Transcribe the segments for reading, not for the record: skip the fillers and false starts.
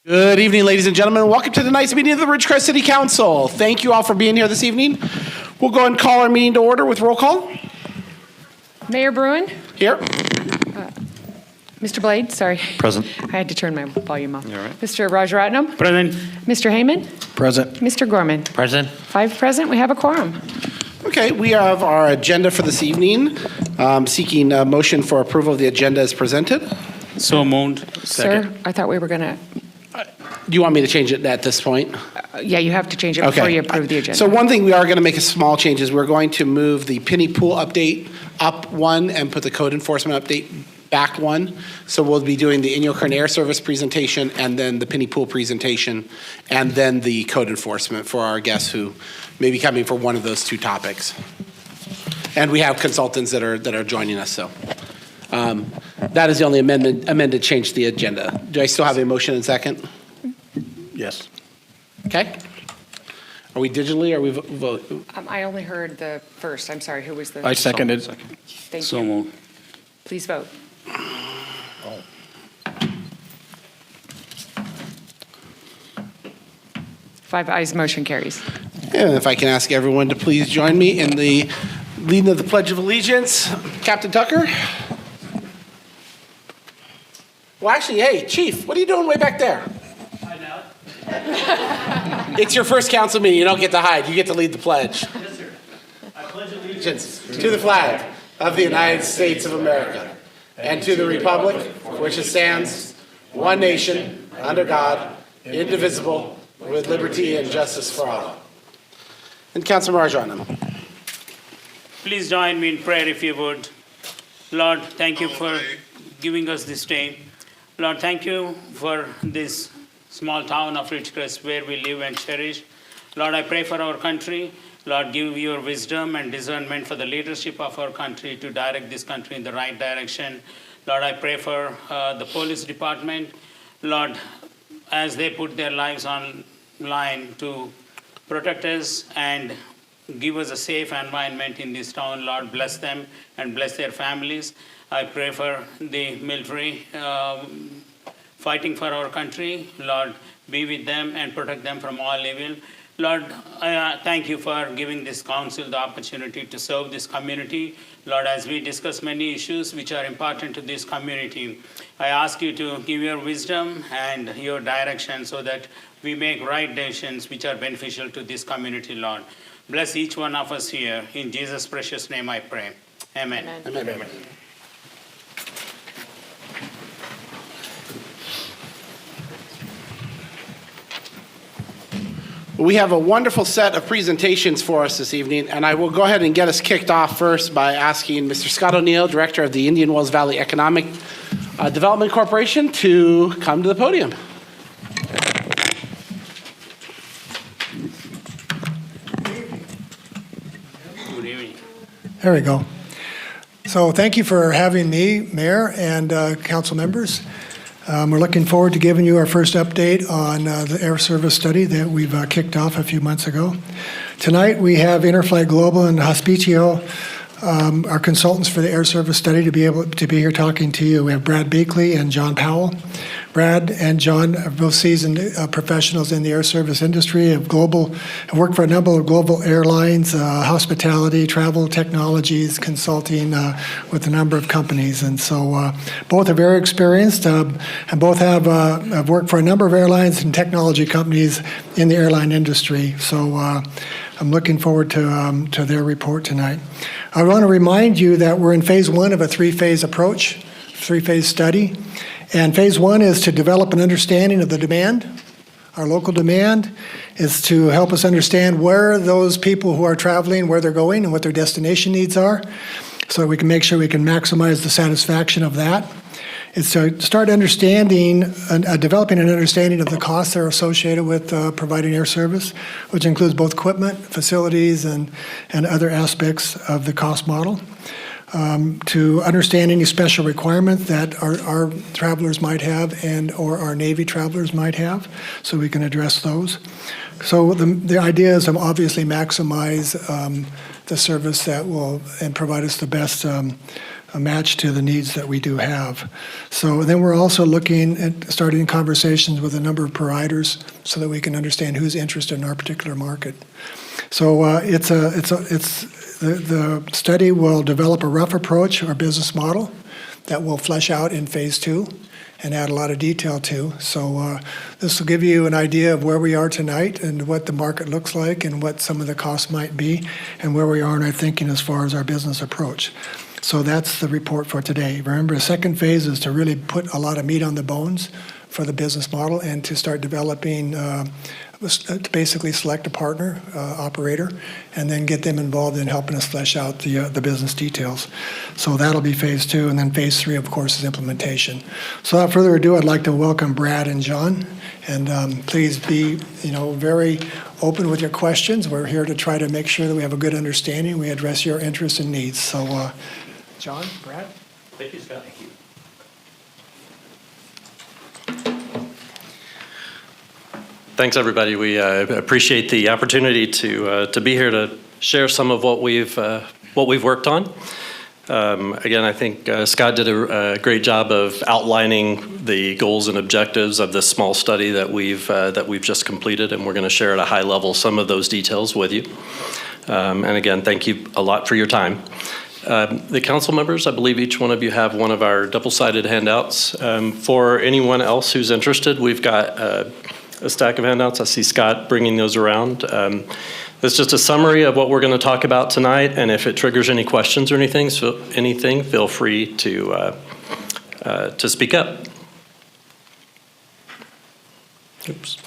Good evening, ladies and gentlemen. Welcome to tonight's meeting of the Ridgecrest City Council. Thank you all for being here this evening. We'll go ahead and call our meeting to order with roll call. Mayor Bruin? Here. Mr. Blade, sorry. Present. I had to turn my volume off. You're right. Mr. Rajaratnam? Present. Mr. Heyman? Present. Mr. Gorman? Present. 5 present, we have a quorum. Okay, we have our agenda for this evening. Seeking a motion for approval of the agenda as presented. So moved. Sir, I thought we were going to, Do you want me to change it at this point? yeah, you have to change it before you approve the agenda. So one thing we are going to make a small change is we're going to move the Penny Pool update up one and put the code enforcement update back one. So we'll be doing the Inyo Kern Air Service presentation and then the Penny Pool presentation and then the code enforcement for our guests who may be coming for one of those two topics. And we have consultants that are joining us, so. That is the only amended change to the agenda. Do I still have a motion and second? Yes. Okay. Are we digitally or are we vote? I only heard the first, I'm sorry, who was the? I seconded. Thank So you. moved. Please vote. Five ayes, motion carries. And if I can ask everyone to please join me in the leading of the Pledge of Allegiance. Captain Tucker? Well, actually, hey, Chief, what are you doing way back there? It's your first council meeting. You don't get to hide. You get to lead the pledge. Yes, sir. I pledge Allegiance to the flag of the United States of America and to the republic for which it stands, one nation, under God, indivisible, with liberty and justice for all. And Councilor Rajaratnam. Please join me in prayer if you would. Lord, thank you for giving us this day. Lord, thank you for this small town of Ridgecrest where we live and cherish. Lord, I pray for our country. Lord, give your wisdom and discernment for the leadership of our country to direct this country in the right direction. Lord, I pray for the police department. Lord, as they put their lives on line to protect us and give us a safe environment in this town, Lord, bless them and bless their families. I pray for the military fighting for our country. Lord, be with them and protect them from all evil. Lord, I thank you for giving this council the opportunity to serve this community. Lord, as we discuss many issues which are important to this community, I ask you to give your wisdom and your direction so that we make right decisions which are beneficial to this community, Lord. Bless each one of us here. In Jesus' precious name I pray. Amen. Amen. Amen. We have a wonderful set of presentations for us this evening, and I will go ahead and get us kicked off first by asking Mr. Scott O'Neill, Director of the Indian Wells Valley Economic Development Corporation, to come to the podium. Good evening. There we go. So thank you for having me, Mayor and council members. We're looking forward to giving you our first update on the air service study that we've kicked off a few months ago. Tonight we have Interflight Global and Hospitio, our consultants for the air service study, to be able to be here talking to you. We have Brad Beakley and John Powell. Brad and John are both seasoned professionals in the air service industry, have worked for a number of global airlines, hospitality, travel technologies, consulting with a number of companies. And so both are very experienced and both have worked for a number of airlines and technology companies in the airline industry. So I'm looking forward to their report tonight. I want to remind you that we're in phase one of a three-phase approach, three-phase study. And phase one is to develop an understanding of the demand. Our local demand is to help us understand where those people who are traveling, where they're going, and what their destination needs are, so that we can make sure we can maximize the satisfaction of that. It's to start understanding, developing an understanding of the costs that are associated with providing air service, which includes both equipment, facilities, and other aspects of the cost model. To understand any special requirements that our travelers might have or our Navy travelers might have, so we can address those. So the idea is to obviously maximize the service that will and provide us the best match to the needs that we do have. So then we're also looking at starting conversations with a number of providers so that we can understand who's interested in our particular market. So the study will develop a rough approach or business model that we'll flesh out in phase 2 and add a lot of detail to. So this will give you an idea of where we are tonight and what the market looks like and what some of the costs might be and where we are in our thinking as far as our business approach. So that's the report for today. Remember, the second phase is to really put a lot of meat on the bones for the business model and to start developing, to basically select a partner, operator, and then get them involved in helping us flesh out the business details. So that'll be phase 2, and then phase 3, of course, is implementation. So without further ado, I'd like to welcome Brad and John, and please be, very open with your questions. We're here to try to make sure that we have a good understanding. We address your interests and needs. So, John, Brad. Thank you, Scott. Thanks, everybody. We appreciate the opportunity to be here to share some of what we've worked on. Again, I think Scott did a great job of outlining the goals and objectives of this small study that we've just completed, and we're going to share at a high level some of those details with you. And again, thank you a lot for your time. The council members, I believe each one of you have one of our double-sided handouts. For anyone else who's interested, we've got a stack of handouts. I see Scott bringing those around. That's just a summary of what we're going to talk about tonight, and if it triggers any questions or anything, feel free to speak up. Oops.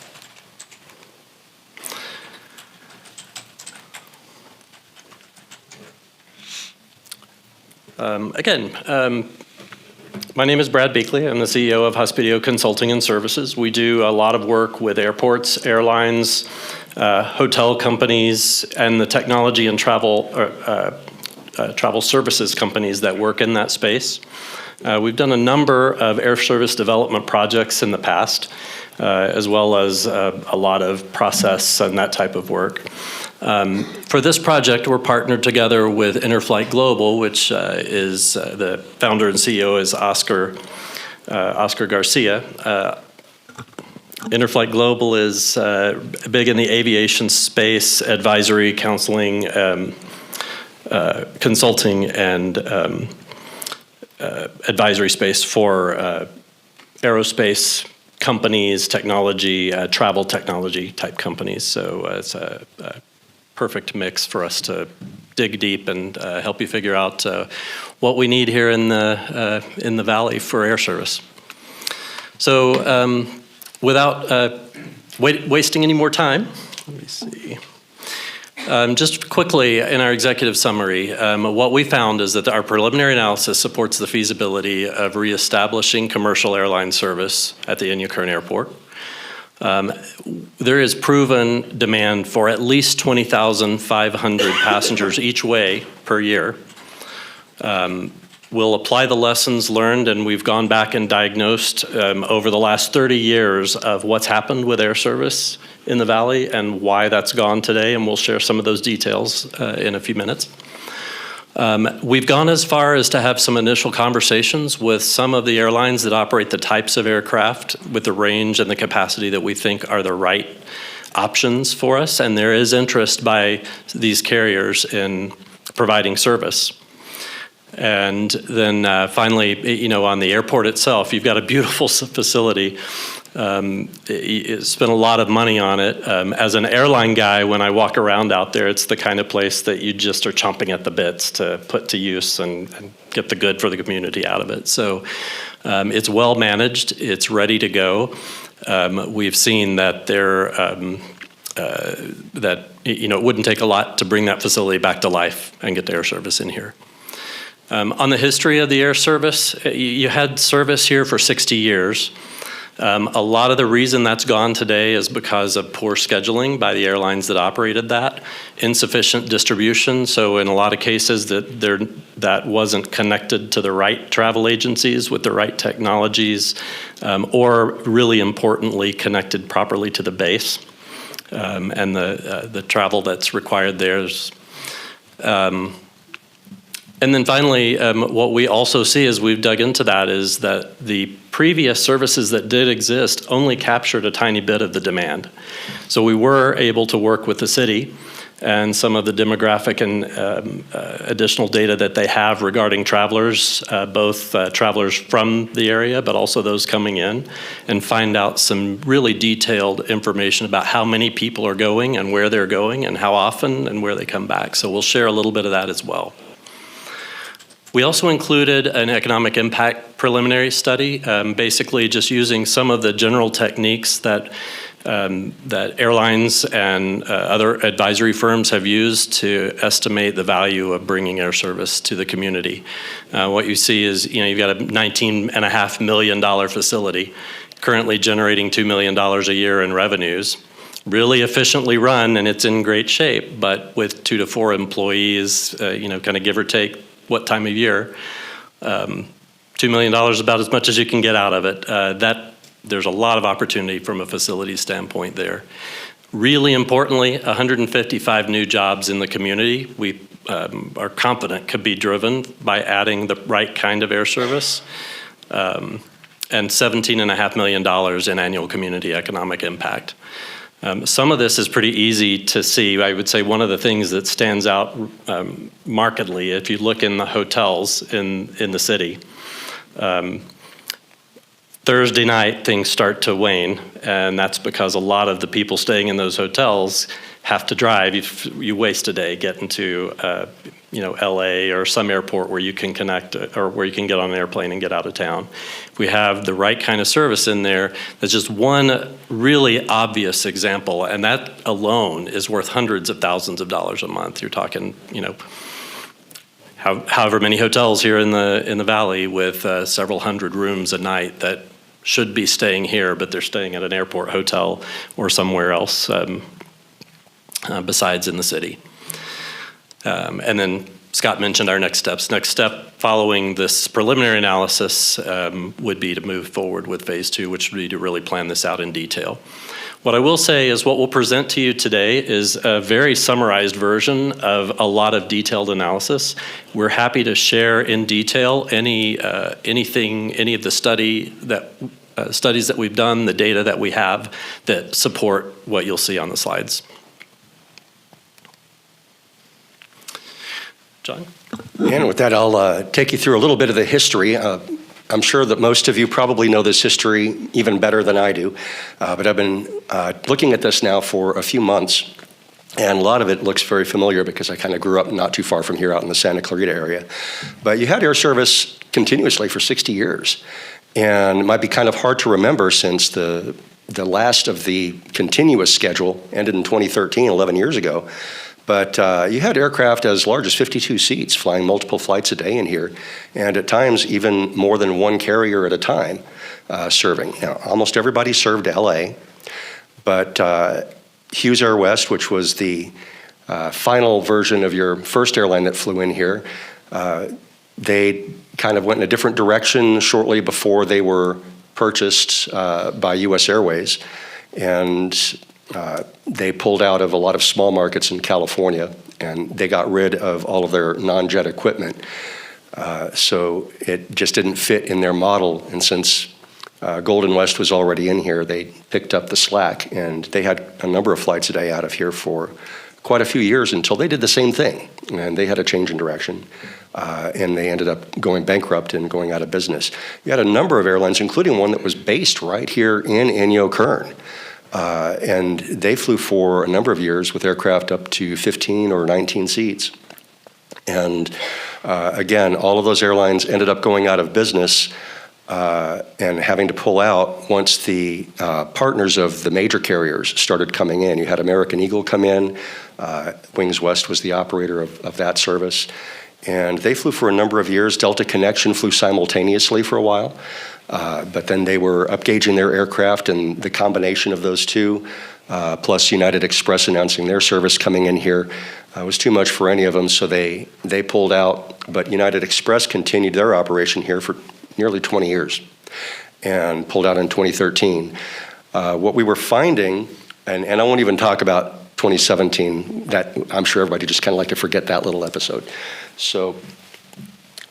My name is Brad Beakley. I'm the CEO of Hospidio Consulting and Services. We do a lot of work with airports, airlines, hotel companies, and the technology and travel services companies that work in that space. We've done a number of air service development projects in the past, as well as a lot of process and that type of work. For this project, we're partnered together with Interflight Global, which is the founder and CEO is Oscar Garcia. Interflight Global is big in the aviation space, advisory, counseling, consulting, and advisory space for aerospace companies, technology, travel technology type companies. So it's a perfect mix for us to dig deep and help you figure out what we need here in the valley for air service. So without wasting any more time, let me see. Just quickly in our executive summary, what we found is that our preliminary analysis supports the feasibility of reestablishing commercial airline service at the Inyukurn Airport. There is proven demand for at least 20,500 passengers each way per year. We'll apply the lessons learned, and we've gone back and diagnosed over the last 30 years of what's happened with air service in the valley and why that's gone today, and we'll share some of those details in a few minutes. We've gone as far as to have some initial conversations with some of the airlines that operate the types of aircraft with the range and the capacity that we think are the right options for us, and there is interest by these carriers in providing service. And then finally, on the airport itself, you've got a beautiful facility. Spent a lot of money on it. As an airline guy, when I walk around out there, it's the kind of place that you just are chomping at the bits to put to use and get the good for the community out of it. So it's well managed. It's ready to go. We've seen that it wouldn't take a lot to bring that facility back to life and get the air service in here. On the history of the air service, you had service here for 60 years. A lot of the reason that's gone today is because of poor scheduling by the airlines that operated that, insufficient distribution. So in a lot of cases that wasn't connected to the right travel agencies with the right technologies, or really importantly, connected properly to the base and the travel that's required there. And then finally, what we also see as we've dug into that is that the previous services that did exist only captured a tiny bit of the demand. So we were able to work with the city and some of the demographic and additional data that they have regarding travelers, both travelers from the area, but also those coming in, and find out some really detailed information about how many people are going and where they're going and how often and where they come back. So we'll share a little bit of that as well. We also included an economic impact preliminary study, basically just using some of the general techniques that airlines and other advisory firms have used to estimate the value of bringing air service to the community. What you see is, you've got a $19.5 million facility currently generating $2 million a year in revenues, really efficiently run, and it's in great shape, but with 2 to 4 employees, kind of give or take what time of year, $2 million is about as much as you can get out of it. There's a lot of opportunity from a facility standpoint there. Really importantly, 155 new jobs in the community we are confident could be driven by adding the right kind of air service, and $17.5 million in annual community economic impact. Some of this is pretty easy to see. I would say one of the things that stands out markedly, if you look in the hotels in the city, Thursday night, things start to wane, and that's because a lot of the people staying in those hotels have to drive. You waste a day getting to, LA or some airport where you can connect or where you can get on an airplane and get out of town. If we have the right kind of service in there, that's just one really obvious example, and that alone is worth hundreds of thousands of dollars a month. You're talking, however many hotels here in the valley with several hundred rooms a night that should be staying here, but they're staying at an airport hotel or somewhere else besides in the city. And then Scott mentioned our next steps. Next step following this preliminary analysis would be to move forward with phase 2, which would be to really plan this out in detail. What I will say is what we'll present to you today is a very summarized version of a lot of detailed analysis. We're happy to share in detail any of the studies that we've done, the data that we have that support what you'll see on the slides. John? And with that, I'll take you through a little bit of the history. I'm sure that most of you probably know this history even better than I do, but I've been looking at this now for a few months, and a lot of it looks very familiar because I kind of grew up not too far from here out in the Santa Clarita area. But you had air service continuously for 60 years, and it might be kind of hard to remember since the last of the continuous schedule ended in 2013, 11 years ago. But you had aircraft as large as 52 seats flying multiple flights a day in here, and at times even more than one carrier at a time serving. Now, almost everybody served LA, but Hughes Air West, which was the final version of your first airline that flew in here, they kind of went in a different direction shortly before they were purchased by US Airways. And they pulled out of a lot of small markets in California, and they got rid of all of their non-jet equipment. So it just didn't fit in their model. And since Golden West was already in here, they picked up the slack, and they had a number of flights a day out of here for quite a few years until they did the same thing. And they had a change in direction, and they ended up going bankrupt and going out of business. You had a number of airlines, including one that was based right here in Inyo Kern. And they flew for a number of years with aircraft up to 15 or 19 seats. And again, all of those airlines ended up going out of business and having to pull out once the partners of the major carriers started coming in. You had American Eagle come in. Wings West was the operator of that service. And they flew for a number of years. Delta Connection flew simultaneously for a while. But then they were upgauging their aircraft, and the combination of those two, plus United Express announcing their service coming in here, was too much for any of them, so they pulled out. But United Express continued their operation here for nearly 20 years and pulled out in 2013. What we were finding, and I won't even talk about 2017, that I'm sure everybody just kind of like to forget that little episode. So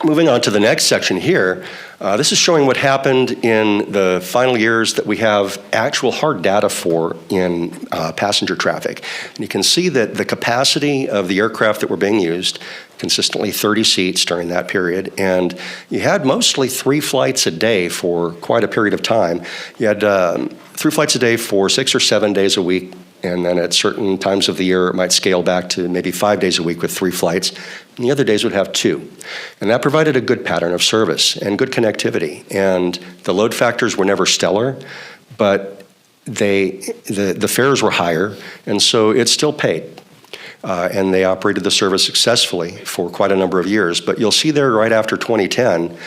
Moving on to the next section here, this is showing what happened in the final years that we have actual hard data for in passenger traffic. And you can see that the capacity of the aircraft that were being used, consistently 30 seats during that period, and you had mostly 3 flights a day for quite a period of time. You had 3 flights a day for 6 or 7 days a week, and then at certain times of the year, it might scale back to maybe 5 days a week with 3 flights, and the other days would have 2. And that provided a good pattern of service and good connectivity. And the load factors were never stellar, but the fares were higher, and so it still paid. And they operated the service successfully for quite a number of years. But you'll see there right after 2010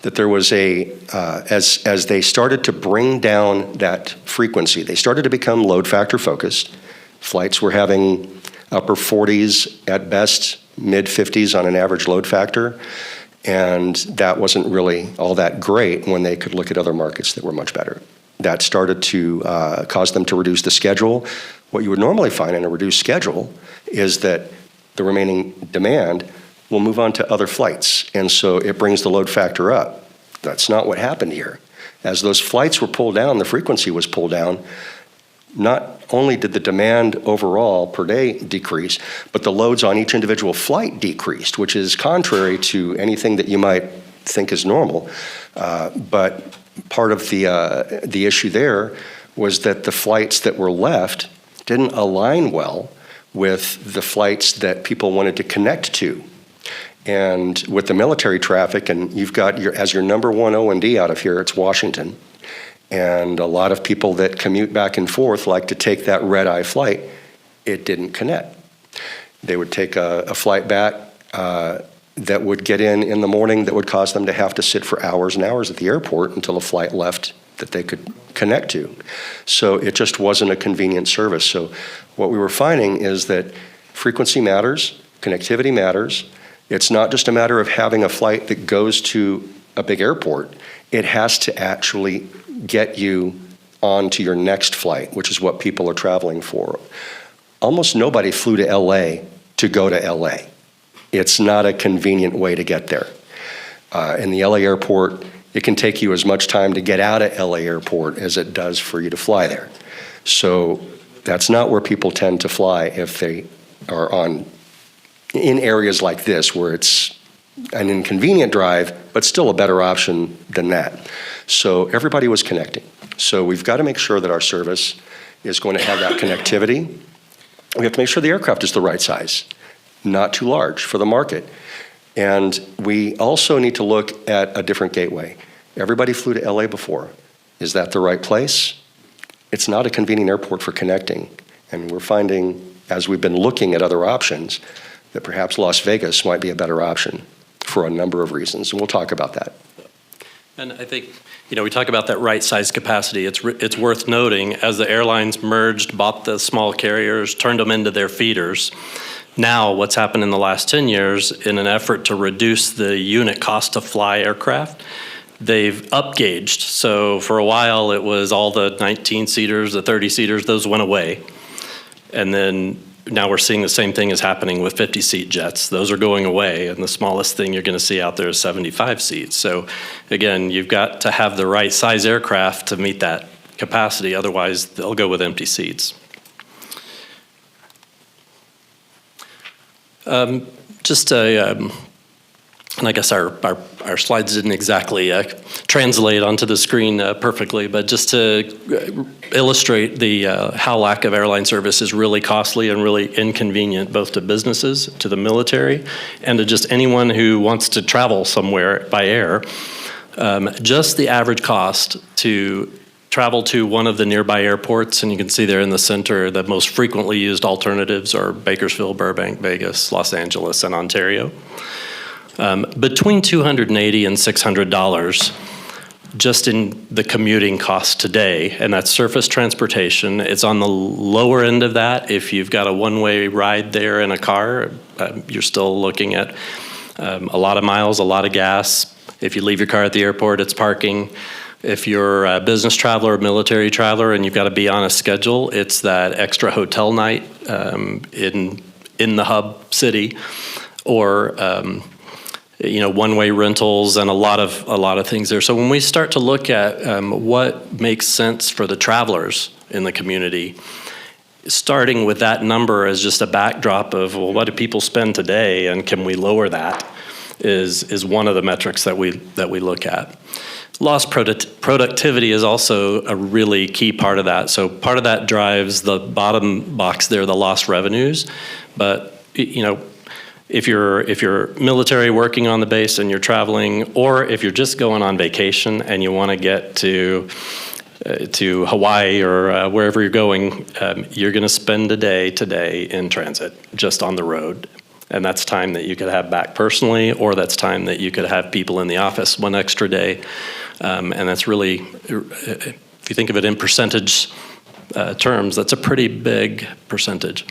that there was as they started to bring down that frequency, they started to become load factor focused. Flights were having upper 40s at best, mid 50s on an average load factor. And that wasn't really all that great when they could look at other markets that were much better. That started to cause them to reduce the schedule. What you would normally find in a reduced schedule is that the remaining demand will move on to other flights, and so it brings the load factor up. That's not what happened here. As those flights were pulled down, the frequency was pulled down, not only did the demand overall per day decrease, but the loads on each individual flight decreased, which is contrary to anything that you might think is normal. But part of the issue there was that the flights that were left didn't align well with the flights that people wanted to connect to. And with the military traffic, and you've got as your number one O&D out of here, it's Washington. And a lot of people that commute back and forth like to take that red-eye flight. It didn't connect. They would take a flight back that would get in the morning that would cause them to have to sit for hours and hours at the airport until a flight left that they could connect to. So it just wasn't a convenient service. So what we were finding is that frequency matters, connectivity matters. It's not just a matter of having a flight that goes to a big airport. It has to actually get you on to your next flight, which is what people are traveling for. Almost nobody flew to LA to go to LA. It's not a convenient way to get there. In the LA airport, it can take you as much time to get out of LA airport as it does for you to fly there. So that's not where people tend to fly if they are in areas like this where it's an inconvenient drive, but still a better option than that. So everybody was connecting. So we've got to make sure that our service is going to have that connectivity. We have to make sure the aircraft is the right size, not too large for the market. And we also need to look at a different gateway. Everybody flew to LA before. Is that the right place? It's not a convenient airport for connecting. And we're finding, as we've been looking at other options, that perhaps Las Vegas might be a better option for a number of reasons. And we'll talk about that. And I think, we talk about that right size capacity. It's worth noting, as the airlines merged, bought the small carriers, turned them into their feeders. Now, what's happened in the last 10 years, in an effort to reduce the unit cost to fly aircraft, they've upgauged. So for a while, it was all the 19-seaters, the 30-seaters, those went away. And then now we're seeing the same thing is happening with 50-seat jets. Those are going away, and the smallest thing you're going to see out there is 75 seats. So again, you've got to have the right size aircraft to meet that capacity. Otherwise, they'll go with empty seats. And I guess our slides didn't exactly translate onto the screen perfectly, but just to illustrate how lack of airline service is really costly and really inconvenient, both to businesses, to the military, and to just anyone who wants to travel somewhere by air. Just the average cost to travel to one of the nearby airports, and you can see there in the center, the most frequently used alternatives are Bakersfield, Burbank, Vegas, Los Angeles, and Ontario. Between $280 and $600 just in the commuting cost today, and that's surface transportation. It's on the lower end of that. If you've got a one-way ride there in a car, you're still looking at a lot of miles, a lot of gas. If you leave your car at the airport, it's parking. If you're a business traveler or military traveler and you've got to be on a schedule, it's that extra hotel night in the hub city, or one-way rentals and a lot of things there. So when we start to look at what makes sense for the travelers in the community, starting with that number as just a backdrop of, well, what do people spend today, and can we lower that, is one of the metrics that we look at. Lost productivity is also a really key part of that. So part of that drives the bottom box there, the lost revenues. But if you're military working on the base and you're traveling, or if you're just going on vacation and you want to get to Hawaii or wherever you're going, you're going to spend a day today in transit, just on the road. And that's time that you could have back personally, or that's time that you could have people in the office one extra day. And that's really, if you think of it in percentage terms, that's a pretty big percentage.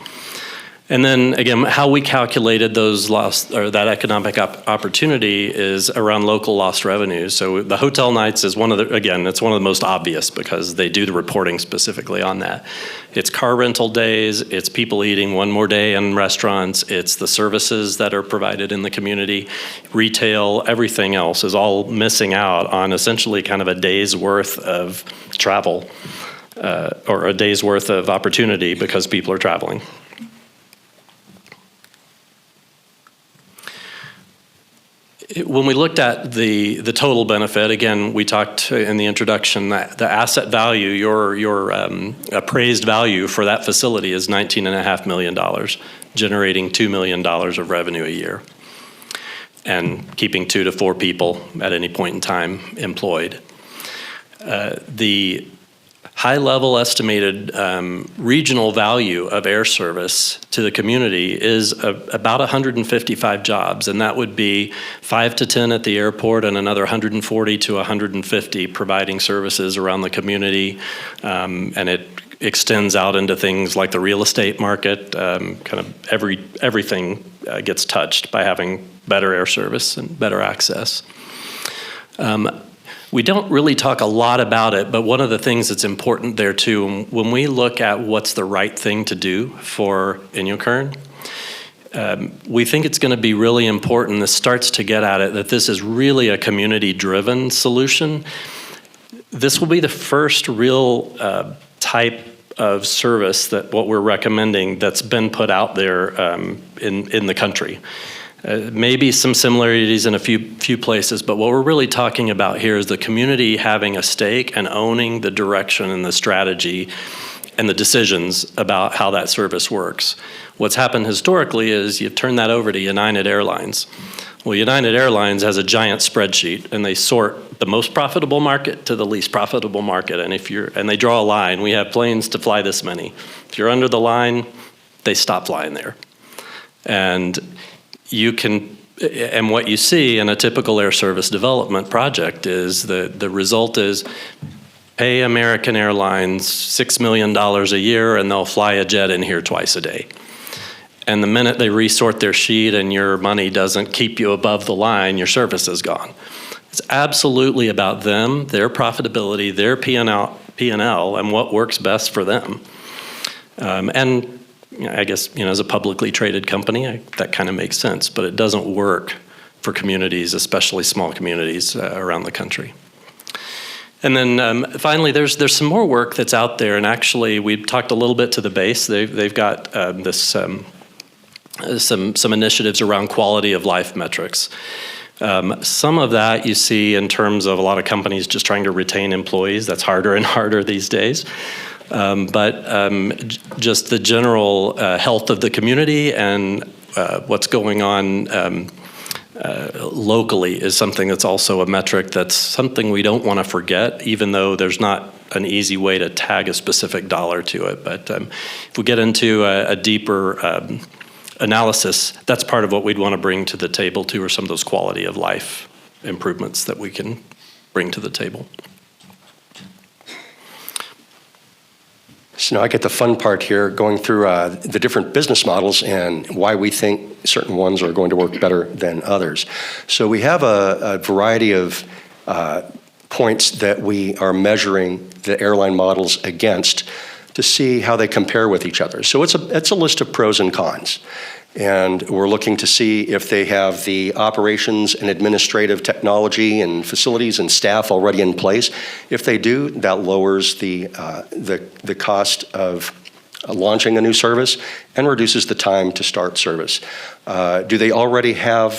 And then again, how we calculated those lost, or that economic opportunity, is around local lost revenues. So the hotel nights is it's one of the most obvious because they do the reporting specifically on that. It's car rental days, it's people eating one more day in restaurants, it's the services that are provided in the community, retail, everything else is all missing out on essentially kind of a day's worth of travel or a day's worth of opportunity because people are traveling. When we looked at the total benefit, again, we talked in the introduction that the asset value, your appraised value for that facility is $19.5 million, generating $2 million of revenue a year, and keeping 2 to 4 people at any point in time employed. The high-level estimated regional value of air service to the community is about 155 jobs, and that would be 5 to 10 at the airport and another 140 to 150 providing services around the community, and it extends out into things like the real estate market. Kind of everything gets touched by having better air service and better access. We don't really talk a lot about it, but one of the things that's important there too, when we look at what's the right thing to do for Inyokern, we think it's going to be really important. This starts to get at it, that this is really a community-driven solution. This will be the first real type of service that what we're recommending that's been put out there in the country. Maybe some similarities in a few places, but what we're really talking about here is the community having a stake and owning the direction and the strategy and the decisions about how that service works. What's happened historically is you've turned that over to United Airlines. Well, United Airlines has a giant spreadsheet, and they sort the most profitable market to the least profitable market. And they draw a line. We have planes to fly this many. If you're under the line, they stop flying there. And what you see in a typical air service development project is the result is pay American Airlines $6 million a year and they'll fly a jet in here twice a day. And the minute they resort their sheet and your money doesn't keep you above the line, your service is gone. It's absolutely about them, their profitability, their P&L, and what works best for them. And I guess, as a publicly traded company, that kind of makes sense, but it doesn't work for communities, especially small communities around the country. And then finally, there's some more work that's out there, and actually we've talked a little bit to the base. They've got some initiatives around quality of life metrics. Some of that you see in terms of a lot of companies just trying to retain employees. That's harder and harder these days. But just the general health of the community and what's going on locally is something that's also a metric that's something we don't want to forget, even though there's not an easy way to tag a specific dollar to it. But if we get into a deeper analysis, that's part of what we'd want to bring to the table too, are some of those quality of life improvements that we can bring to the table. So now I get the fun part here, going through the different business models and why we think certain ones are going to work better than others. So we have a variety of points that we are measuring the airline models against to see how they compare with each other. So it's a list of pros and cons. And we're looking to see if they have the operations and administrative technology and facilities and staff already in place. If they do, that lowers the cost of launching a new service and reduces the time to start service. Do they already have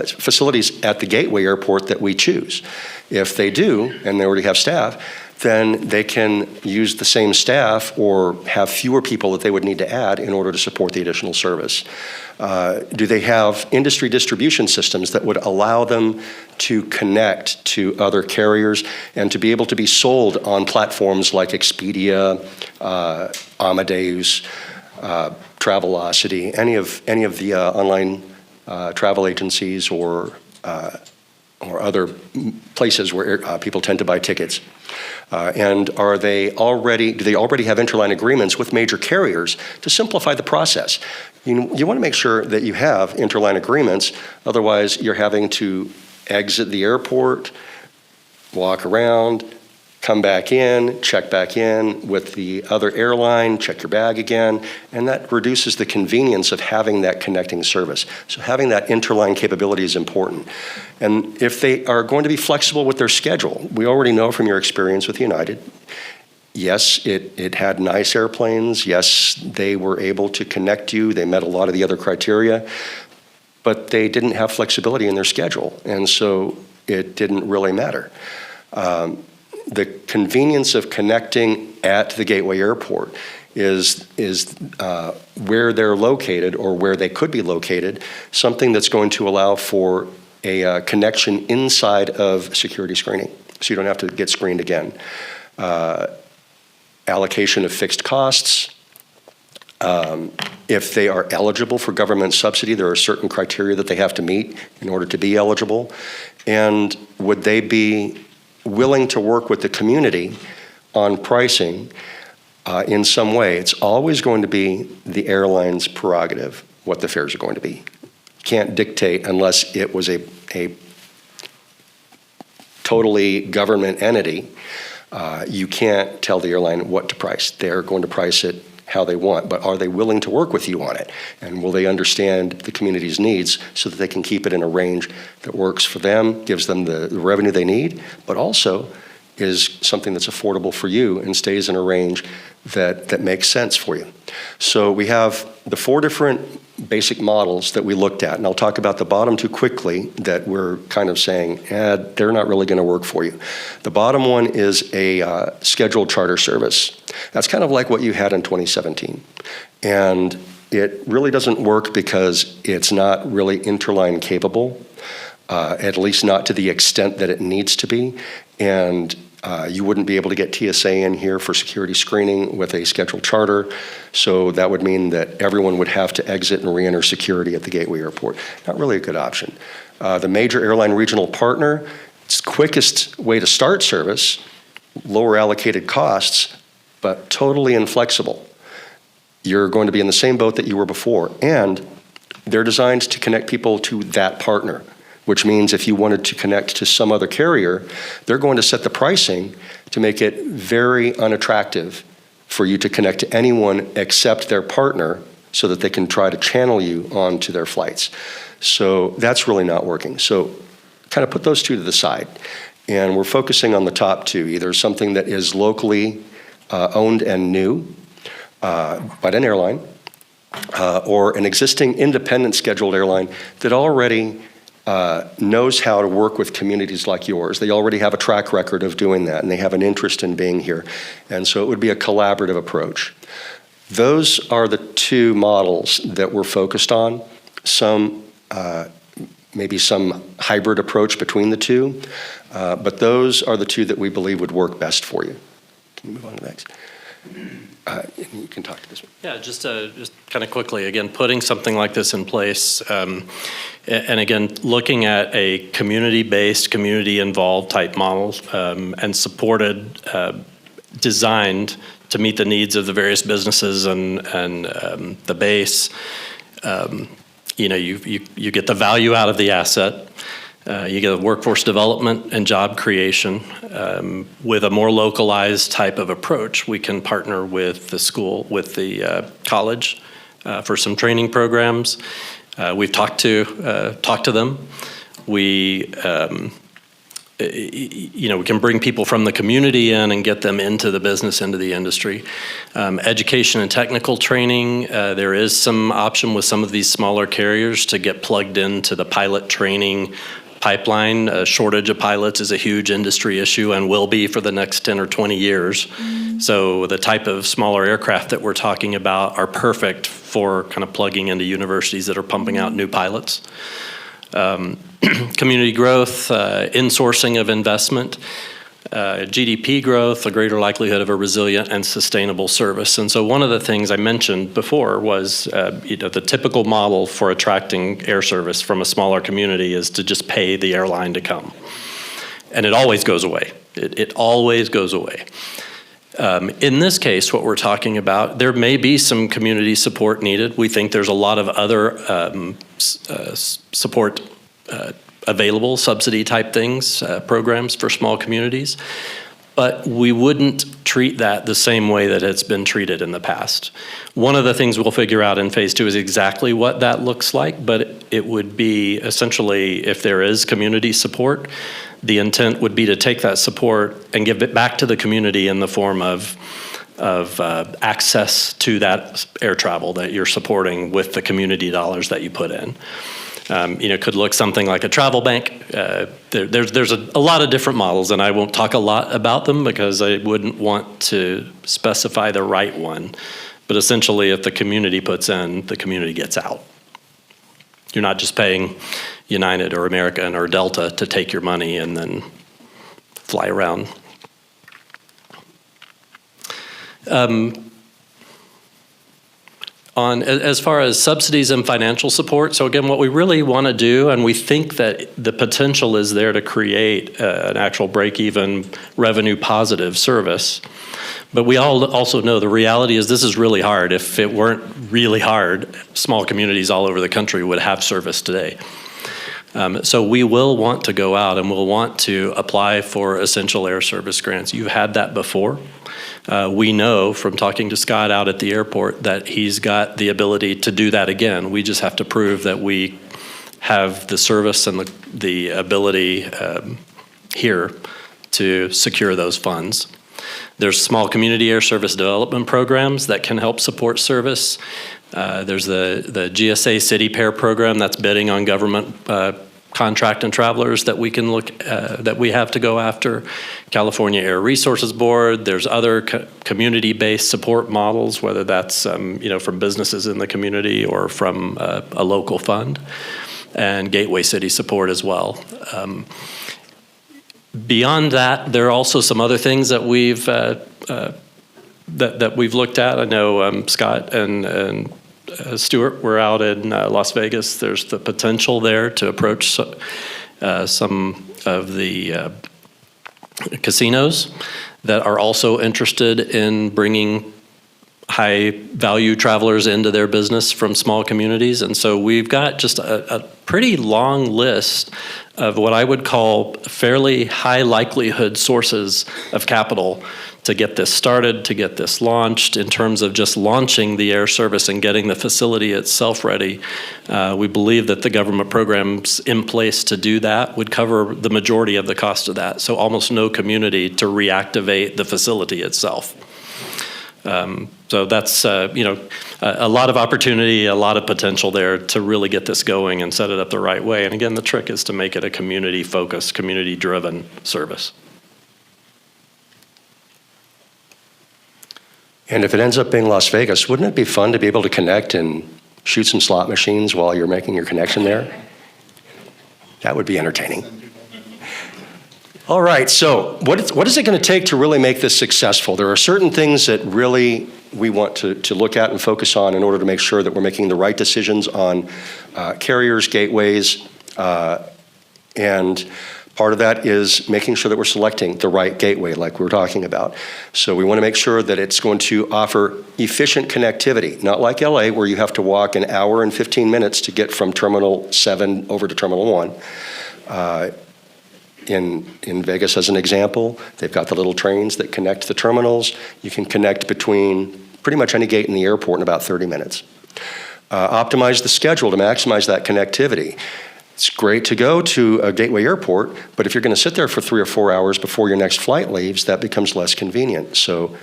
facilities at the Gateway Airport that we choose? If they do, and they already have staff, then they can use the same staff or have fewer people that they would need to add in order to support the additional service. Do they have industry distribution systems that would allow them to connect to other carriers and to be able to be sold on platforms like Expedia, Amadeus, Travelocity, any of the online travel agencies or other places where people tend to buy tickets? And do they already have interline agreements with major carriers to simplify the process? You want to make sure that you have interline agreements, otherwise you're having to exit the airport, walk around, come back in, check back in with the other airline, check your bag again, and that reduces the convenience of having that connecting service. So having that interline capability is important. And if they are going to be flexible with their schedule, we already know from your experience with United, yes, it had nice airplanes, yes, they were able to connect you, they met a lot of the other criteria, but they didn't have flexibility in their schedule, and so it didn't really matter. The convenience of connecting at the Gateway Airport is where they're located or where they could be located, something that's going to allow for a connection inside of security screening, so you don't have to get screened again. Allocation of fixed costs. If they are eligible for government subsidy, there are certain criteria that they have to meet in order to be eligible. And would they be willing to work with the community on pricing in some way? It's always going to be the airline's prerogative what the fares are going to be. Can't dictate unless it was a totally government entity. You can't tell the airline what to price. They're going to price it how they want, but are they willing to work with you on it? And will they understand the community's needs so that they can keep it in a range that works for them, gives them the revenue they need, but also is something that's affordable for you and stays in a range that makes sense for you. So we have the 4 different basic models that we looked at, and I'll talk about the bottom 2 quickly that we're kind of saying, they're not really going to work for you. The bottom one is a scheduled charter service. That's kind of like what you had in 2017. And it really doesn't work because it's not really interline capable, at least not to the extent that it needs to be. And you wouldn't be able to get TSA in here for security screening with a scheduled charter. So that would mean that everyone would have to exit and re-enter security at the Gateway Airport. Not really a good option. The major airline regional partner, it's the quickest way to start service, lower allocated costs, but totally inflexible. You're going to be in the same boat that you were before, and they're designed to connect people to that partner, which means if you wanted to connect to some other carrier, they're going to set the pricing to make it very unattractive for you to connect to anyone except their partner so that they can try to channel you onto their flights. So that's really not working. So kind of put those 2 to the side. And we're focusing on the top 2, either something that is locally owned and new by an airline or an existing independent scheduled airline that already knows how to work with communities like yours. They already have a track record of doing that, and they have an interest in being here. And so it would be a collaborative approach. Those are the 2 models that we're focused on. Maybe some hybrid approach between the 2, but those are the 2 that we believe would work best for you. Can you move on to the next? You can talk to this one. Yeah, just kind of quickly, again, putting something like this in place, and again, looking at a community-based, community-involved type models and supported, designed to meet the needs of the various businesses and the base. You get the value out of the asset. You get a workforce development and job creation. With a more localized type of approach, we can partner with the school, with the college, for some training programs. We've talked to them. We we can bring people from the community in and get them into the business, into the industry. Education and technical training, there is some option with some of these smaller carriers to get plugged into the pilot training pipeline. A shortage of pilots is a huge industry issue and will be for the next 10 or 20 years. So the type of smaller aircraft that we're talking about are perfect for kind of plugging into universities that are pumping out new pilots. Community growth, insourcing of investment, GDP growth, a greater likelihood of a resilient and sustainable service. And so one of the things I mentioned before was the typical model for attracting air service from a smaller community is to just pay the airline to come. And it always goes away. It always goes away. In this case, what we're talking about, there may be some community support needed. We think there's a lot of other support available, subsidy type things, programs for small communities. But we wouldn't treat that the same way that it's been treated in the past. One of the things we'll figure out in phase 2 is exactly what that looks like, but it would be essentially, if there is community support, the intent would be to take that support and give it back to the community in the form of access to that air travel that you're supporting with the community dollars that you put in. Could look something like a travel bank. There's a lot of different models, and I won't talk a lot about them because I wouldn't want to specify the right one. But essentially, if the community puts in, the community gets out. You're not just paying United or American or Delta to take your money and then fly around. As far as subsidies and financial support, so again, what we really want to do, and we think that the potential is there to create an actual break-even, revenue-positive service. But we all also know the reality is this is really hard. If it weren't really hard, small communities all over the country would have service today. So we will want to go out and we'll want to apply for essential air service grants. You've had that before. We know from talking to Scott out at the airport that he's got the ability to do that again. We just have to prove that we have the service and the ability here to secure those funds. There's small community air service development programs that can help support service. There's the GSA City Pair program that's bidding on government contract and travelers that we can that we have to go after. California Air Resources Board. There's other community-based support models, whether that's from businesses in the community or from a local fund, and Gateway City support as well. Beyond that, there are also some other things that we've that we've looked at. I know Scott and Stuart were out in Las Vegas. There's the potential there to approach some of the casinos that are also interested in bringing high-value travelers into their business from small communities. And so we've got just a pretty long list of what I would call fairly high likelihood sources of capital to get this started, to get this launched. In terms of just launching the air service and getting the facility itself ready, we believe that the government programs in place to do that would cover the majority of the cost of that. So almost no community to reactivate the facility itself. So that's a lot of opportunity, a lot of potential there to really get this going and set it up the right way. And again, the trick is to make it a community-focused, community-driven service. And if it ends up being Las Vegas, wouldn't it be fun to be able to connect and shoot some slot machines while you're making your connection there? That would be entertaining. All right, so what is it going to take to really make this successful? There are certain things that really we want to look at and focus on in order to make sure that we're making the right decisions on carriers, gateways, and part of that is making sure that we're selecting the right gateway like we were talking about. So we want to make sure that it's going to offer efficient connectivity, not like LA where you have to walk an hour and 15 minutes to get from Terminal 7 over to Terminal 1. In Vegas, as an example, they've got the little trains that connect the terminals. You can connect between pretty much any gate in the airport in about 30 minutes. Optimize the schedule to maximize that connectivity. It's great to go to a gateway airport, but if you're going to sit there for 3 or 4 hours before your next flight leaves, that becomes less convenient. So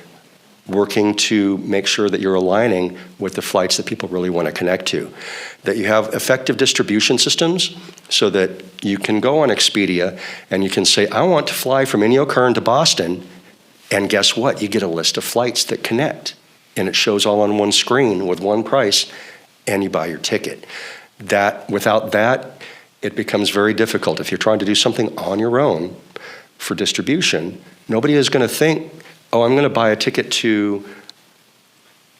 working to make sure that you're aligning with the flights that people really want to connect to. That you have effective distribution systems so that you can go on Expedia and you can say, I want to fly from Inyokern to Boston, and guess what? You get a list of flights that connect, and it shows all on one screen with one price, and you buy your ticket. Without that, it becomes very difficult. If you're trying to do something on your own for distribution, nobody is going to think, oh, I'm going to buy a ticket to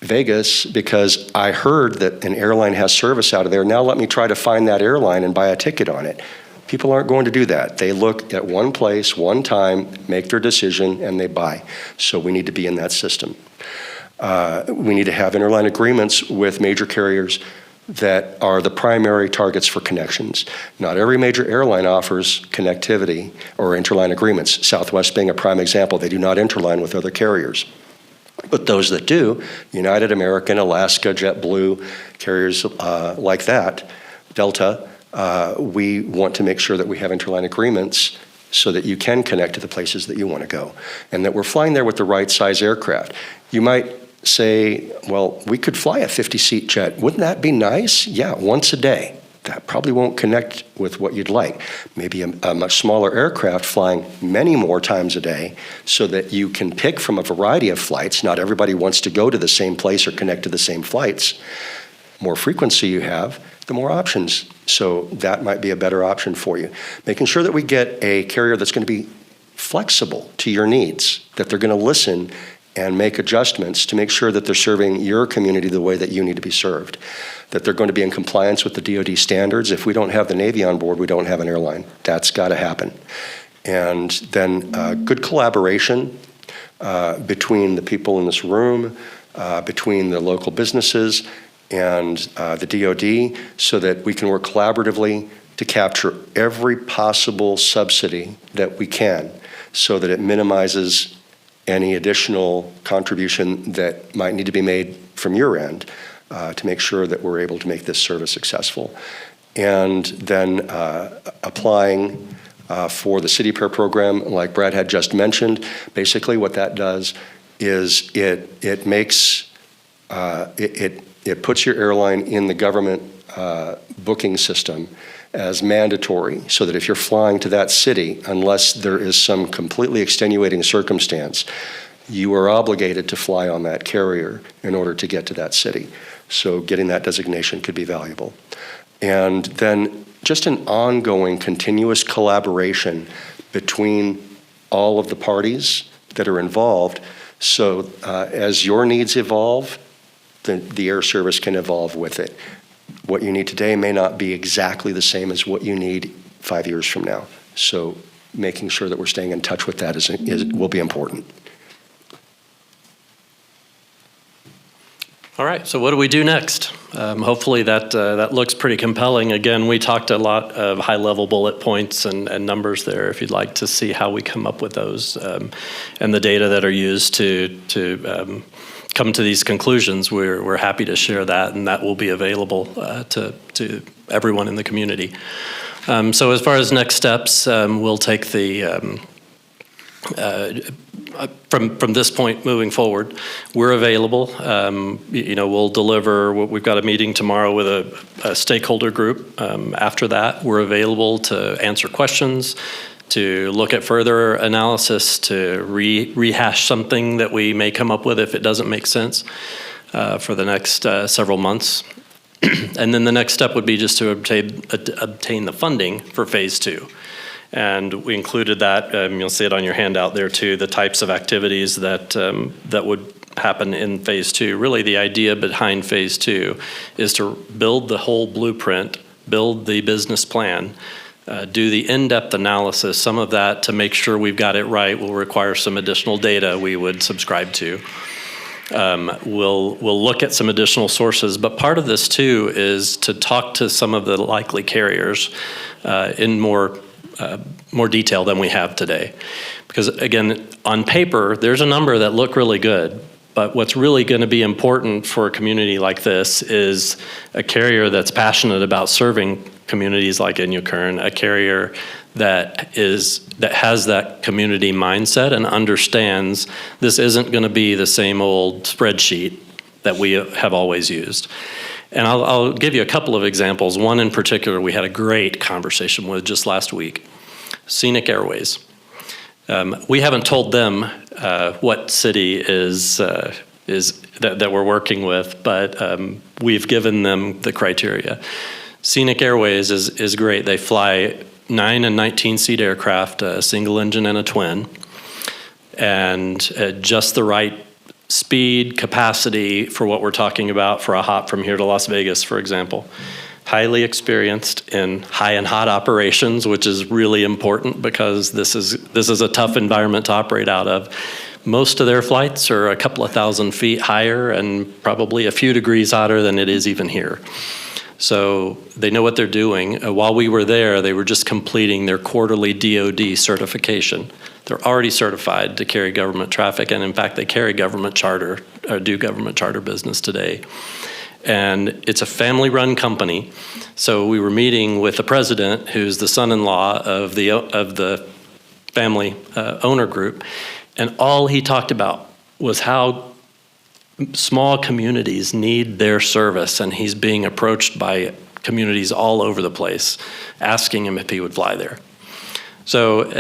Vegas because I heard that an airline has service out of there. Now let me try to find that airline and buy a ticket on it. People aren't going to do that. They look at one place, one time, make their decision, and they buy. So we need to be in that system. We need to have interline agreements with major carriers that are the primary targets for connections. Not every major airline offers connectivity or interline agreements. Southwest being a prime example, they do not interline with other carriers. But those that do, United, American, Alaska, JetBlue, carriers like that, Delta, we want to make sure that we have interline agreements so that you can connect to the places that you want to go, and that we're flying there with the right size aircraft. You might say, well, we could fly a 50-seat jet. Wouldn't that be nice? Yeah, once a day. That probably won't connect with what you'd like. Maybe a much smaller aircraft flying many more times a day so that you can pick from a variety of flights. Not everybody wants to go to the same place or connect to the same flights. More frequency you have, the more options. So that might be a better option for you. Making sure that we get a carrier that's going to be flexible to your needs, that they're going to listen and make adjustments to make sure that they're serving your community the way that you need to be served, that they're going to be in compliance with the DoD standards. If we don't have the Navy on board, we don't have an airline. That's got to happen. And then good collaboration between the people in this room, between the local businesses and the DoD, so that we can work collaboratively to capture every possible subsidy that we can, so that it minimizes any additional contribution that might need to be made from your end to make sure that we're able to make this service successful. And then applying for the City Pair program, like Brad had just mentioned, basically what that does is it makes, it puts your airline in the government booking system as mandatory, so that if you're flying to that city, unless there is some completely extenuating circumstance, you are obligated to fly on that carrier in order to get to that city. So getting that designation could be valuable. And then just an ongoing continuous collaboration between all of the parties that are involved. So as your needs evolve, the air service can evolve with it. What you need today may not be exactly the same as what you need 5 years from now. So making sure that we're staying in touch with that will be important. All right, so what do we do next? Hopefully that looks pretty compelling. Again, we talked a lot of high-level bullet points and numbers there, if you'd like to see how we come up with those and the data that are used to come to these conclusions. We're happy to share that, and that will be available to everyone in the community. So as far as next steps, we'll take the from this point moving forward, we're available. We'll deliver. We've got a meeting tomorrow with a stakeholder group. After that, we're available to answer questions, to look at further analysis, to rehash something that we may come up with if it doesn't make sense for the next several months. And then the next step would be just to obtain the funding for phase 2. And we included that, you'll see it on your handout there too, the types of activities that would happen in phase 2. Really the idea behind phase 2 is to build the whole blueprint, build the business plan, do the in-depth analysis. Some of that, to make sure we've got it right, will require some additional data we would subscribe to. We'll look at some additional sources, but part of this too is to talk to some of the likely carriers in more detail than we have today. Because again, on paper, there's a number that look really good, But what's really going to be important for a community like this is a carrier that's passionate about serving communities like Inyokern, a carrier that has that community mindset and understands this isn't going to be the same old spreadsheet that we have always used. And I'll give you a couple of examples. One in particular we had a great conversation with just last week, Scenic Airways. We haven't told them what city is that we're working with, but we've given them the criteria. Scenic Airways is great. They fly 9 and 19-seat aircraft, a single engine and a twin, and just the right speed, capacity for what we're talking about for a hop from here to Las Vegas, for example. Highly experienced in high and hot operations, which is really important because this is a tough environment to operate out of. Most of their flights are a couple of thousand feet higher and probably a few degrees hotter than it is even here. So they know what they're doing. While we were there, they were just completing their quarterly DoD certification. They're already certified to carry government traffic, and in fact, they carry government charter, or do government charter business today. And it's a family-run company. So we were meeting with the president, who's the son-in-law of the family owner group, and all he talked about was how small communities need their service, and he's being approached by communities all over the place, asking him if he would fly there. So,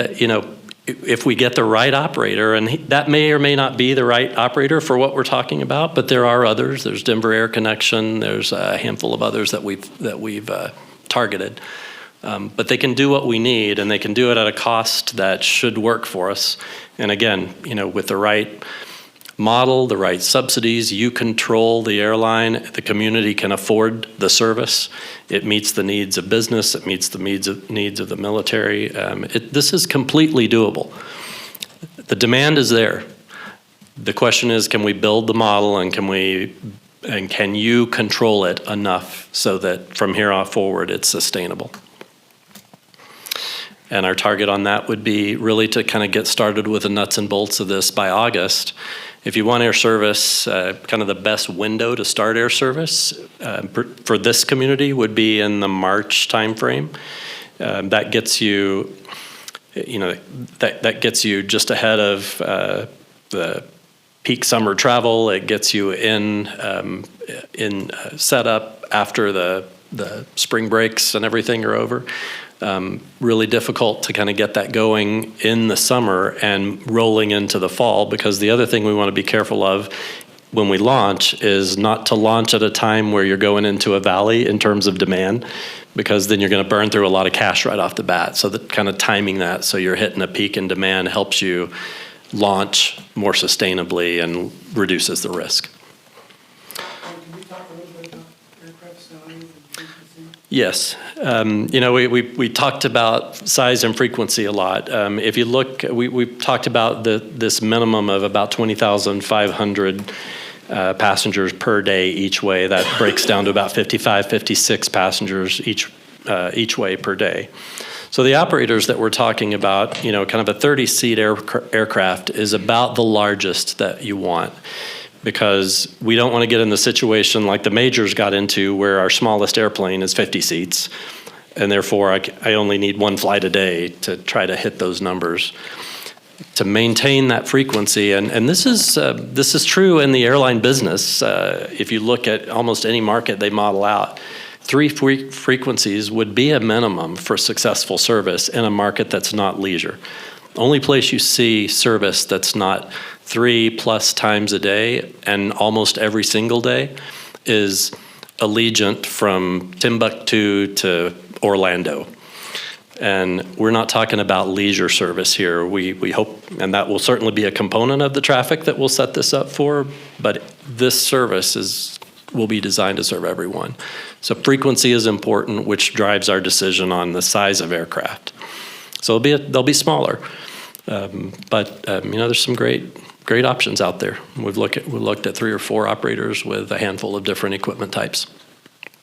if we get the right operator, and that may or may not be the right operator for what we're talking about, but there are others. There's Denver Air Connection. There's a handful of others that we've targeted. But they can do what we need, and they can do it at a cost that should work for us. And again, with the right model, the right subsidies, you control the airline, the community can afford the service. It meets the needs of business, it meets the needs of the military. This is completely doable. The demand is there. The question is, can we build the model, and can you control it enough so that from here on forward it's sustainable? And our target on that would be really to kind of get started with the nuts and bolts of this by August. If you want air service, kind of the best window to start air service for this community would be in the March timeframe. That gets you, that gets you just ahead of the peak summer travel. It gets you in setup after the spring breaks and everything are over. Really difficult to kind of get that going in the summer and rolling into the fall, because the other thing we want to be careful of when we launch is not to launch at a time where you're going into a valley in terms of demand, because then you're going to burn through a lot of cash right off the bat. So that kind of timing that so you're hitting a peak in demand helps you launch more sustainably and reduces the risk. Can we talk a little bit about aircraft size and frequency? Yes. We talked about size and frequency a lot. If you look, we talked about this minimum of about 20,500 passengers per day each way. That breaks down to about 55, 56 passengers each way per day. So the operators that we're talking about, kind of a 30-seat aircraft is about the largest that you want, because we don't want to get in the situation like the majors got into, where our smallest airplane is 50 seats, and therefore I only need one flight a day to try to hit those numbers. To maintain that frequency, and this is true in the airline business. If you look at almost any market they model out, 3 frequencies would be a minimum for successful service in a market that's not leisure. Only place you see service that's not 3+ times a day and almost every single day is Allegiant from Timbuktu to Orlando. And we're not talking about leisure service here. We hope, and that will certainly be a component of the traffic that we'll set this up for, but this service will be designed to serve everyone. So frequency is important, which drives our decision on the size of aircraft. So they'll be smaller, but there's some great options out there. We looked at 3 or 4 operators with a handful of different equipment types.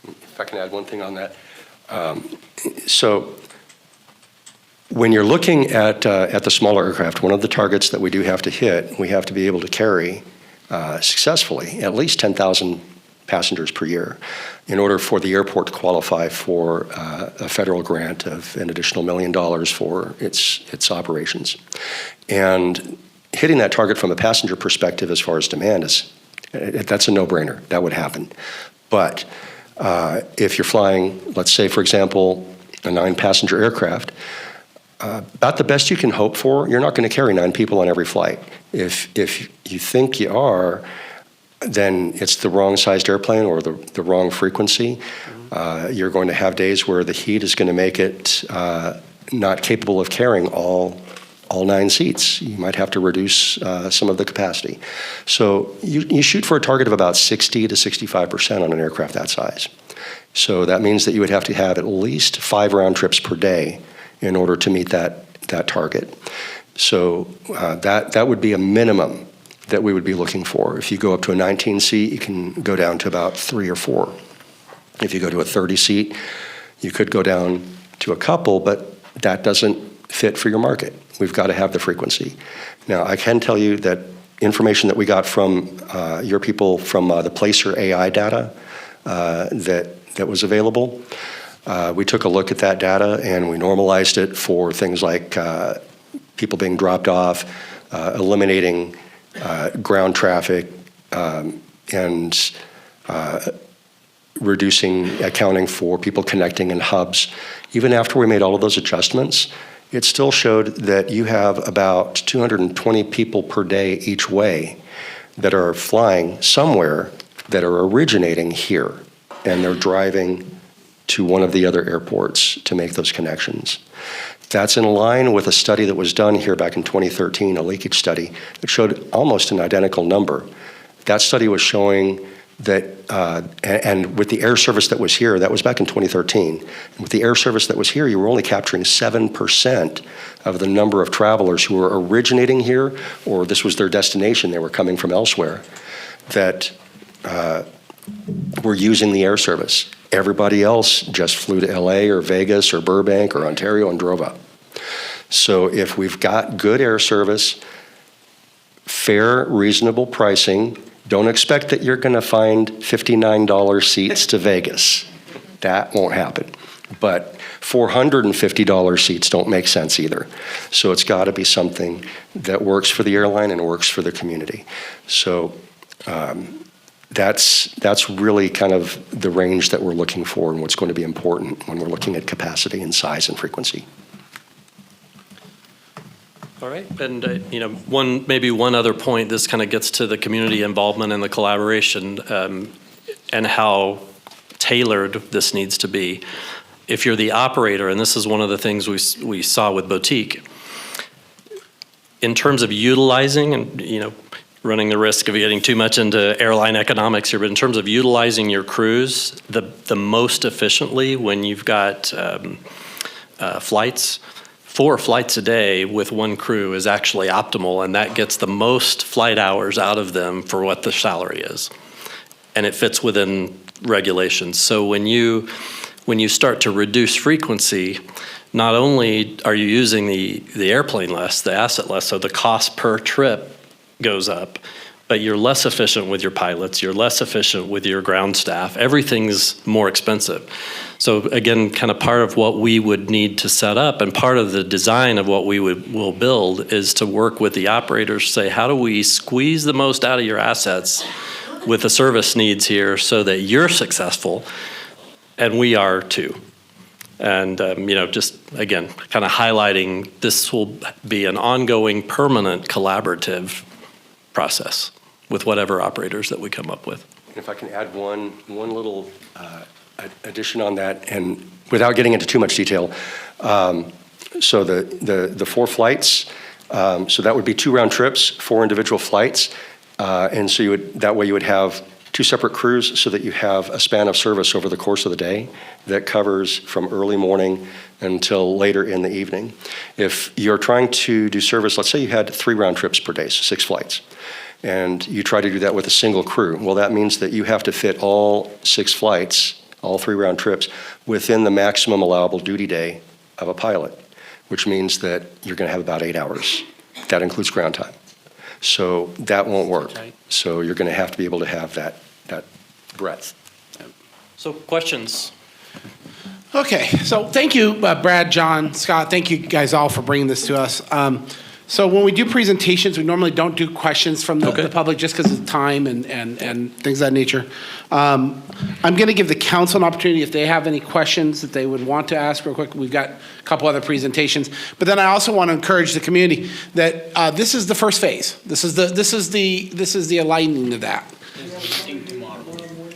If I can add one thing on that. So when you're looking at the smaller aircraft, one of the targets that we do have to hit, we have to be able to carry successfully, at least 10,000 passengers per year, in order for the airport to qualify for a federal grant of an additional $1 million for its operations. And hitting that target from a passenger perspective as far as demand that's a no-brainer. That would happen. But if you're flying, let's say, for example, a 9-passenger aircraft, about the best you can hope for, you're not going to carry 9 people on every flight. If you think you are, then it's the wrong sized airplane or the wrong frequency. You're going to have days where the heat is going to make it not capable of carrying all 9 seats. You might have to reduce some of the capacity. So you shoot for a target of about 60 to 65% on an aircraft that size. So that means that you would have to have at least 5 round trips per day in order to meet that target. So that would be a minimum that we would be looking for. If you go up to a 19-seat, you can go down to about 3 or 4. If you go to a 30-seat, you could go down to a couple, but that doesn't fit for your market. We've got to have the frequency. Now, I can tell you that information that we got from your people from the Placer AI data that was available, we took a look at that data and we normalized it for things like people being dropped off, eliminating ground traffic, and accounting for people connecting in hubs. Even after we made all of those adjustments, it still showed that you have about 220 people per day each way that are flying somewhere that are originating here, and they're driving to one of the other airports to make those connections. That's in line with a study that was done here back in 2013, a leakage study that showed almost an identical number. That study was showing that, and with the air service that was here, that was back in 2013, and with the air service that was here, you were only capturing 7% of the number of travelers who were originating here, or this was their destination, they were coming from elsewhere, that were using the air service. Everybody else just flew to LA or Vegas or Burbank or Ontario and drove up. So if we've got good air service, fair, reasonable pricing, don't expect that you're going to find $59 seats to Vegas. That won't happen. But $450 seats don't make sense either. So it's got to be something that works for the airline and works for the community. So that's really kind of the range that we're looking for and what's going to be important when we're looking at capacity and size and frequency. All right, and maybe one other point, this kind of gets to the community involvement and the collaboration and how tailored this needs to be. If you're the operator, and this is one of the things we saw with Boutique, in terms of utilizing and running the risk of getting too much into airline economics here, but in terms of utilizing your crews the most efficiently when you've got flights, 4 flights a day with 1 crew is actually optimal, and that gets the most flight hours out of them for what the salary is. And it fits within regulations. So when you start to reduce frequency, not only are you using the airplane less, the asset less, so the cost per trip goes up, but you're less efficient with your pilots, you're less efficient with your ground staff, everything's more expensive. So again, kind of part of what we would need to set up and part of the design of what will build is to work with the operators to say, how do we squeeze the most out of your assets with the service needs here so that you're successful and we are too. And just again, kind of highlighting this will be an ongoing, permanent, collaborative process with whatever operators that we come up with. If I can add one little addition on that, and without getting into too much detail, so the 4 flights, so that would be 2 round trips, 4 individual flights, and so that way you would have 2 separate crews so that you have a span of service over the course of the day that covers from early morning until later in the evening. If you're trying to do service, let's say you had 3 round trips per day, so 6 flights, and you try to do that with a single crew, well, that means that you have to fit all 6 flights, all 3 round trips, within the maximum allowable duty day of a pilot, which means that you're going to have about 8 hours. That includes ground time. So that won't work. Okay. So you're going to have to be able to have that breadth. So questions? Okay, so thank you, Brad, John, Scott, thank you guys all for bringing this to us. So when we do presentations, we normally don't do questions from the public just because of time and things of that nature. I'm going to give the council an opportunity if they have any questions that they would want to ask real quick. We've got a couple other presentations. But then I also want to encourage the community that this is the first phase. This is the aligning of that.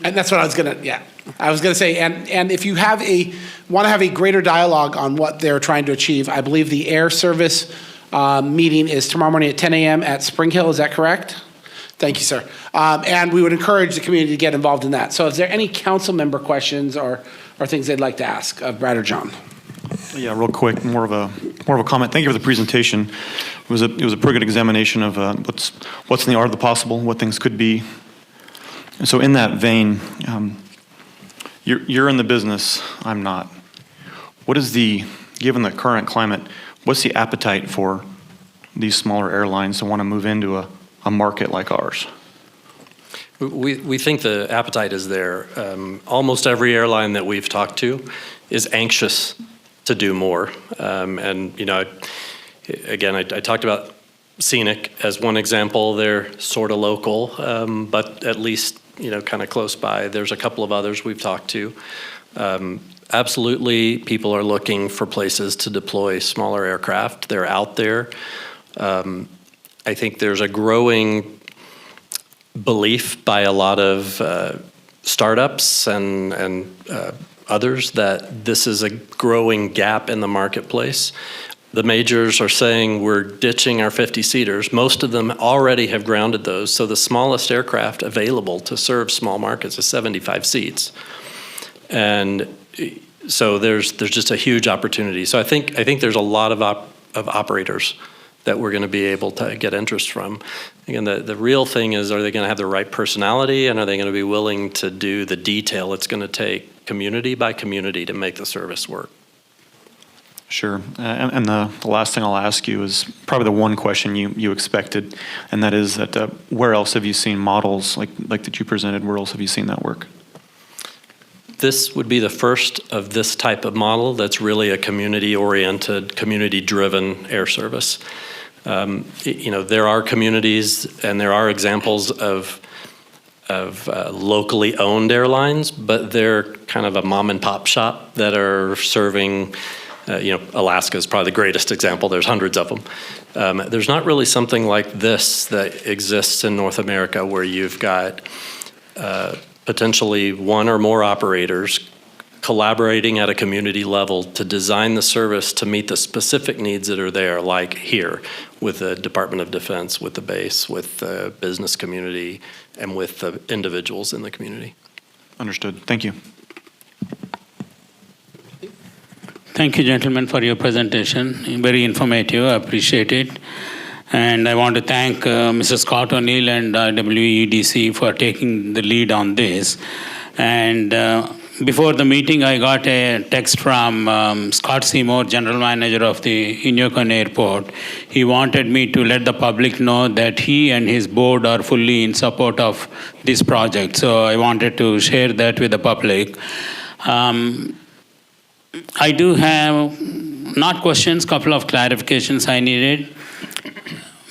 And that's what I was going to say, and if you want to have a greater dialogue on what they're trying to achieve, I believe the air service meeting is tomorrow morning at 10 a.m. at Spring Hill, is that correct? Thank you, sir. And we would encourage the community to get involved in that. So is there any council member questions or things they'd like to ask of Brad or John? Yeah, real quick, more of a comment. Thank you for the presentation. It was a pretty good examination of what's in the art of the possible, what things could be. And so in that vein, you're in the business, I'm not. Given the current climate, what's the appetite for these smaller airlines to want to move into a market like ours? We think the appetite is there. Almost every airline that we've talked to is anxious to do more. And, again, I talked about Scenic as one example. They're sort of local, but at least, kind of close by. There's a couple of others we've talked to. Absolutely, people are looking for places to deploy smaller aircraft. They're out there. I think there's a growing belief by a lot of startups and others that this is a growing gap in the marketplace. The majors are saying we're ditching our 50-seaters. Most of them already have grounded those, so the smallest aircraft available to serve small markets is 75 seats. And so there's just a huge opportunity. So I think there's a lot of operators that we're going to be able to get interest from. Again, the real thing is, are they going to have the right personality, and are they going to be willing to do the detail it's going to take community by community to make the service work? Sure. And the last thing I'll ask you is probably the one question you expected, and that is that where else have you seen models like that you presented? Where else have you seen that work? This would be the first of this type of model that's really a community-oriented, community-driven air service. There are communities and there are examples of locally owned airlines, but they're kind of a mom and pop shop that are serving. Alaska is probably the greatest example. There's hundreds of them. There's not really something like this that exists in North America where you've got potentially one or more operators collaborating at a community level to design the service to meet the specific needs that are there, like here with the Department of Defense, with the base, with the business community, and with the individuals in the community. Understood. Thank you. Thank you, gentlemen, for your presentation. Very informative. I appreciate it. And I want to thank Mr. Scott O'Neill and WEDC for taking the lead on this. And before the meeting, I got a text from Scott Seymour, General Manager of the Inyokern Airport. He wanted me to let the public know that he and his board are fully in support of this project. So I wanted to share that with the public. I do have, not questions, couple of clarifications I needed.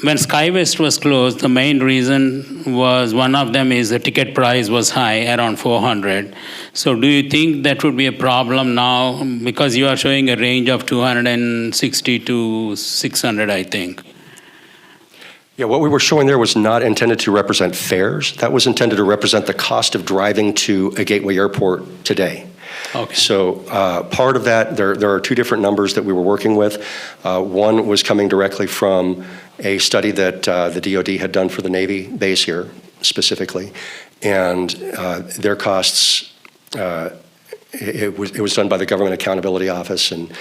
When SkyWest was closed, the main reason was, one of them is the ticket price was high, around $400. So do you think that would be a problem now? Because you are showing a range of $260 to $600, I think. Yeah, what we were showing there was not intended to represent fares. That was intended to represent the cost of driving to a gateway airport today. Okay. So part of that, there are two different numbers that we were working with. One was coming directly from a study that the DoD had done for the Navy base here specifically, and their costs, it was done by the Government Accountability Office, and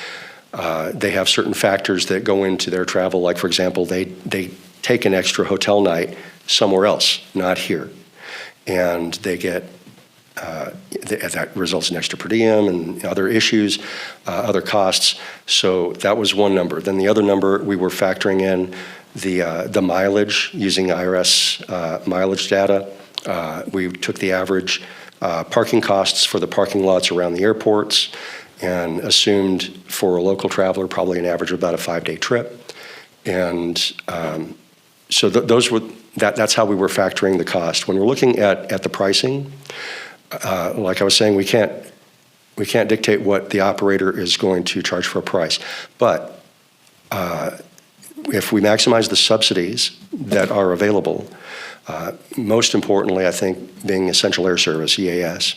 they have certain factors that go into their travel. Like, for example, they take an extra hotel night somewhere else, not here, and they get that results in extra per diem and other issues, other costs. So that was one number. Then the other number, we were factoring in the mileage using IRS mileage data. We took the average parking costs for the parking lots around the airports and assumed for a local traveler probably an average of about a 5-day trip. And so that's how we were factoring the cost. When we're looking at the pricing, like I was saying, we can't dictate what the operator is going to charge for a price. But if we maximize the subsidies that are available, most importantly, I think, being Essential Air Service, EAS,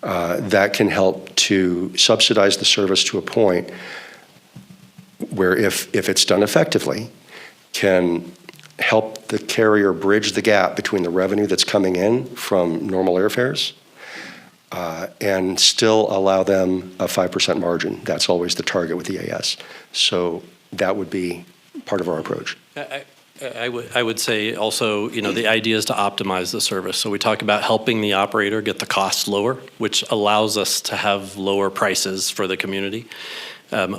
that can help to subsidize the service to a point where if it's done effectively, can help the carrier bridge the gap between the revenue that's coming in from normal airfares and still allow them a 5% margin. That's always the target with EAS. So that would be part of our approach. I would say also, the idea is to optimize the service. So we talk about helping the operator get the costs lower, which allows us to have lower prices for the community.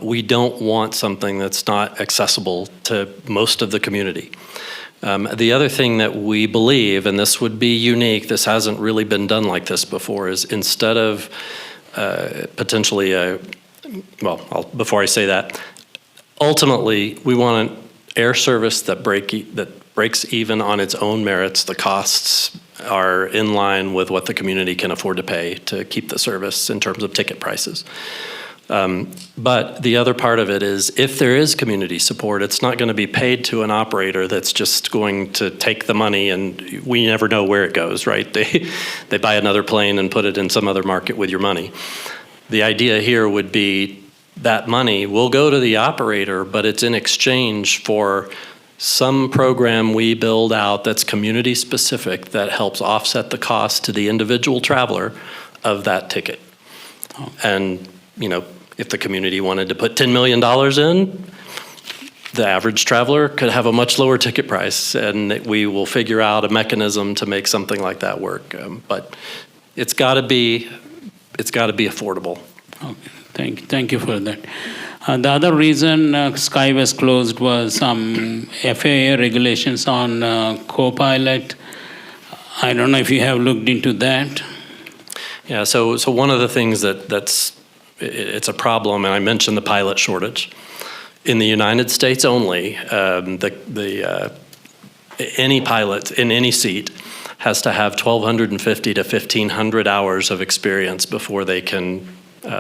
We don't want something that's not accessible to most of the community. The other thing that we believe, and this would be unique, this hasn't really been done like this before, is instead of potentially before I say that, ultimately we want an air service that breaks even on its own merits. The costs are in line with what the community can afford to pay to keep the service in terms of ticket prices. But the other part of it is if there is community support, it's not going to be paid to an operator that's just going to take the money and we never know where it goes, right? They buy another plane and put it in some other market with your money. The idea here would be that money will go to the operator, but it's in exchange for some program we build out that's community specific that helps offset the cost to the individual traveler of that ticket. And, if the community wanted to put $10 million in, the average traveler could have a much lower ticket price, and we will figure out a mechanism to make something like that work. But it's got to be affordable. Okay, thank you for that. The other reason SkyWest closed was some FAA regulations on co-pilot. I don't know if you have looked into that. Yeah, so one of the things it's a problem, and I mentioned the pilot shortage. In the United States only, any pilot in any seat has to have 1,250 to 1,500 hours of experience before they can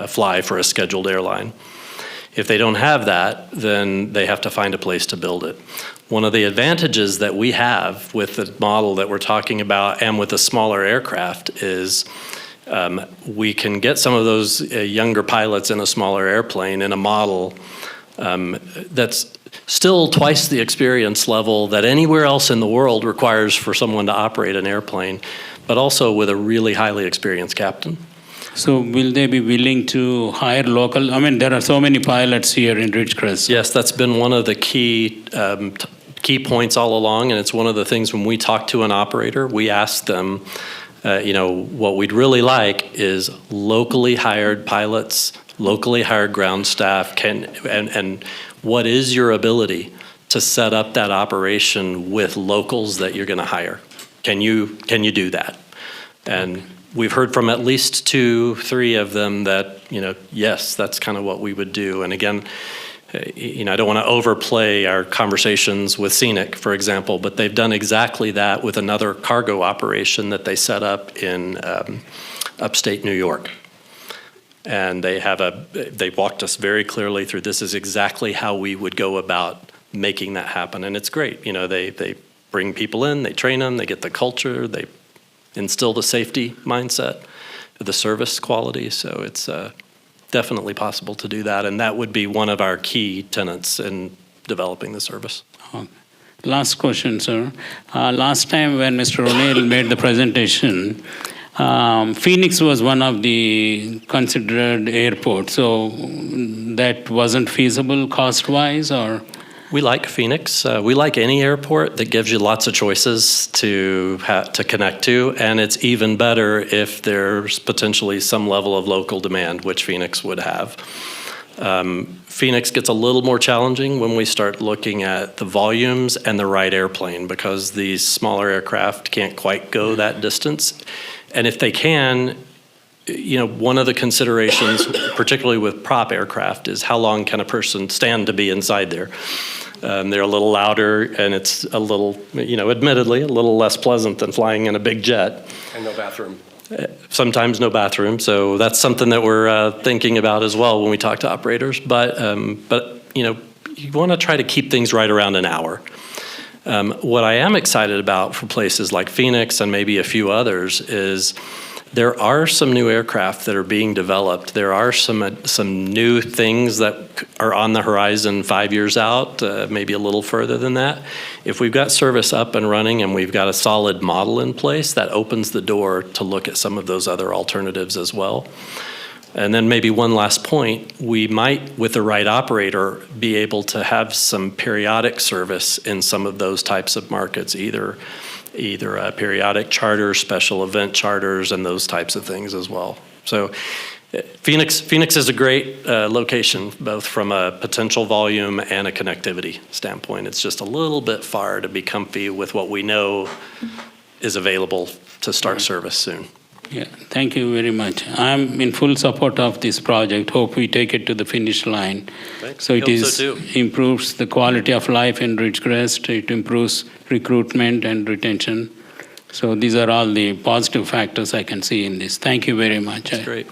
fly for a scheduled airline. If they don't have that, then they have to find a place to build it. One of the advantages that we have with the model that we're talking about and with the smaller aircraft is we can get some of those younger pilots in a smaller airplane in a model that's still twice the experience level that anywhere else in the world requires for someone to operate an airplane, but also with a really highly experienced captain. So will they be willing to hire local? I mean, there are so many pilots here in Ridgecrest. Yes, that's been one of the key points all along, and it's one of the things when we talk to an operator, we ask them, what we'd really like is locally hired pilots, locally hired ground staff, and what is your ability to set up that operation with locals that you're going to hire? Can you do that? And we've heard from at least 2-3 of them that, yes, that's kind of what we would do. And again, I don't want to overplay our conversations with Scenic, for example, but they've done exactly that with another cargo operation that they set up in upstate New York. And they walked us very clearly through this is exactly how we would go about making that happen. And it's great. They bring people in, they train them, they get the culture, they instill the safety mindset, the service quality. So it's definitely possible to do that, and that would be one of our key tenets in developing the service. Last question, sir. Last time when Mr. O'Neill made the presentation, Phoenix was one of the considered airports, so that wasn't feasible cost-wise, or? We like Phoenix. We like any airport that gives you lots of choices to connect to, and it's even better if there's potentially some level of local demand, which Phoenix would have. Phoenix gets a little more challenging when we start looking at the volumes and the right airplane, because these smaller aircraft can't quite go that distance. And if they can, one of the considerations, particularly with prop aircraft, is how long can a person stand to be inside there? They're a little louder, and it's a little, admittedly, a little less pleasant than flying in a big jet. And no bathroom. Sometimes no bathroom, so that's something that we're thinking about as well when we talk to operators. But you want to try to keep things right around an hour. What I am excited about for places like Phoenix and maybe a few others is there are some new aircraft that are being developed. There are some new things that are on the horizon 5 years out, maybe a little further than that. If we've got service up and running and we've got a solid model in place, that opens the door to look at some of those other alternatives as well. And then maybe one last point, we might, with the right operator, be able to have some periodic service in some of those types of markets, either periodic charters, special event charters, and those types of things as well. So Phoenix is a great location, both from a potential volume and a connectivity standpoint. It's just a little bit far to be comfy with what we know is available to start service soon. Yeah, thank you very much. I'm in full support of this project. Hope we take it to the finish line. Thanks. So it Hope so too. improves the quality of life in Ridgecrest. It improves recruitment and retention. So these are all the positive factors I can see in this. Thank you very much. That's great.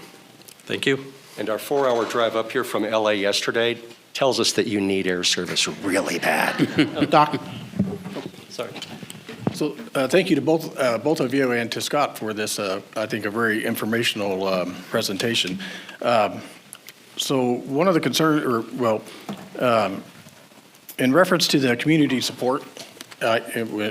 Thank you. And our 4-hour drive up here from LA yesterday tells us that you need air service really bad. Doc? Sorry. So thank you to both of you and to Scott for this, I think, a very informational presentation. So one of the concerns, in reference to the community support,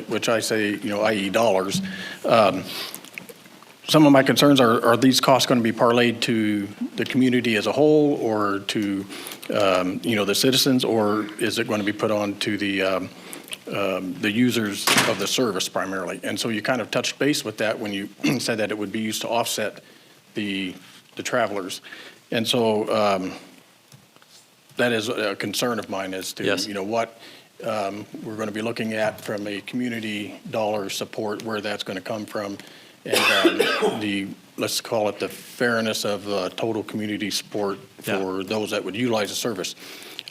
which I say, i.e. dollars, some of my concerns are these costs going to be parlayed to the community as a whole, or to, the citizens, or is it going to be put on to the users of the service primarily? And so you kind of touched base with that when you said that it would be used to offset the travelers. And so that is a concern of mine as to, Yes. What we're going to be looking at from a community dollar support, where that's going to come from, and let's call it the fairness of total community support for those that would utilize the service.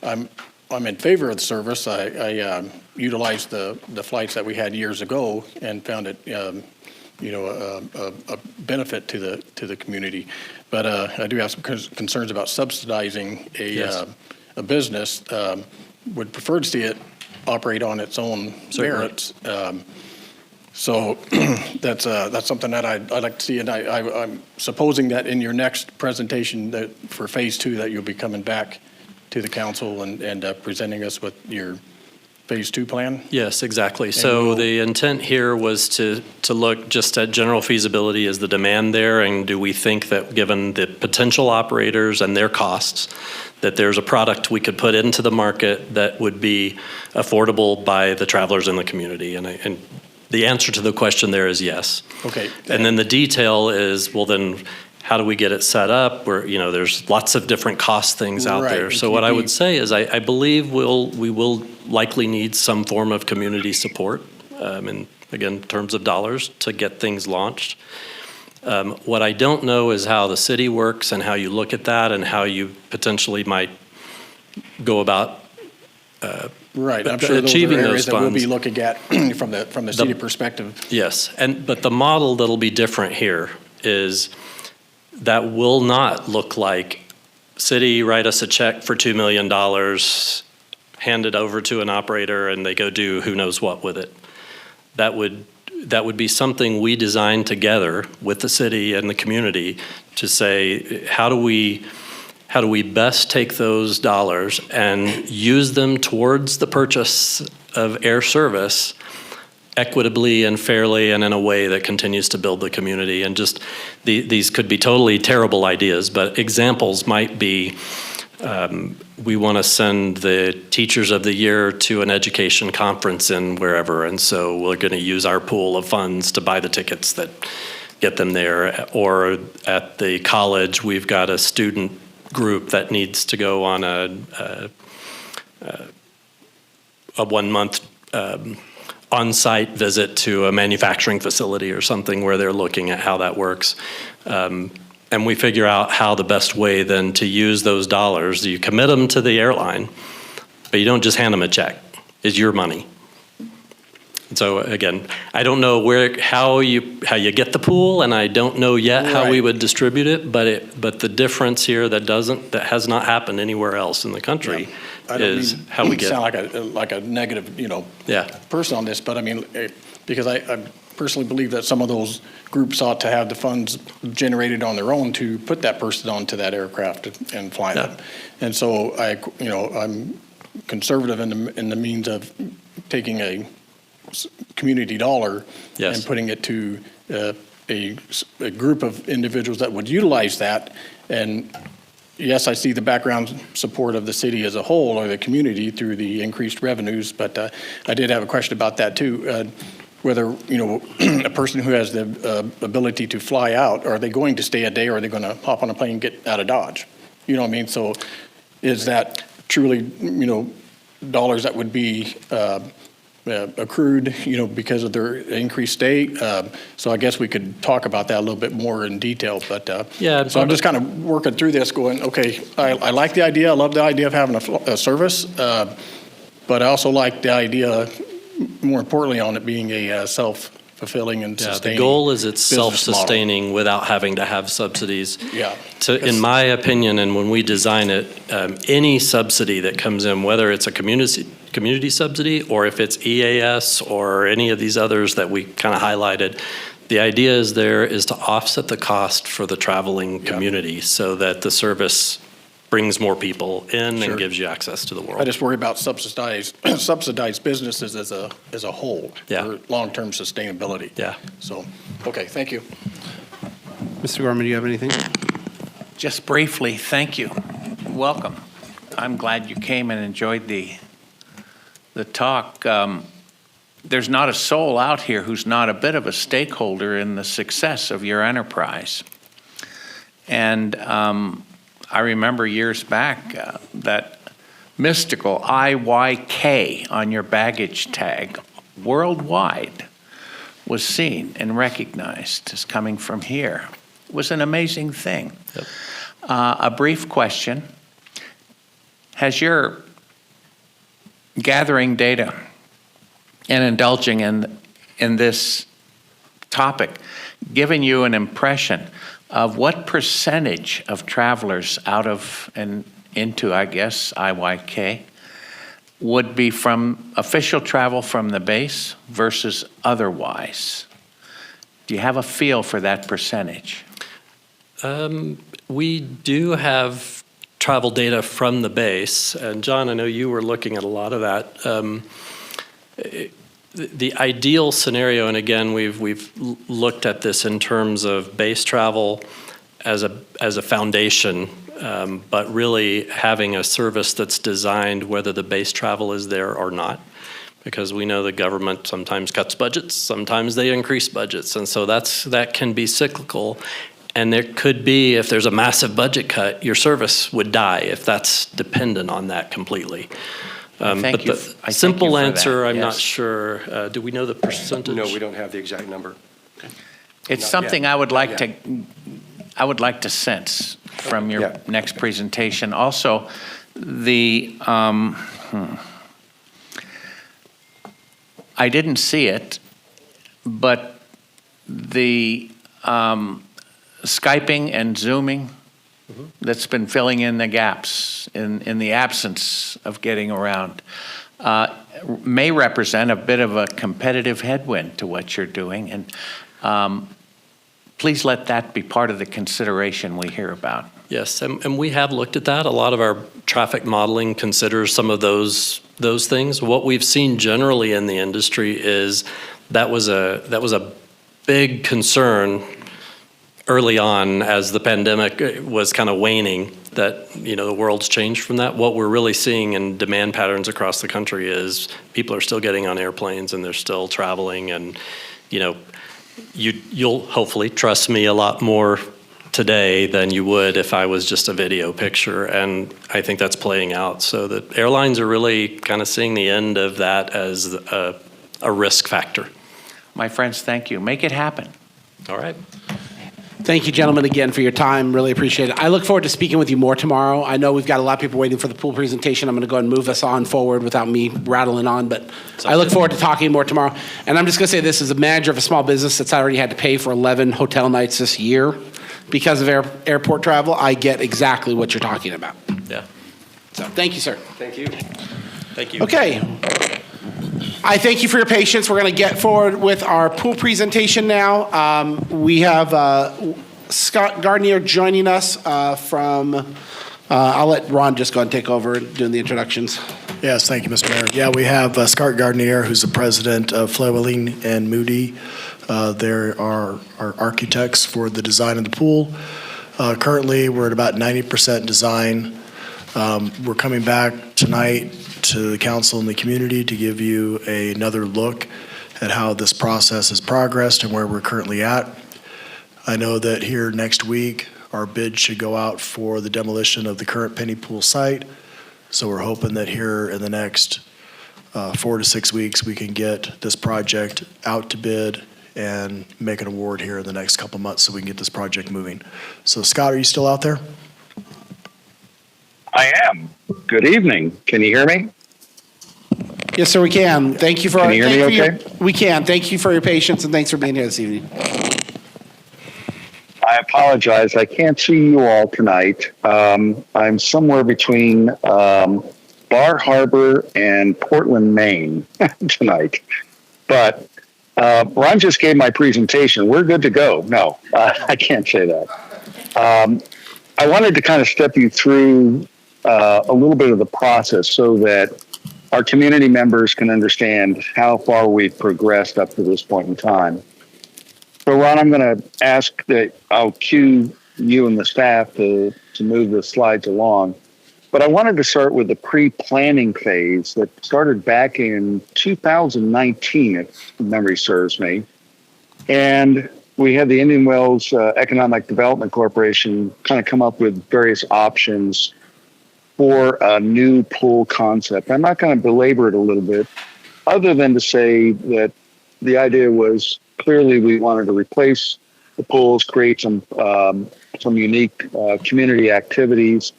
I'm in favor of the service. I utilized the flights that we had years ago and found it, a benefit to the community. But I do have some concerns about subsidizing a business. Would prefer to see it operate on its own merits. So that's something that I'd like to see, and I'm supposing that in your next presentation that for phase 2 that you'll be coming back to the council and presenting us with your phase 2 plan? Yes, exactly. So the intent here was to look just at general feasibility. Is the demand there, and do we think that given the potential operators and their costs, that there's a product we could put into the market that would be affordable by the travelers in the community? And the answer to the question there is yes. Okay. And then the detail is, well, then how do we get it set up? Where, there's lots of different cost things out Right. there. So what I would say is I believe we will likely need some form of community support, in terms of dollars, to get things launched. What I don't know is how the city works and how you look at that and how you potentially might go about Right, I'm sure those are achieving areas those that we'll funds. be looking at from the city perspective. Yes, but the model that'll be different here is that will not look like city write us a check for $2 million, hand it over to an operator, and they go do who knows what with it. That would be something we design together with the city and the community to say, how do we best take those dollars and use them towards the purchase of air service equitably and fairly and in a way that continues to build the community. And just these could be totally terrible ideas, but examples might be we want to send the teachers of the year to an education conference in wherever, and so we're going to use our pool of funds to buy the tickets that get them there. Or at the college, we've got a student group that needs to go on a 1-month on-site visit to a manufacturing facility or something where they're looking at how that works. And we figure out how the best way then to use those dollars. You commit them to the airline, but you don't just hand them a check. It's your money. And so again, I don't know how you get the pool, and I don't know yet how we would distribute it. But the difference here that has not happened anywhere else in the country is how we get. Sound like a negative, person on this, but I mean, because I personally believe that some of those groups ought to have the funds generated on their own to put that person onto that aircraft and fly them. And so I'm conservative in the means of taking a community dollar and putting it to a group of individuals that would utilize that. And yes, I see the background support of the city as a whole or the community through the increased revenues, but I did have a question about that too. Whether, a person who has the ability to fly out, are they going to stay a day or are they going to hop on a plane and get out of Dodge? You know what I mean? So is that truly, dollars that would be accrued, because of their increased stay? So I guess we could talk about that a little bit more in detail. But so I'm just kind of working through this going, okay, I like the idea. I love the idea of having a service. But I also like the idea, more importantly, on it being a self-fulfilling and sustaining. The goal is it's business self-sustaining model without having to have subsidies. Yeah. In my opinion, and when we design it, any subsidy that comes in, whether it's a community subsidy or if it's EAS or any of these others that we kind of highlighted, the idea is to offset the cost for the traveling community so that the service brings more people in and gives you access to the world. I just worry about subsidized businesses as a whole for long-term sustainability. Yeah. So, okay, thank you. Mr. Gorman, do you have anything? Just briefly, thank you. Welcome. I'm glad you came and enjoyed the talk. There's not a soul out here who's not a bit of a stakeholder in the success of your enterprise. And I remember years back that mystical IYK on your baggage tag worldwide was seen and recognized as coming from here. It was an amazing thing. Yep. A brief question. Has your gathering data and indulging in this topic given you an impression of what percentage of travelers out of and into, I guess, IYK would be from official travel from the base versus otherwise? Do you have a feel for that percentage? We do have travel data from the base, and John, I know you were looking at a lot of that. The ideal scenario, and again, we've looked at this in terms of base travel as a foundation, but really having a service that's designed whether the base travel is there or not, because we know the government sometimes cuts budgets, sometimes they increase budgets, and so that can be cyclical. And there could be, if there's a massive budget cut, your service would die if that's dependent on that completely. But the simple answer, I'm not sure. Do we know the percentage? No, we don't have the exact number. It's Not something yet. I would like to sense from your next presentation. Also, the I didn't see it, but the Skyping and Zooming that's been filling in the gaps in the absence of getting around may represent a bit of a competitive headwind to what you're doing. And please let that be part of the consideration we hear about. Yes, and we have looked at that. A lot of our traffic modeling considers some of those things. What we've seen generally in the industry is that was a big concern early on as the pandemic was kind of waning, that the world's changed from that. What we're really seeing in demand patterns across the country is people are still getting on airplanes and they're still traveling, and you'll hopefully trust me a lot more today than you would if I was just a video picture. And I think that's playing out. So the airlines are really kind of seeing the end of that as a risk factor. My friends, thank you. Make it happen. All right. Thank you, gentlemen, again for your time. Really appreciate it. I look forward to speaking with you more tomorrow. I know we've got a lot of people waiting for the pool presentation. I'm going to go ahead and move us on forward without me rattling on, but I look forward to talking more tomorrow. And I'm just going to say this, as a manager of a small business that's already had to pay for 11 hotel nights this year because of airport travel, I get exactly what you're talking about. Yeah. So thank you, sir. Thank you. Thank you. Okay. I thank you for your patience. We're going to get forward with our pool presentation now. We have Scott Gardner joining us from, I'll let Ron just go ahead and take over doing the introductions. Yes, thank you, Mr. Mayor. Yeah, we have Scott Gardner, who's the president of Flewelling and Moody. They're our architects for the design of the pool. Currently, we're at about 90% design. We're coming back tonight to the council and the community to give you another look at how this process has progressed and where we're currently at. I know that here next week, our bid should go out for the demolition of the current Penny Pool site. So we're hoping that here in the next 4 to 6 weeks, we can get this project out to bid and make an award here in the next couple months so we can get this project moving. So Scott, are you still out there? I am. Good evening. Can you hear me? Yes, sir, we can. Thank you for. Can you hear me okay? We can. Thank you for your patience and thanks for being here this evening. I apologize. I can't see you all tonight. I'm somewhere between Bar Harbor and Portland, Maine tonight. But Ron just gave my presentation. We're good to go. No, I can't say that. I wanted to kind of step you through a little bit of the process so that our community members can understand how far we've progressed up to this point in time. So, Ron, I'm going to ask that I'll cue you and the staff to move the slides along. But I wanted to start with the pre-planning phase that started back in 2019, if memory serves me. And we had the Indian Wells Economic Development Corporation kind of come up with various options for a new pool concept. I'm not going to belabor it a little bit, other than to say that the idea was clearly we wanted to replace the pools, create some unique community activities,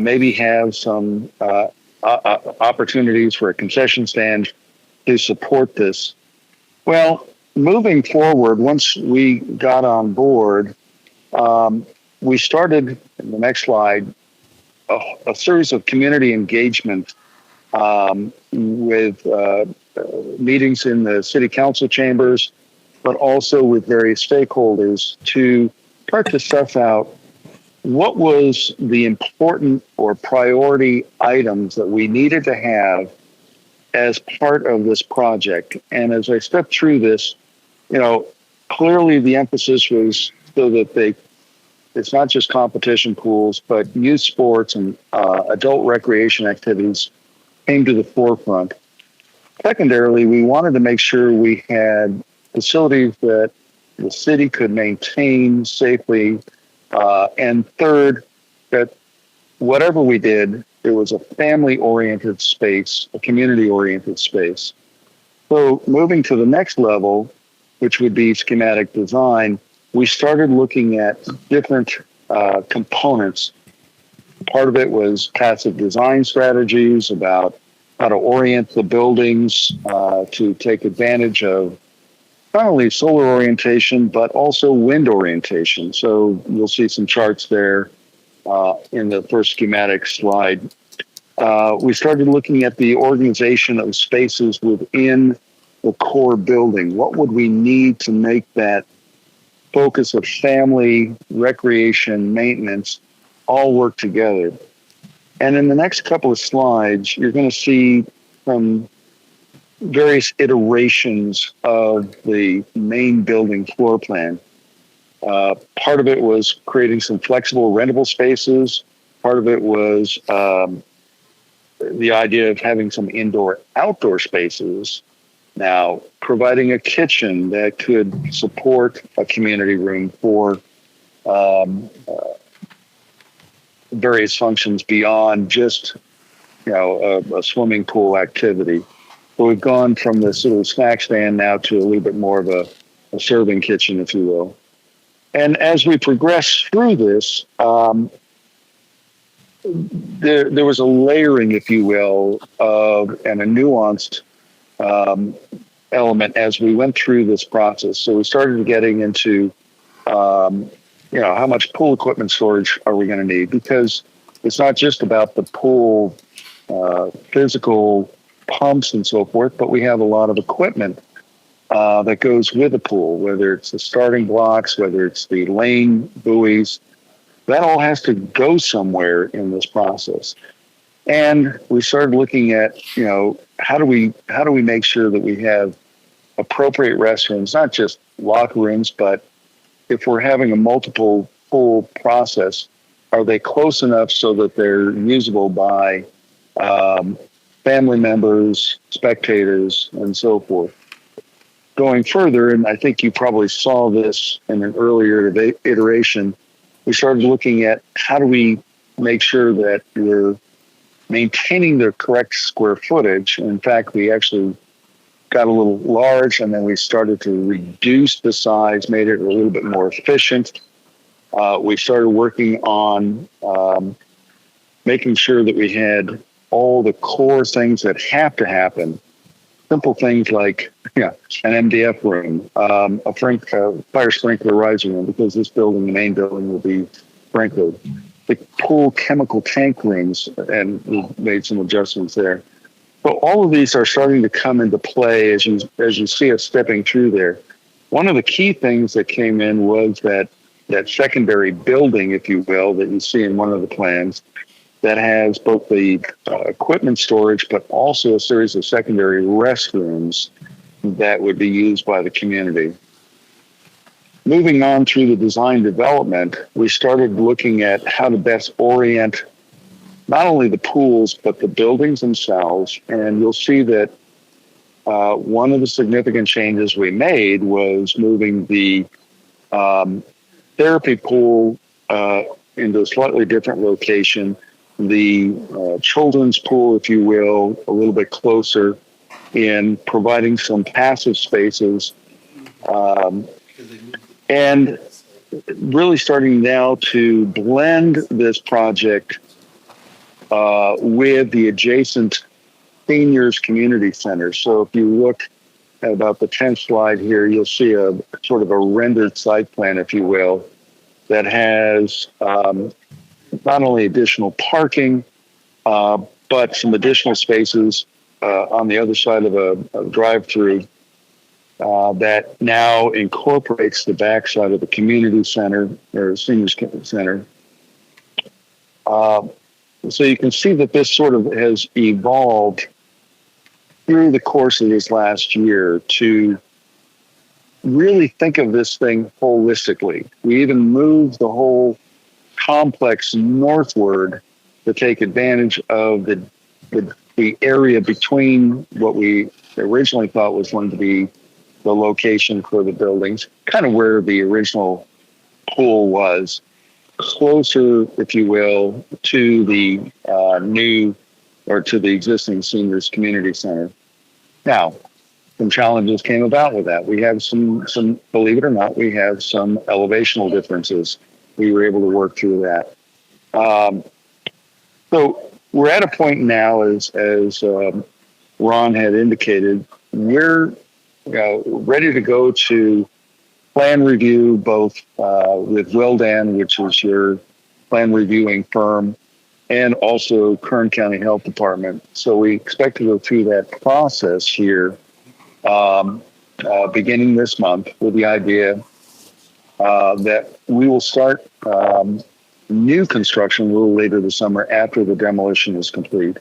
maybe have some opportunities for a concession stand to support this. Well, moving forward, once we got on board, we started, in the next slide, a series of community engagement with meetings in the city council chambers, but also with various stakeholders to start to suss out what was the important or priority items that we needed to have as part of this project. And as I stepped through this, clearly the emphasis was so that it's not just competition pools, but youth sports and adult recreation activities came to the forefront. Secondarily, we wanted to make sure we had facilities that the city could maintain safely. And third, that whatever we did, it was a family-oriented space, a community-oriented space. So moving to the next level, which would be schematic design, we started looking at different components. Part of it was passive design strategies about how to orient the buildings to take advantage of not only solar orientation, but also wind orientation. So you'll see some charts there in the first schematic slide. We started looking at the organization of spaces within the core building. What would we need to make that focus of family, recreation, maintenance all work together? And in the next couple of slides, you're going to see some various iterations of the main building floor plan. Part of it was creating some flexible rentable spaces. Part of it was the idea of having some indoor-outdoor spaces. Now, providing a kitchen that could support a community room for um, various functions beyond just, a swimming pool activity. So we've gone from this little snack stand now to a little bit more of a serving kitchen, if you will. And as we progress through this, there was a layering, if you will, and a nuanced element as we went through this process. So we started getting into, how much pool equipment storage are we going to need? Because it's not just about the pool physical pumps and so forth, but we have a lot of equipment that goes with the pool, whether it's the starting blocks, whether it's the lane buoys. That all has to go somewhere in this process. And we started looking at, how do we make sure that we have appropriate restrooms, not just locker rooms, but if we're having a multiple pool process, are they close enough so that they're usable by family members, spectators, and so forth? Going further, and I think you probably saw this in an earlier iteration, we started looking at how do we make sure that we're maintaining the correct square footage. In fact, we actually got a little large, and then we started to reduce the size, made it a little bit more efficient. We started working on making sure that we had all the core things that have to happen. Simple things like an MDF room, a fire sprinkler riser room, because this building, the main building, will be sprinklered. The pool chemical tank rooms, and we've made some adjustments there. But all of these are starting to come into play as you see us stepping through there. One of the key things that came in was that secondary building, if you will, that you see in one of the plans, that has both the equipment storage, but also a series of secondary restrooms that would be used by the community. Moving on through the design development, we started looking at how to best orient not only the pools, but the buildings themselves. And you'll see that one of the significant changes we made was moving the therapy pool into a slightly different location, the children's pool, if you will, a little bit closer in, providing some passive spaces, and really starting now to blend this project with the adjacent seniors community center. So if you look at about the 10th slide here, you'll see a sort of a rendered site plan, if you will, that has not only additional parking, but some additional spaces on the other side of a drive-through that now incorporates the backside of the community center or seniors center. So you can see that this sort of has evolved through the course of this last year to really think of this thing holistically. We even moved the whole complex northward to take advantage of the area between what we originally thought was going to be the location for the buildings, kind of where the original pool was, closer, if you will, to the new or to the existing seniors community center. Now, some challenges came about with that. We have some, believe it or not, we have some elevational differences. We were able to work through that. So we're at a point now, as Ron had indicated, we're ready to go to plan review, both with Willdan, which is your plan reviewing firm, and also Kern County Health Department. So we expect to go through that process here beginning this month, with the idea that we will start new construction a little later this summer after the demolition is complete.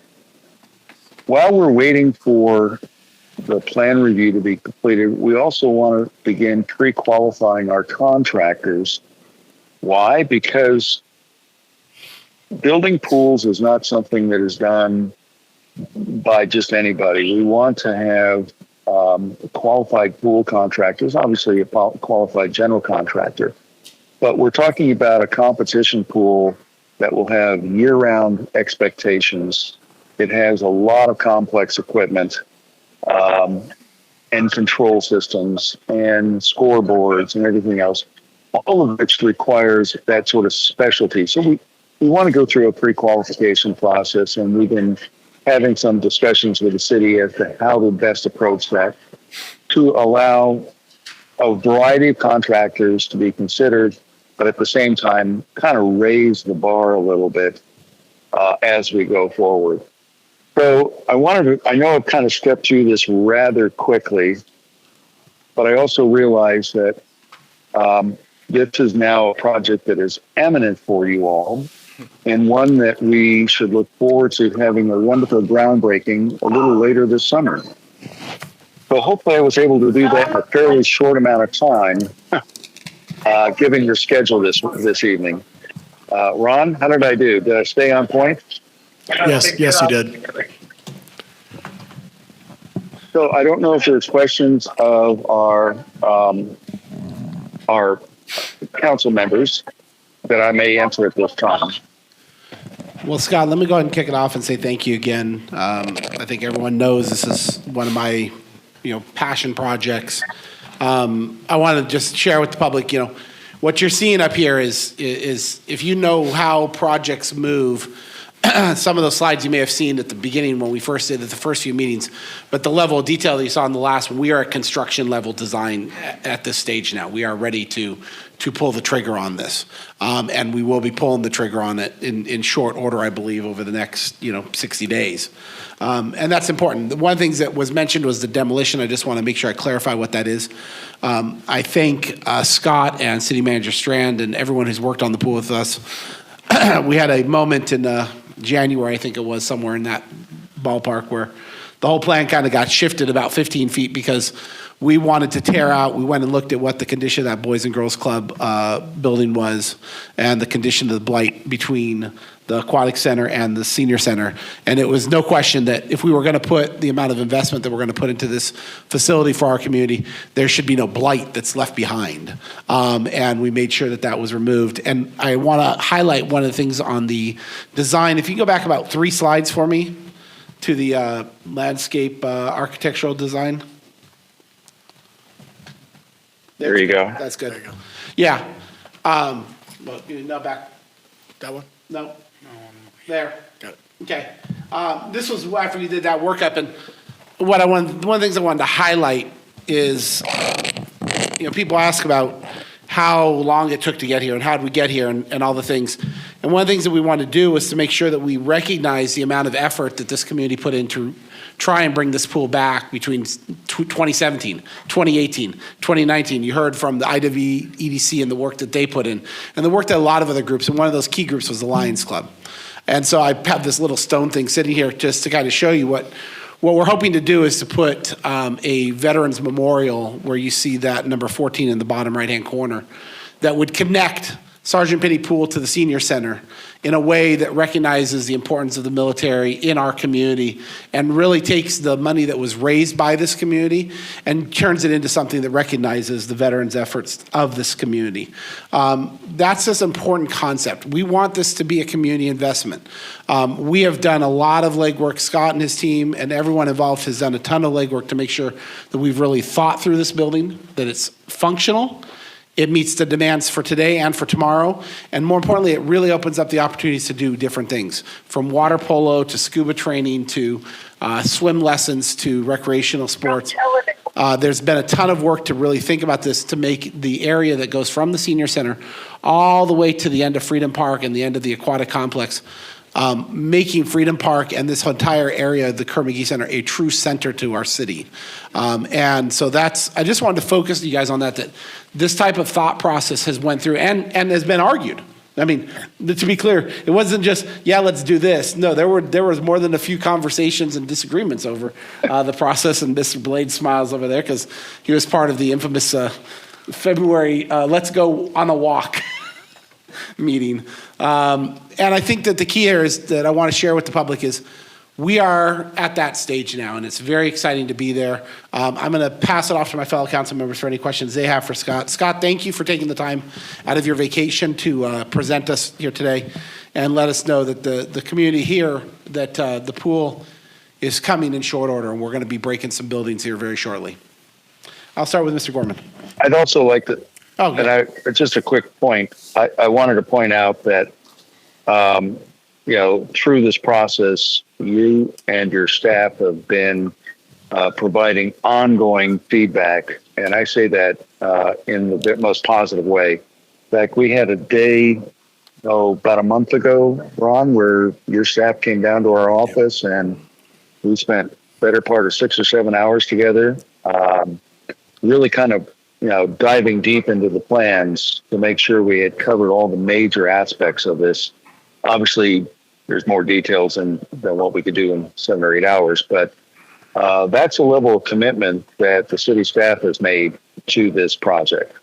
While we're waiting for the plan review to be completed, we also want to begin pre-qualifying our contractors. Why? Because building pools is not something that is done by just anybody. We want to have qualified pool contractors, obviously a qualified general contractor, but we're talking about a competition pool that will have year-round expectations. It has a lot of complex equipment and control systems and scoreboards and everything else, all of which requires that sort of specialty. So we want to go through a pre-qualification process, and we've been having some discussions with the city as to how to best approach that to allow a variety of contractors to be considered, but at the same time, kind of raise the bar a little bit as we go forward. So I know I've kind of stepped through this rather quickly, but I also realize that this is now a project that is eminent for you all, and one that we should look forward to having a wonderful groundbreaking a little later this summer. So hopefully I was able to do that in a fairly short amount of time, given your schedule this evening. Ron, how did I do? Did I stay on point? Yes, you did. So I don't know if there's questions of our council members that I may answer at this time. Well, Scott, let me go ahead and kick it off and say thank you again. I think everyone knows this is one of my, passion projects. I want to just share with the public, what you're seeing up here is if you know how projects move. Some of those slides you may have seen at the beginning when we first did the first few meetings, but the level of detail that you saw in the last one, we are at construction level design at this stage now. We are ready to pull the trigger on this. And we will be pulling the trigger on it in short order, I believe, over the next 60 days. And that's important. One of the things that was mentioned was the demolition. I just want to make sure I clarify what that is. I thank Scott and City Manager Strand and everyone who's worked on the pool with us. We had a moment in January, I think it was, somewhere in that ballpark, where the whole plan kind of got shifted about 15 feet because we wanted to tear out. We went and looked at what the condition of that Boys and Girls Club building was and the condition of the blight between the aquatic center and the senior center. And it was no question that if we were going to put the amount of investment that we're going to put into this facility for our community, there should be no blight that's left behind. And we made sure that that was removed. And I want to highlight one of the things on the design. If you go back about 3 slides for me to the landscape architectural design. There you go. That's good. There you go. Yeah. Well, no, back. That one? No. There. Got it. Okay. This was after we did that workup, and one of the things I wanted to highlight is, people ask about how long it took to get here and how did we get here and all the things. And one of the things that we want to do was to make sure that we recognize the amount of effort that this community put into try and bring this pool back between 2017, 2018, 2019. You heard from the IWEDC and the work that they put in, and the work that a lot of other groups, and one of those key groups was the Lions Club. And so I have this little stone thing sitting here just to kind of show you what we're hoping to do is to put a veterans memorial where you see that number 14 in the bottom right-hand corner that would connect Sergeant Penny Pool to the senior center in a way that recognizes the importance of the military in our community and really takes the money that was raised by this community and turns it into something that recognizes the veterans' efforts of this community. That's this important concept. We want this to be a community investment. We have done a lot of legwork. Scott and his team and everyone involved has done a ton of legwork to make sure that we've really thought through this building, that it's functional, it meets the demands for today and for tomorrow. And more importantly, it really opens up the opportunities to do different things, from water polo to scuba training to swim lessons to recreational sports. There's been a ton of work to really think about this to make the area that goes from the senior center all the way to the end of Freedom Park and the end of the aquatic complex, making Freedom Park and this entire area of the Kerr-McGee Center a true center to our city. And so I just wanted to focus you guys on that this type of thought process has went through and has been argued. I mean, to be clear, it wasn't just, let's do this. No, there was more than a few conversations and disagreements over the process, and Mr. Blade smiles over there because he was part of the infamous February let's go on a walk meeting. And I think that the key here is that I want to share with the public is we are at that stage now, and it's very exciting to be there. I'm going to pass it off to my fellow council members for any questions they have for Scott. Scott, thank you for taking the time out of your vacation to present us here today and let us know that the community here, that the pool is coming in short order, and we're going to be breaking some buildings here very shortly. I'll start with Mr. Gorman. I'd also like to, Oh, good. and just a quick point. I wanted to point out that, through this process, you and your staff have been providing ongoing feedback, and I say that in the most positive way. In fact, we had a day, about a month ago, Ron, where your staff came down to our office, and we spent better part of 6 or 7 hours together, really kind of diving deep into the plans to make sure we had covered all the major aspects of this. Obviously, there's more details than what we could do in 7 or 8 hours, but that's a level of commitment that the city staff has made to this project.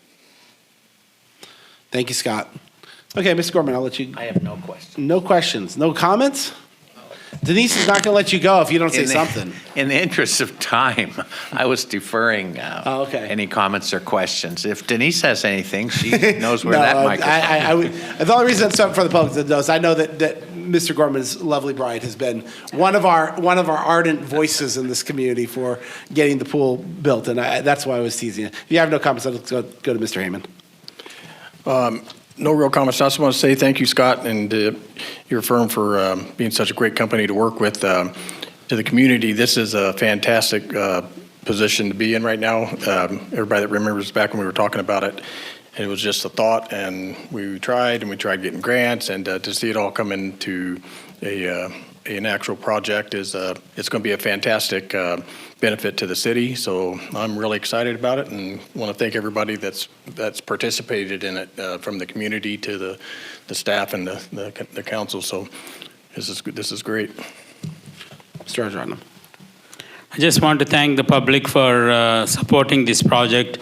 Thank you, Scott. Okay, Mr. Gorman, I'll let you. I have no questions. No questions. No comments? Denise is not going to let you go if you don't say something. In the interest of time, I was deferring okay. any comments or questions. If Denise has anything, she knows where No, that microphone is. the only reason it's something for the public to know is I know that Mr. Gorman's lovely bride has been one of our ardent voices in this community for getting the pool built, and that's why I was teasing you. If you have no comments, let's go to Mr. Heyman. No real comments. I just want to say thank you, Scott, and your firm for being such a great company to work with. To the community, this is a fantastic position to be in right now. Everybody that remembers back when we were talking about it, it was just a thought, and we tried getting grants, and to see it all come into an actual project is it's going to be a fantastic benefit to the city. So I'm really excited about it, and want to thank everybody that's participated in it, from the community to the staff and the council. So this is great. Mr. Rajaratnam. I just want to thank the public for supporting this project.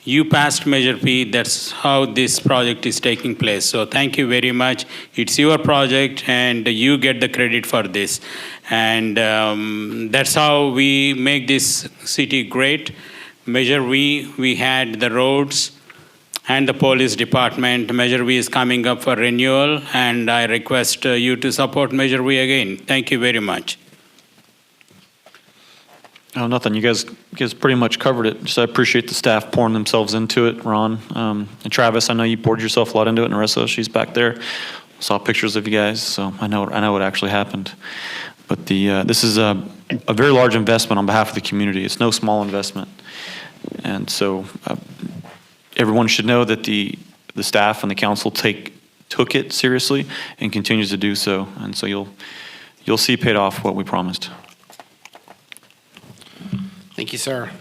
You passed Measure P, that's how this project is taking place. So thank you very much. It's your project and you get the credit for this. And that's how we make this city great. Measure V, we had the roads and the police department. Measure V is coming up for renewal, and I request you to support Measure V again. Thank you very much. Oh, nothing. You guys pretty much covered it. Just I appreciate the staff pouring themselves into it. Ron and Travis, I know you poured yourself a lot into it. And Narissa, she's back there. Saw pictures of you guys, so I know what actually happened. But this is a very large investment on behalf of the community. It's no small investment, and so everyone should know that the staff and the council took it seriously and continues to do so. And so you'll see paid off what we promised. Thank you, sir.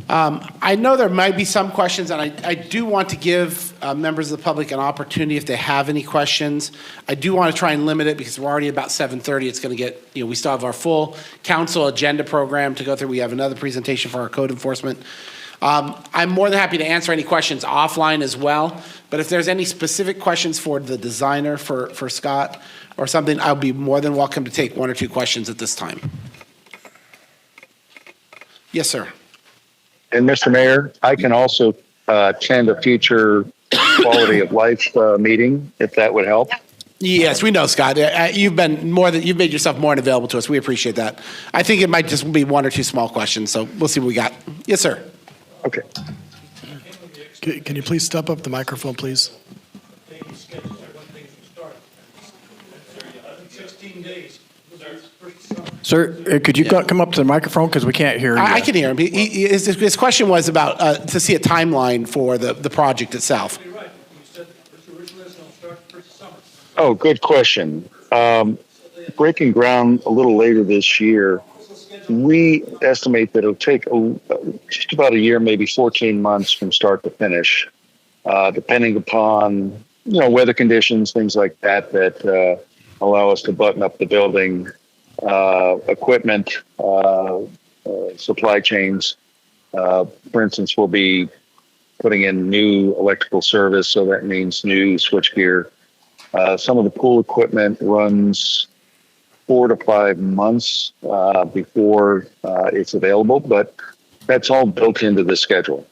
I know there might be some questions, and I do want to give members of the public an opportunity if they have any questions. I do want to try and limit it because we're already about 7:30. It's going to get, we still have our full council agenda program to go through. We have another presentation for our code enforcement. I'm more than happy to answer any questions offline as well, but if there's any specific questions for the designer, for Scott or something, I'll be more than welcome to take 1 or 2 questions at this time. Yes, sir. And Mr. Mayor, I can also attend a future quality of life meeting, if that would help. Yes, we know, Scott. You've made yourself more than available to us. We appreciate that. I think it might just be 1 or 2 small questions, so we'll see what we got. Yes, sir. Okay. Can you please step up the microphone, please? 16 days. Sir, could you come up to the microphone because we can't hear you? I can hear him. His question was about to see a timeline for the project itself. You're right. You said originally it's going to start the first summer. Oh, good question. Breaking ground a little later this year. We estimate that it'll take just about a year, maybe 14 months from start to finish, depending upon weather conditions, things like that allow us to button up the building, equipment, supply chains. For instance, we'll be putting in new electrical service, so that means new switchgear. Some of the pool equipment runs 4 to 5 months before it's available, but that's all built into the schedule.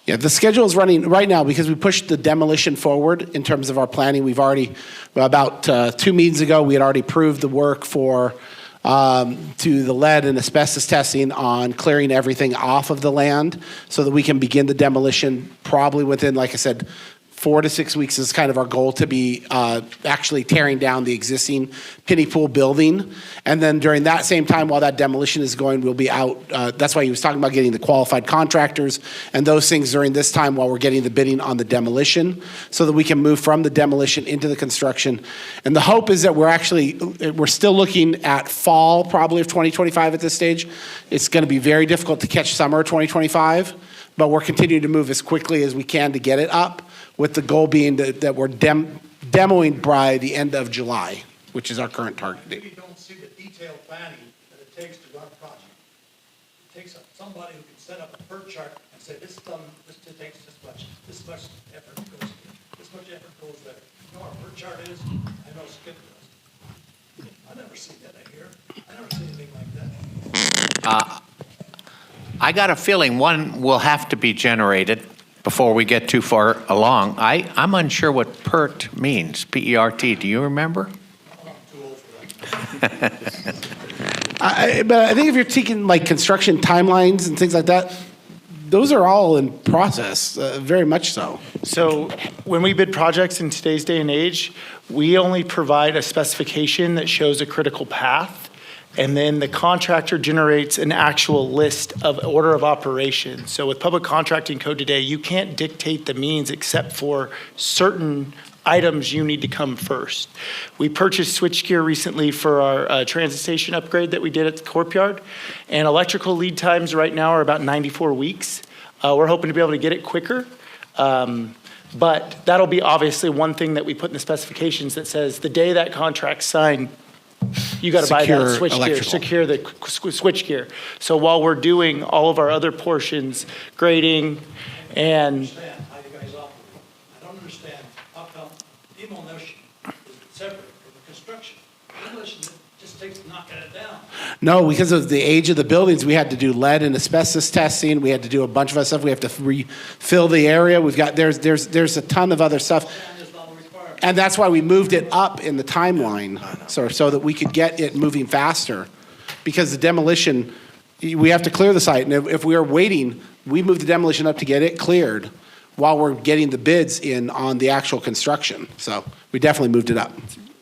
Yeah, the schedule is running right now because we pushed the demolition forward in terms of our planning. We've already, about 2 meetings ago, we had already approved the work for to the lead and asbestos testing on clearing everything off of the land so that we can begin the demolition probably within, like I said, 4 to 6 weeks is kind of our goal to be actually tearing down the existing Penny Pool building. And then during that same time, while that demolition is going, we'll be out. That's why he was talking about getting the qualified contractors and those things during this time while we're getting the bidding on the demolition so that we can move from the demolition into the construction. And the hope is that we're still looking at fall probably of 2025 at this stage. It's going to be very difficult to catch summer 2025, but we're continuing to move as quickly as we can to get it up, with the goal being that we're demoing by the end of July, which is our current target date. Maybe don't see the detailed planning that it takes to run a project. It takes somebody who can set up a PERT chart and say, this takes this much effort goes here, this much effort goes there. You know what a PERT chart is? I know Skip does. I never see that in here. I never see anything like that. I got a feeling one will have to be generated before we get too far along. I'm unsure what PERT means, P-E-R-T. Do you remember? I'm too old for that. But I think if you're taking like construction timelines and things like that, those are all in process, very much so. So when we bid projects in today's day and age, we only provide a specification that shows a critical path, and then the contractor generates an actual list of order of operations. So with public contracting code today, you can't dictate the means except for certain items you need to come first. We purchased switchgear recently for our transit station upgrade that we did at the Courtyard, and electrical lead times right now are about 94 weeks. We're hoping to be able to get it quicker. But that'll be obviously one thing that we put in the specifications that says the day that contract's signed, you got to buy that Secure switchgear, electrical. secure the switchgear. So while we're doing all of our other portions, grading I and understand how you guys operate. I don't understand how come demolition is separate from the construction. Demolition just takes knocking it down. No, because of the age of the buildings, we had to do lead and asbestos testing. We had to do a bunch of other stuff. We have to refill the area. There's a ton of other stuff. And it's not a requirement. And that's why we moved it up in the timeline, so that we could get it moving faster. Because the demolition, we have to clear the site, and if we are waiting, we moved the demolition up to get it cleared while we're getting the bids in on the actual construction. So we definitely moved it up.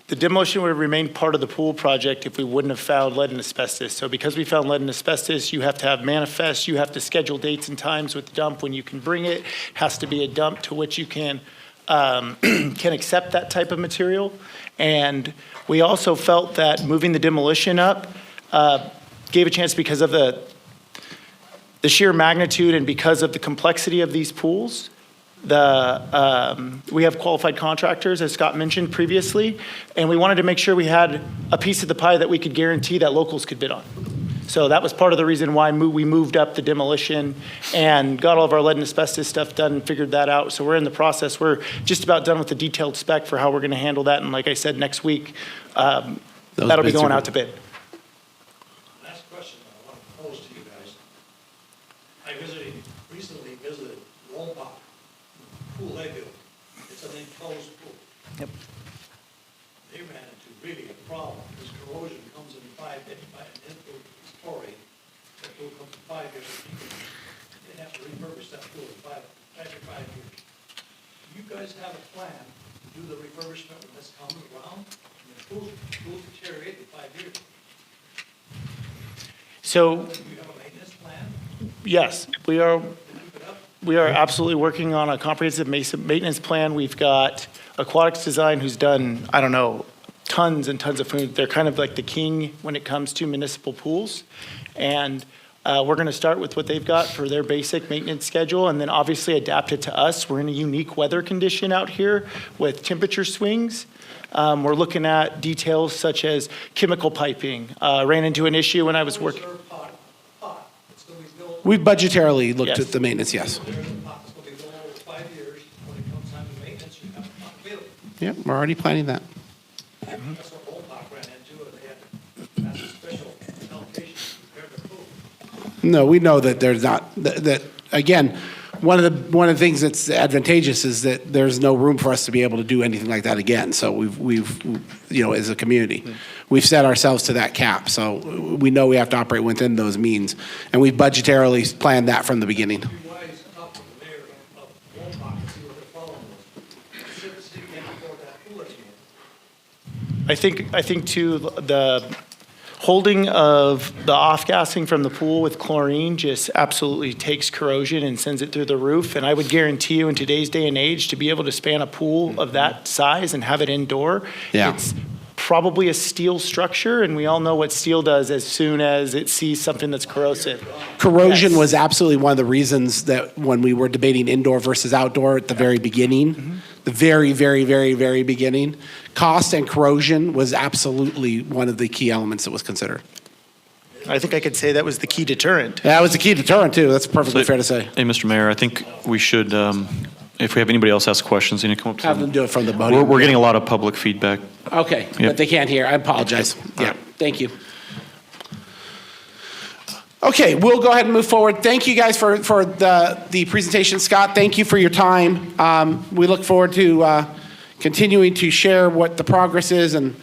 the demolition would have remained part of the pool project if we wouldn't have found lead and asbestos. So because we found lead and asbestos, you have to have manifests, you have to schedule dates and times with the dump when you can bring it. Has to be a dump to which you can accept that type of material. And we also felt that moving the demolition up gave a chance because of the sheer magnitude and because of the complexity of these pools. We have qualified contractors, as Scott mentioned previously, and we wanted to make sure we had a piece of the pie that we could guarantee that locals could bid on. So that was part of the reason why we moved up the demolition and got all of our lead and asbestos stuff done and figured that out. So we're in the process. We're just about done with the detailed spec for how we're going to handle that. And like I said, next week, that'll be going out to bid. Last question I want to pose to you guys. I recently visited Wombach, pool they built. It's an enclosed pool. Yep. They ran into really a problem, because corrosion comes in 5 days, story, that pool comes in 5 years. They have to refurbish that pool after 5 years. Do you guys have a plan to do the refurbishment when this comes around? I mean, pools deteriorate in 5 years. So, Do you have a maintenance plan yes, we are. to keep it up? We are absolutely working on a comprehensive maintenance plan. We've got Aquatics Design, who's done, I don't know, tons and tons of food. They're kind of like the king when it comes to municipal pools. And we're going to start with what they've got for their basic maintenance schedule and then obviously adapt it to us. We're in a unique weather condition out here with temperature swings. We're looking at details such as chemical piping. Ran into an issue when I was working. Reserve pot, it's going to be built. We've budgetarily looked Yes. at the maintenance, yes. There's a pot that's going to be built over 5 years. When it comes time to maintenance, you have a pot available. Yeah, we're already planning that. That's what Wombach ran into, and they had to No, we know that there's not, that, again, one of the things that's advantageous is that there's no room for us to be able to do anything like that again. So we've, you know, as a community, we've set ourselves to that cap. So we know we have to operate within those means. And we've budgetarily planned that from the beginning. Wise up with the mayor of Womack and see what their problem was. The city can't afford that pool anymore. I think too, the holding of the off-gassing from the pool with chlorine just absolutely takes corrosion and sends it through the roof. And I would guarantee you in today's day and age, to be able to span a pool of that size and have it indoor, Yeah. it's probably a steel structure, and we all know what steel does as soon as it sees something that's corrosive. Corrosion Yes. was absolutely one of the reasons that when we were debating indoor versus outdoor at the very beginning, the very, very, very, very beginning, cost and corrosion was absolutely one of the key elements that was considered. I think I could say that was the key deterrent. That was the key deterrent too. That's perfectly fair to say. Hey, Mr. Mayor, I think we should, if we have anybody else ask questions, you need to come up to Have them do it from the podium. We're getting a lot of public feedback. Okay, Yep. but they can't hear. I apologize. Yeah, thank you. Okay, we'll go ahead and move forward. Thank you guys for the presentation. Scott, thank you for your time. We look forward to continuing to share what the progress is and